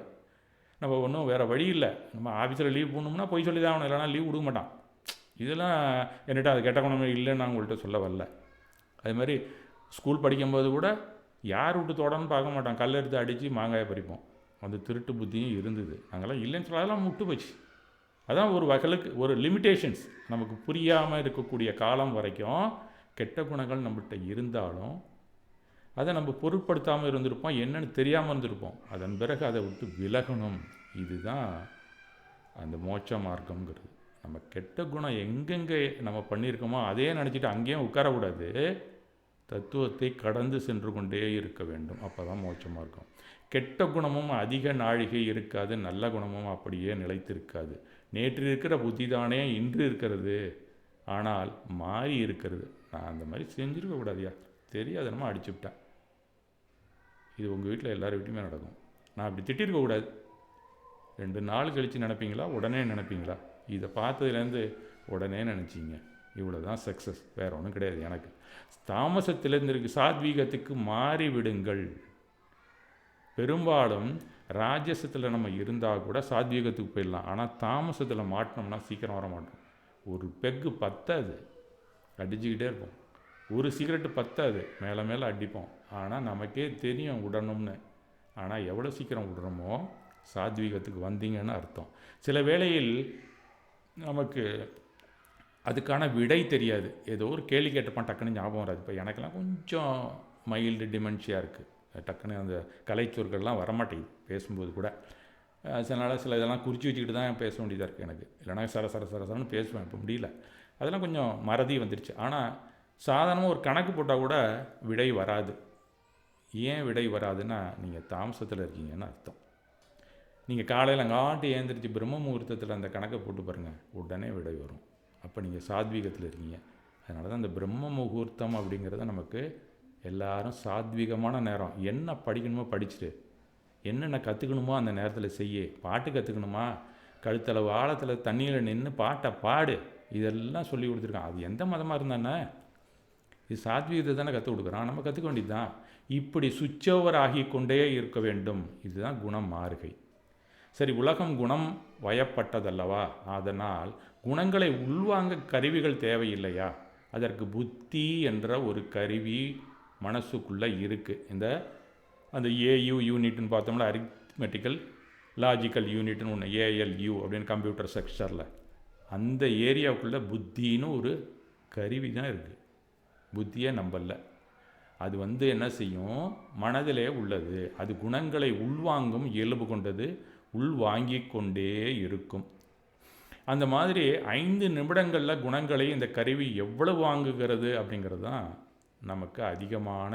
நம்ம ஒன்றும் வேறு வழி இல்லை, நம்ம ஆஃபீஸில் லீவ் போடணும்னா போய் சொல்லி தான் ஆகணும், இல்லைனா லீவ் கொடுக்க மாட்டான். இதெல்லாம் என்கிட்ட அது கெட்ட குணமே இல்லைன்னு நான் உங்கள்கிட்ட சொல்ல வரல. அது மாதிரி ஸ்கூல் படிக்கும்போது கூட யார் விட்டு தொடன்னு பார்க்க மாட்டான், கல் எடுத்து அடித்து மாங்காயை பறிப்போம். அந்த திருட்டு புத்தியும் இருந்தது. நாங்கள்லாம் இல்லைன்னு சொல்ல, அதெல்லாம் முட்டு போச்சு. அதான் ஒரு வகைக்கு ஒரு லிமிட்டேஷன்ஸ். நமக்கு புரியாமல் இருக்கக்கூடிய காலம் வரைக்கும் கெட்ட குணங்கள் நம்மகிட்ட இருந்தாலும் அதை நம்ம பொருட்படுத்தாமல் இருந்திருப்போம், என்னென்னு தெரியாமல் இருந்திருப்போம். அதன் பிறகு அதை விட்டு விலகணும். இதுதான் அந்த மோட்ச மார்க்கங்கிறது. நம்ம கெட்ட குணம் எங்கெங்கே நம்ம பண்ணியிருக்கோமோ அதே நினச்சிட்டு அங்கேயும் உட்காரக்கூடாது, தத்துவத்தை கடந்து சென்று கொண்டே இருக்க வேண்டும். அப்போ தான் மோட்சமாக இருக்கும். கெட்ட குணமும் அதிக நாழிகை இருக்காது, நல்ல குணமும் அப்படியே நிலைத்திருக்காது. நேற்று இருக்கிற புத்தி தானே இன்று இருக்கிறது, ஆனால் மாறி இருக்கிறது. நான் அந்த மாதிரி செஞ்சுருக்கக்கூடாதியா, தெரியாது, நம்ம அடிச்சுவிட்டேன். இது உங்கள் வீட்டில் எல்லார் வீட்லையுமே நடக்கும். நான் அப்படி திட்டிருக்கக்கூடாது. 2 நாள் கழித்து நினைப்பீங்களா, உடனே நினைப்பீங்களா? இதை பார்த்ததுலேருந்து உடனே நினச்சிங்க, இவ்வளோ தான் சக்ஸஸ், வேறு ஒன்றும் கிடையாது. எனக்கு தாமசத்திலிருந்து சாத்வீகத்துக்கு மாறிவிடுங்கள். பெரும்பாலும் ராஜசத்தில் நம்ம இருந்தால் கூட சாத்வீகத்துக்கு போயிடலாம். ஆனால் தாமசத்தில் மாட்டினோம்னா சீக்கிரம் வர மாட்டோம். ஒரு பெக்கு பத்தாது, அடிச்சுக்கிட்டே இருப்போம். ஒரு சிகரெட்டு பத்தாது, மேலே மேலே அடிப்போம். ஆனால் நமக்கே தெரியும் விடணும்னு. ஆனால் எவ்வளோ சீக்கிரம் விடுறோமோ சாத்வீகத்துக்கு வந்தீங்கன்னு அர்த்தம். சில வேளையில் நமக்கு அதுக்கான விடை தெரியாது. ஏதோ ஒரு கேள்வி கேட்டப்பான் டக்குன்னு ஞாபகம் வராது. இப்போ எனக்கெல்லாம் கொஞ்சம் மைல்டு டிமென்ஷியா இருக்குது. டக்குன்னு அந்த கலைச்சொற்கள்லாம் வரமாட்டேங்குது பேசும்போது கூட. சில இதெல்லாம் குறித்து வச்சுக்கிட்டு தான் பேச வேண்டியதாக இருக்குது எனக்கு. இல்லைனா சரன்னு பேசுவேன். இப்போ முடியல. அதெல்லாம் கொஞ்சம் மறதி வந்துடுச்சு. ஆனால் சாதாரணமாக ஒரு கணக்கு போட்டால் கூட விடை வராது. ஏன் விடை வராதுன்னா, நீங்கள் தாமசத்தில் இருக்கீங்கன்னு அர்த்தம். நீங்கள் காலையில் அங்காட்டி ஏந்திரிச்சு பிரம்ம முகூர்த்தத்தில் அந்த கணக்கை போட்டு பாருங்கள், உடனே விடை வரும். அப்போ நீங்கள் சாத்வீகத்தில் இருக்கீங்க. அதனால தான் அந்த பிரம்ம முகூர்த்தம் அப்படிங்கிறத நமக்கு எல்லாரும் சாத்வீகமான நேரம். என்ன படிக்கணுமோ படிச்சுட்டு, என்னென்ன கற்றுக்கணுமோ அந்த நேரத்தில் செய்ய. பாட்டு கற்றுக்கணுமா, கழுத்தளவு ஆழத்தில் தண்ணியில் நின்று பாட்டை பாடு. இதெல்லாம் சொல்லி கொடுத்துருக்கான். அது எந்த மதமாக இருந்தானே, இது சாத்வீகத்தை தானே கற்றுக் கொடுக்குறான். நம்ம கற்றுக்க வேண்டியது தான். இப்படி சுவிட்ச் ஓவர் ஆகி கொண்டே இருக்க வேண்டும். இதுதான் குணம் மாறுகை. சரி, உலகம் குணம் வயப்பட்டதல்லவா? அதனால் குணங்களை உள்வாங்க கருவிகள் தேவையில்லையா? அதற்கு புத்தி என்ற ஒரு கருவி மனசுக்குள்ளே இருக்குது. அந்த ஏயு யூனிட்னு பார்த்தோம்னா அரித்மெட்டிக்கல் லாஜிக்கல் யூனிட்னு ஒன்று, ஏஎல்யூ அப்படின்னு கம்ப்யூட்டர் செக்ஷனில் அந்த ஏரியாவுக்குள்ளே புத்தின்னு ஒரு கருவி தான் இருக்குது. புத்தியை நம்பல. அது என்ன செய்யும், மனதிலே உள்ளது. அது குணங்களை உள்வாங்கும் இயல்பு கொண்டது, உள்வாங்கி கொண்டே இருக்கும். அந்த மாதிரி 5 நிமிடங்களில் குணங்களை இந்த கருவி எவ்வளவு வாங்குகிறது அப்படிங்கிறது தான் நமக்கு அதிகமான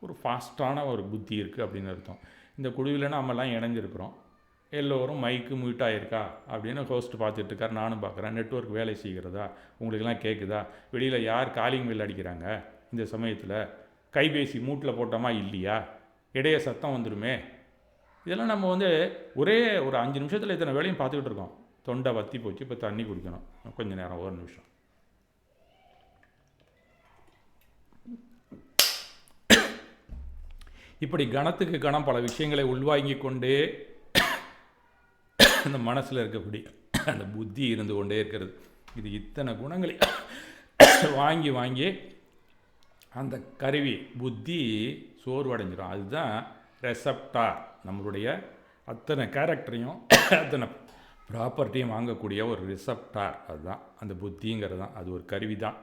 ஒரு ஃபாஸ்ட்டான ஒரு புத்தி இருக்குது அப்படின்னு அர்த்தம். இந்த குழுவில் நம்மலாம் இணைஞ்சிருக்கிறோம். எல்லோரும் மைக்கு மியூட் ஆகிருக்கா அப்படின்னு ஹோஸ்ட் பார்த்துட்டு இருக்கார், நானும் பார்க்குறேன். நெட்வொர்க் வேலை செய்கிறதா, உங்களுக்கெல்லாம் கேட்குதா? வெளியில் யார் காலிங் பெல் அடிக்கிறாங்க? இந்த சமயத்தில் கைபேசி மூட்டில் போட்டோமா இல்லையா? இடைய சத்தம் வந்துடுமே. இதெல்லாம் நம்ம ஒரே ஒரு 5 நிமிஷத்தில் இத்தனை வேலையும் பார்த்துக்கிட்டு இருக்கோம். தொண்டை வத்தி போச்சு, இப்போ தண்ணி குடிக்கணும், கொஞ்சம் நேரம், ஒரு நிமிஷம். இப்படி கணத்துக்கு கணம் பல விஷயங்களை உள்வாங்கி கொண்டே அந்த மனசில் இருக்கக்கூடிய அந்த புத்தி இருந்து கொண்டே இருக்கிறது. இது இத்தனை குணங்களை வாங்கி வாங்கி அந்த கருவி புத்தி சோர்வடைஞ்சிடும். அதுதான் ரெசப்டார். நம்மளுடைய அத்தனை கேரக்டரையும் அத்தனை ப்ராப்பர்ட்டியும் வாங்கக்கூடிய ஒரு ரிசப்டார். அதுதான் அந்த புத்திங்கிறது தான். அது ஒரு கருவி தான்.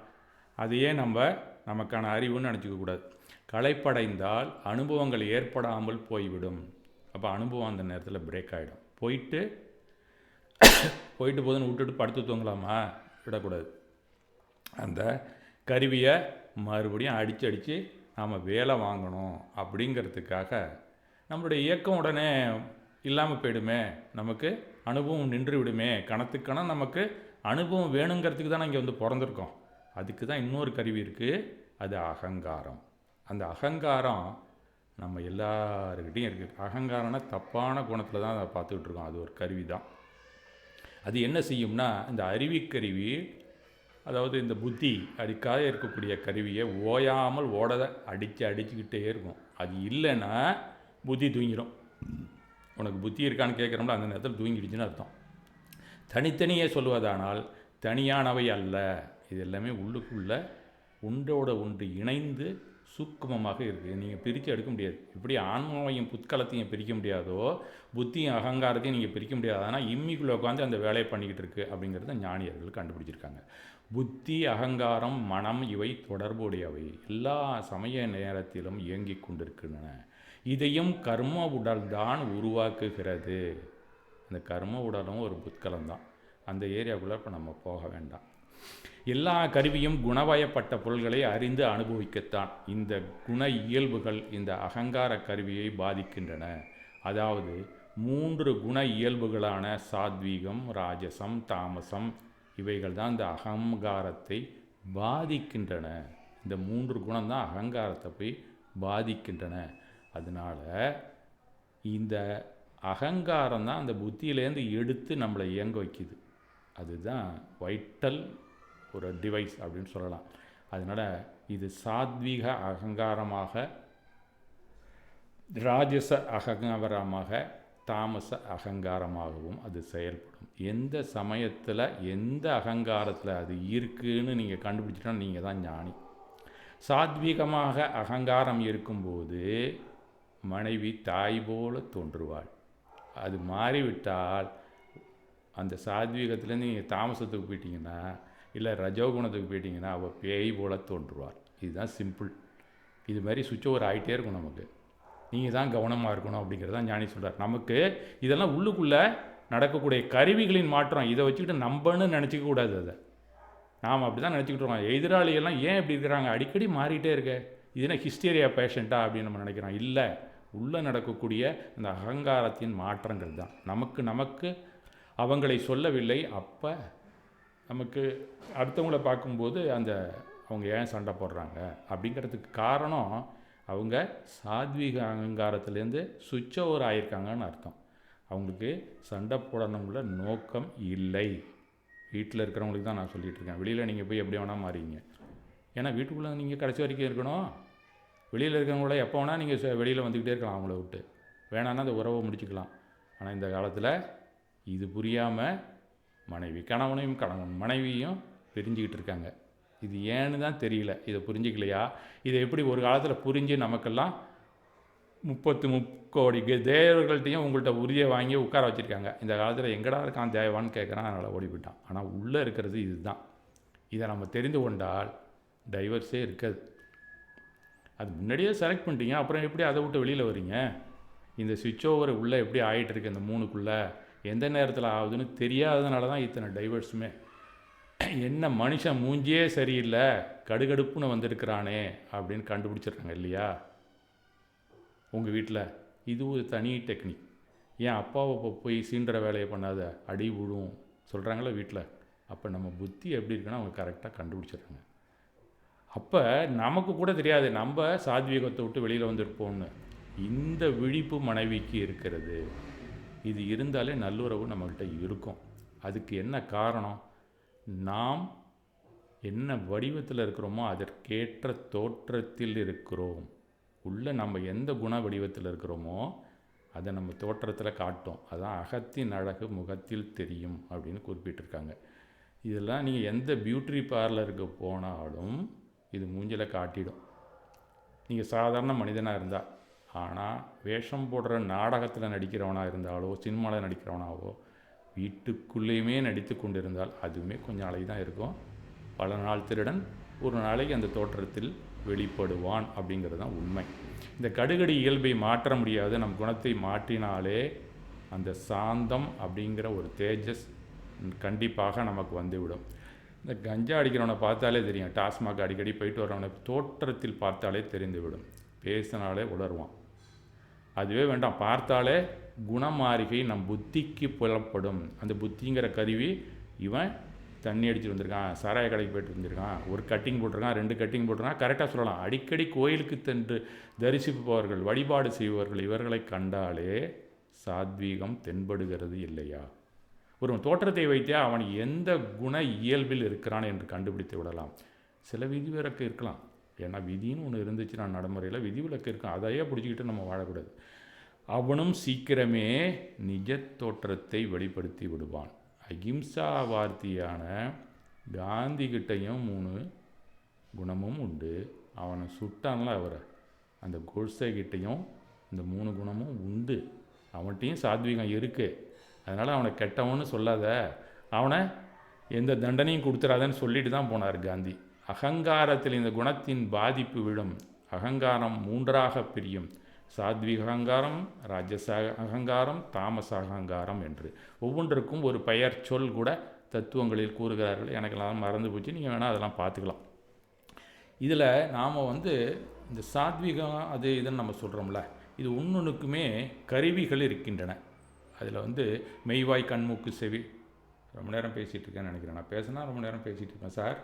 அதையே நமக்கான அறிவுன்னு நினச்சிக்கக்கூடாது. களைப்படைந்தால் அனுபவங்கள் ஏற்படாமல் போய்விடும். அப்போ அனுபவம் அந்த நேரத்தில் பிரேக் ஆகிடும். போயிட்டு போதுன்னு விட்டுட்டு படுத்து தூங்கலாமா? விடக்கூடாது. அந்த கருவியை மறுபடியும் அடித்து நாம் வேலை வாங்கணும் அப்படிங்கிறதுக்காக நம்மளுடைய இயக்கம் உடனே இல்லாமல் போயிடுமே, நமக்கு அனுபவம் நின்று விடுமே. கணத்துக்கணம் நமக்கு அனுபவம் வேணுங்கிறதுக்கு தான் இங்கே பிறந்திருக்கோம். அதுக்கு தான் இன்னொரு கருவி இருக்குது, அது அகங்காரம். அந்த அகங்காரம் நம்ம எல்லாருக்கிட்டையும் இருக்குது. அகங்காரம்னா தப்பான குணத்தில் தான் அதை பார்த்துக்கிட்டு இருக்கோம். அது ஒரு கருவி தான். அது என்ன செய்யும்னா, இந்த அறிவிக்கருவி, அதாவது இந்த புத்தி அதுக்காக இருக்கக்கூடிய கருவியை ஓயாமல் அடிச்சுக்கிட்டே இருக்கும். அது இல்லைன்னா புத்தி தூங்கிடும். உனக்கு புத்தி இருக்கான்னு கேட்குறோம்ல, அந்த நேரத்தில் தூங்கிடுச்சுன்னு அர்த்தம். தனித்தனியே சொல்வதானால் தனியானவை அல்ல. இது எல்லாமே உள்ளுக்குள்ளே ஒன்றோட ஒன்று இணைந்து சூக்குமமாக இருக்குது. நீங்கள் பிரித்து எடுக்க முடியாது. இப்படி ஆன்மாவையும் புத்கலத்தையும் பிரிக்க முடியாதோ, புத்தியும் அகங்காரத்தையும் நீங்கள் பிரிக்க முடியாது. ஆனால் இம்மிக்குள்ளே உட்காந்து அந்த வேலையை பண்ணிக்கிட்டு இருக்குது அப்படிங்கிறத ஞானியர்கள் கண்டுபிடிச்சிருக்காங்க. புத்தி, அகங்காரம், மனம் இவை தொடர்புடையவை. எல்லா சமய நேரத்திலும் இயங்கிக் கொண்டிருக்கின்றன. இதையும் கர்ம உடல் தான் உருவாக்குகிறது. இந்த கர்ம உடலும் ஒரு புத்கலம் தான். அந்த ஏரியாவுக்குள்ளே இப்போ நம்ம போக வேண்டாம். எல்லா கருவியும் குணவயப்பட்ட பொருள்களை அறிந்து அனுபவிக்கத்தான். இந்த குண இயல்புகள் இந்த அகங்கார கருவியை பாதிக்கின்றன. அதாவது 3 குண இயல்புகளான சாத்வீகம், ராஜசம், தாமசம் இவைகள் தான் இந்த அகங்காரத்தை பாதிக்கின்றன. இந்த 3 குணம் தான் அகங்காரத்தை போய் பாதிக்கின்றன. அதனால் இந்த அகங்காரம் தான் அந்த புத்தியிலேருந்து எடுத்து நம்மளை இயங்க வைக்குது. அதுதான் வைட்டல் ஒரு டிவைஸ் அப்படின்னு சொல்லலாம். அதனால் இது சாத்வீக அகங்காரமாக, ராஜச அகங்காரமாக, தாமச அகங்காரமாகவும் அது செயல்படும். எந்த சமயத்தில் எந்த அகங்காரத்தில் அது இருக்குன்னு நீங்கள் கண்டுபிடிச்சிட்டா நீங்கள் தான் ஞானி. சாத்வீகமாக அகங்காரம் இருக்கும்போது மனைவி தாய் போல தோன்றுவாள். அது மாறிவிட்டால் அந்த சாத்வீகத்துலேருந்து நீங்கள் தாமசத்துக்கு போயிட்டீங்கன்னா, இல்லை ரஜோகுணத்துக்கு போயிட்டீங்கன்னா, அவள் பேய் போல தோன்றுவார். இதுதான் சிம்பிள். இது மாதிரி சுவிட்ச் ஓவர் ஆகிட்டே இருக்கும் நமக்கு. நீங்கள் தான் கவனமாக இருக்கணும் அப்படிங்கிறதான் ஞானி சொல்கிறார். நமக்கு இதெல்லாம் உள்ளுக்குள்ளே நடக்கக்கூடிய கருவிகளின் மாற்றம். இதை வச்சுக்கிட்டு நம்பன்னு நினச்சிக்க கூடாது. அதை நாம் அப்படி தான் நினச்சிக்கிட்டு இருக்கோம். எதிராளிகள்லாம் ஏன் இப்படி இருக்கிறாங்க, அடிக்கடி மாறிட்டே இருக்க, இது என்ன ஹிஸ்டீரியா பேஷண்ட்டா அப்படின்னு நம்ம நினைக்கிறோம். இல்லை, உள்ளே நடக்கக்கூடிய அந்த அகங்காரத்தின் மாற்றங்கள் தான். நமக்கு அவங்களை சொல்லவில்லை. அப்போ நமக்கு அடுத்தவங்களை பார்க்கும்போது அவங்க ஏன் சண்டை போடுறாங்க அப்படிங்கிறதுக்கு காரணம், அவங்க சாத்வீக அகங்காரத்துலேருந்து சுவிட்ச் ஓவர் ஆகியிருக்காங்கன்னு அர்த்தம். அவங்களுக்கு சண்டை போடணும்ல நோக்கம் இல்லை. வீட்டில் இருக்கிறவங்களுக்கு தான் நான் சொல்லிகிட்டு இருக்கேன். வெளியில் நீங்கள் போய் எப்படி வேணால் மாறிங்க. ஏன்னா வீட்டுக்குள்ளே நீங்கள் கடைசி வரைக்கும் இருக்கணும். வெளியில் இருக்கிறவங்கள எப்போ வேணால் நீங்கள் வெளியில் வந்துக்கிட்டே இருக்கலாம். அவங்கள விட்டு வேணான்னா அந்த உறவை முடிச்சுக்கலாம். ஆனால் இந்த காலத்தில் இது புரியாமல் கணவன் மனைவியும் பிரிஞ்சுக்கிட்டு இருக்காங்க. இது ஏன்னு தான் தெரியல. இதை புரிஞ்சிக்கலையா? இதை எப்படி ஒரு காலத்தில் புரிஞ்சு நமக்கெல்லாம் 30 கோடி தேவர்கள்ட்டையும் உங்கள்கிட்ட உறுதியை வாங்கி உட்கார வச்சுருக்காங்க. இந்த காலத்தில் எங்கடா இருக்கான் தேவான்னு கேட்குறான், அதனால் ஓடி போயிட்டான். ஆனால் உள்ளே இருக்கிறது இதுதான். இதை நம்ம தெரிந்து கொண்டால் டைவர்ஸே இருக்காது. அது முன்னாடியே செலக்ட் பண்ணிட்டீங்க, அப்புறம் எப்படி அதை விட்டு வெளியில் வரீங்க? இந்த சுவிட்ச் ஓவர் உள்ளே எப்படி ஆகிட்டுருக்கு, இந்த 3க்குள்ளே எந்த நேரத்தில் ஆகுதுன்னு தெரியாததுனால தான் இத்தனை டைவர்ஸுமே. என்ன மனுஷன் மூஞ்சியே சரியில்லை, கடுகடுப்புன்னு வந்திருக்கிறானே அப்படின்னு கண்டுபிடிச்சிடுறாங்க இல்லையா? உங்கள் வீட்டில் இது ஒரு தனி டெக்னிக். ஏன் அப்பாவை போய் சீன்ற வேலையை பண்ணாத, அடி விழுவும் சொல்கிறாங்களே வீட்டில். அப்போ நம்ம புத்தி எப்படி இருக்குன்னா அவங்க கரெக்டாக கண்டுபிடிச்சிடுறாங்க. அப்போ நமக்கு கூட தெரியாது நம்ம சாத்வீகத்தை விட்டு வெளியில் வந்திருப்போம்னு. இந்த விழிப்பு மனைவிக்கு இருக்கிறது. இது இருந்தாலே நல்லுறவு நம்மகிட்ட இருக்கும். அதுக்கு என்ன காரணம்? நாம் என்ன வடிவத்தில் இருக்கிறோமோ அதற்கேற்ற தோற்றத்தில் இருக்கிறோம். உள்ள நம்ம எந்த குண வடிவத்தில் இருக்கிறோமோ அதை நம்ம தோற்றத்தில் காட்டும். அதான் அகத்தின் அழகு முகத்தில் தெரியும் அப்படின்னு குறிப்பிட்டிருக்காங்க. இதெல்லாம் நீங்கள் எந்த பியூட்டி பார்லருக்கு போனாலும் இது மூஞ்சில் காட்டிடும். நீங்கள் சாதாரண மனிதனாக இருந்தால். ஆனால் வேஷம் போடுற நாடகத்தில் நடிக்கிறவனாக இருந்தாலோ சினிமாவில் நடிக்கிறவனாவோ வீட்டுக்குள்ளேயுமே நடித்து கொண்டு இருந்தால் அதுவுமே கொஞ்சம் அழகு தான் இருக்கும். பல நாள் திருடன் ஒரு நாளைக்கு அந்த தோற்றத்தில் வெளிப்படுவான் அப்படிங்கிறது தான் உண்மை. இந்த கடுகடி இயல்பை மாற்ற முடியாது. நம் குணத்தை மாற்றினாலே அந்த சாந்தம் அப்படிங்கிற ஒரு தேஜஸ் கண்டிப்பாக நமக்கு வந்துவிடும். இந்த கஞ்சா அடிக்கிறவனை பார்த்தாலே தெரியும். டாஸ்மாக் அடிக்கடி போயிட்டு வரவனை தோற்றத்தில் பார்த்தாலே தெரிந்துவிடும். பேசினாலே உணர்வான். அதுவே வேண்டாம், பார்த்தாலே குணமாரிகை நம் புத்திக்கு புலப்படும். அந்த புத்திங்கிற கருவி, இவன் தண்ணி அடிச்சுட்டு வந்திருக்கான், சாராய கடைக்கு போய்ட்டு வந்திருக்கான், ஒரு கட்டிங் போட்டிருக்கான், 2 கட்டிங் போட்டிருக்கான், கரெக்டாக சொல்லலாம். அடிக்கடி கோயிலுக்கு சென்று தரிசிப்பவர்கள், வழிபாடு செய்பவர்கள் இவர்களை கண்டாலே சாத்வீகம் தென்படுகிறது இல்லையா? ஒரு தோற்றத்தை வைத்தே அவன் எந்த குண இயல்பில் இருக்கிறான் என்று கண்டுபிடித்து விடலாம். சில விதிவிலக்கு இருக்கலாம். ஏன்னா விதின்னு ஒன்று இருந்துச்சுன்னா நடைமுறையில் விதிவிலக்கு இருக்கும். அதையே பிடிச்சிக்கிட்டு நம்ம வாழக்கூடாது. அவனும் சீக்கிரமே நிஜ தோற்றத்தை வெளிப்படுத்தி விடுவான். அகிம்சா வார்த்தையான காந்திகிட்டையும் 3 குணமும் உண்டு. அவனை சுட்டான்ல அவரை, அந்த கோட்சேகிட்டையும் இந்த 3 குணமும் உண்டு. அவன்கிட்டையும் சாத்வீகம் இருக்குது. அதனால் அவனை கெட்டவன்னு சொல்லாத, அவனை எந்த தண்டனையும் கொடுத்துடாதன்னு சொல்லிட்டு தான் போனார் காந்தி. அகங்காரத்தில் இந்த குணத்தின் பாதிப்பு விழும். அகங்காரம் 3ஆக பிரியும். சாத்வீக அகங்காரம், ராஜச அகங்காரம், தாமச அகங்காரம் என்று ஒவ்வொன்றுக்கும் ஒரு பெயர் சொல் கூட தத்துவங்களில் கூறுகிறார்கள். எனக்கெல்லாம் மறந்து போச்சு, நீங்கள் வேணால் அதெல்லாம் பார்த்துக்கலாம். இதில் நாம் இந்த சாத்வீகம் அது இதுன்னு நம்ம சொல்கிறோம்ல, இது ஒன்றுக்குமே கருவிகள் இருக்கின்றன. அதில் மெய்வாய் கண்மூக்கு செவி. ரொம்ப நேரம் பேசிகிட்டு இருக்கேன்னு நினைக்கிறேன். நான் பேசினா ரொம்ப நேரம் பேசிகிட்டு இருக்கேன் சார்.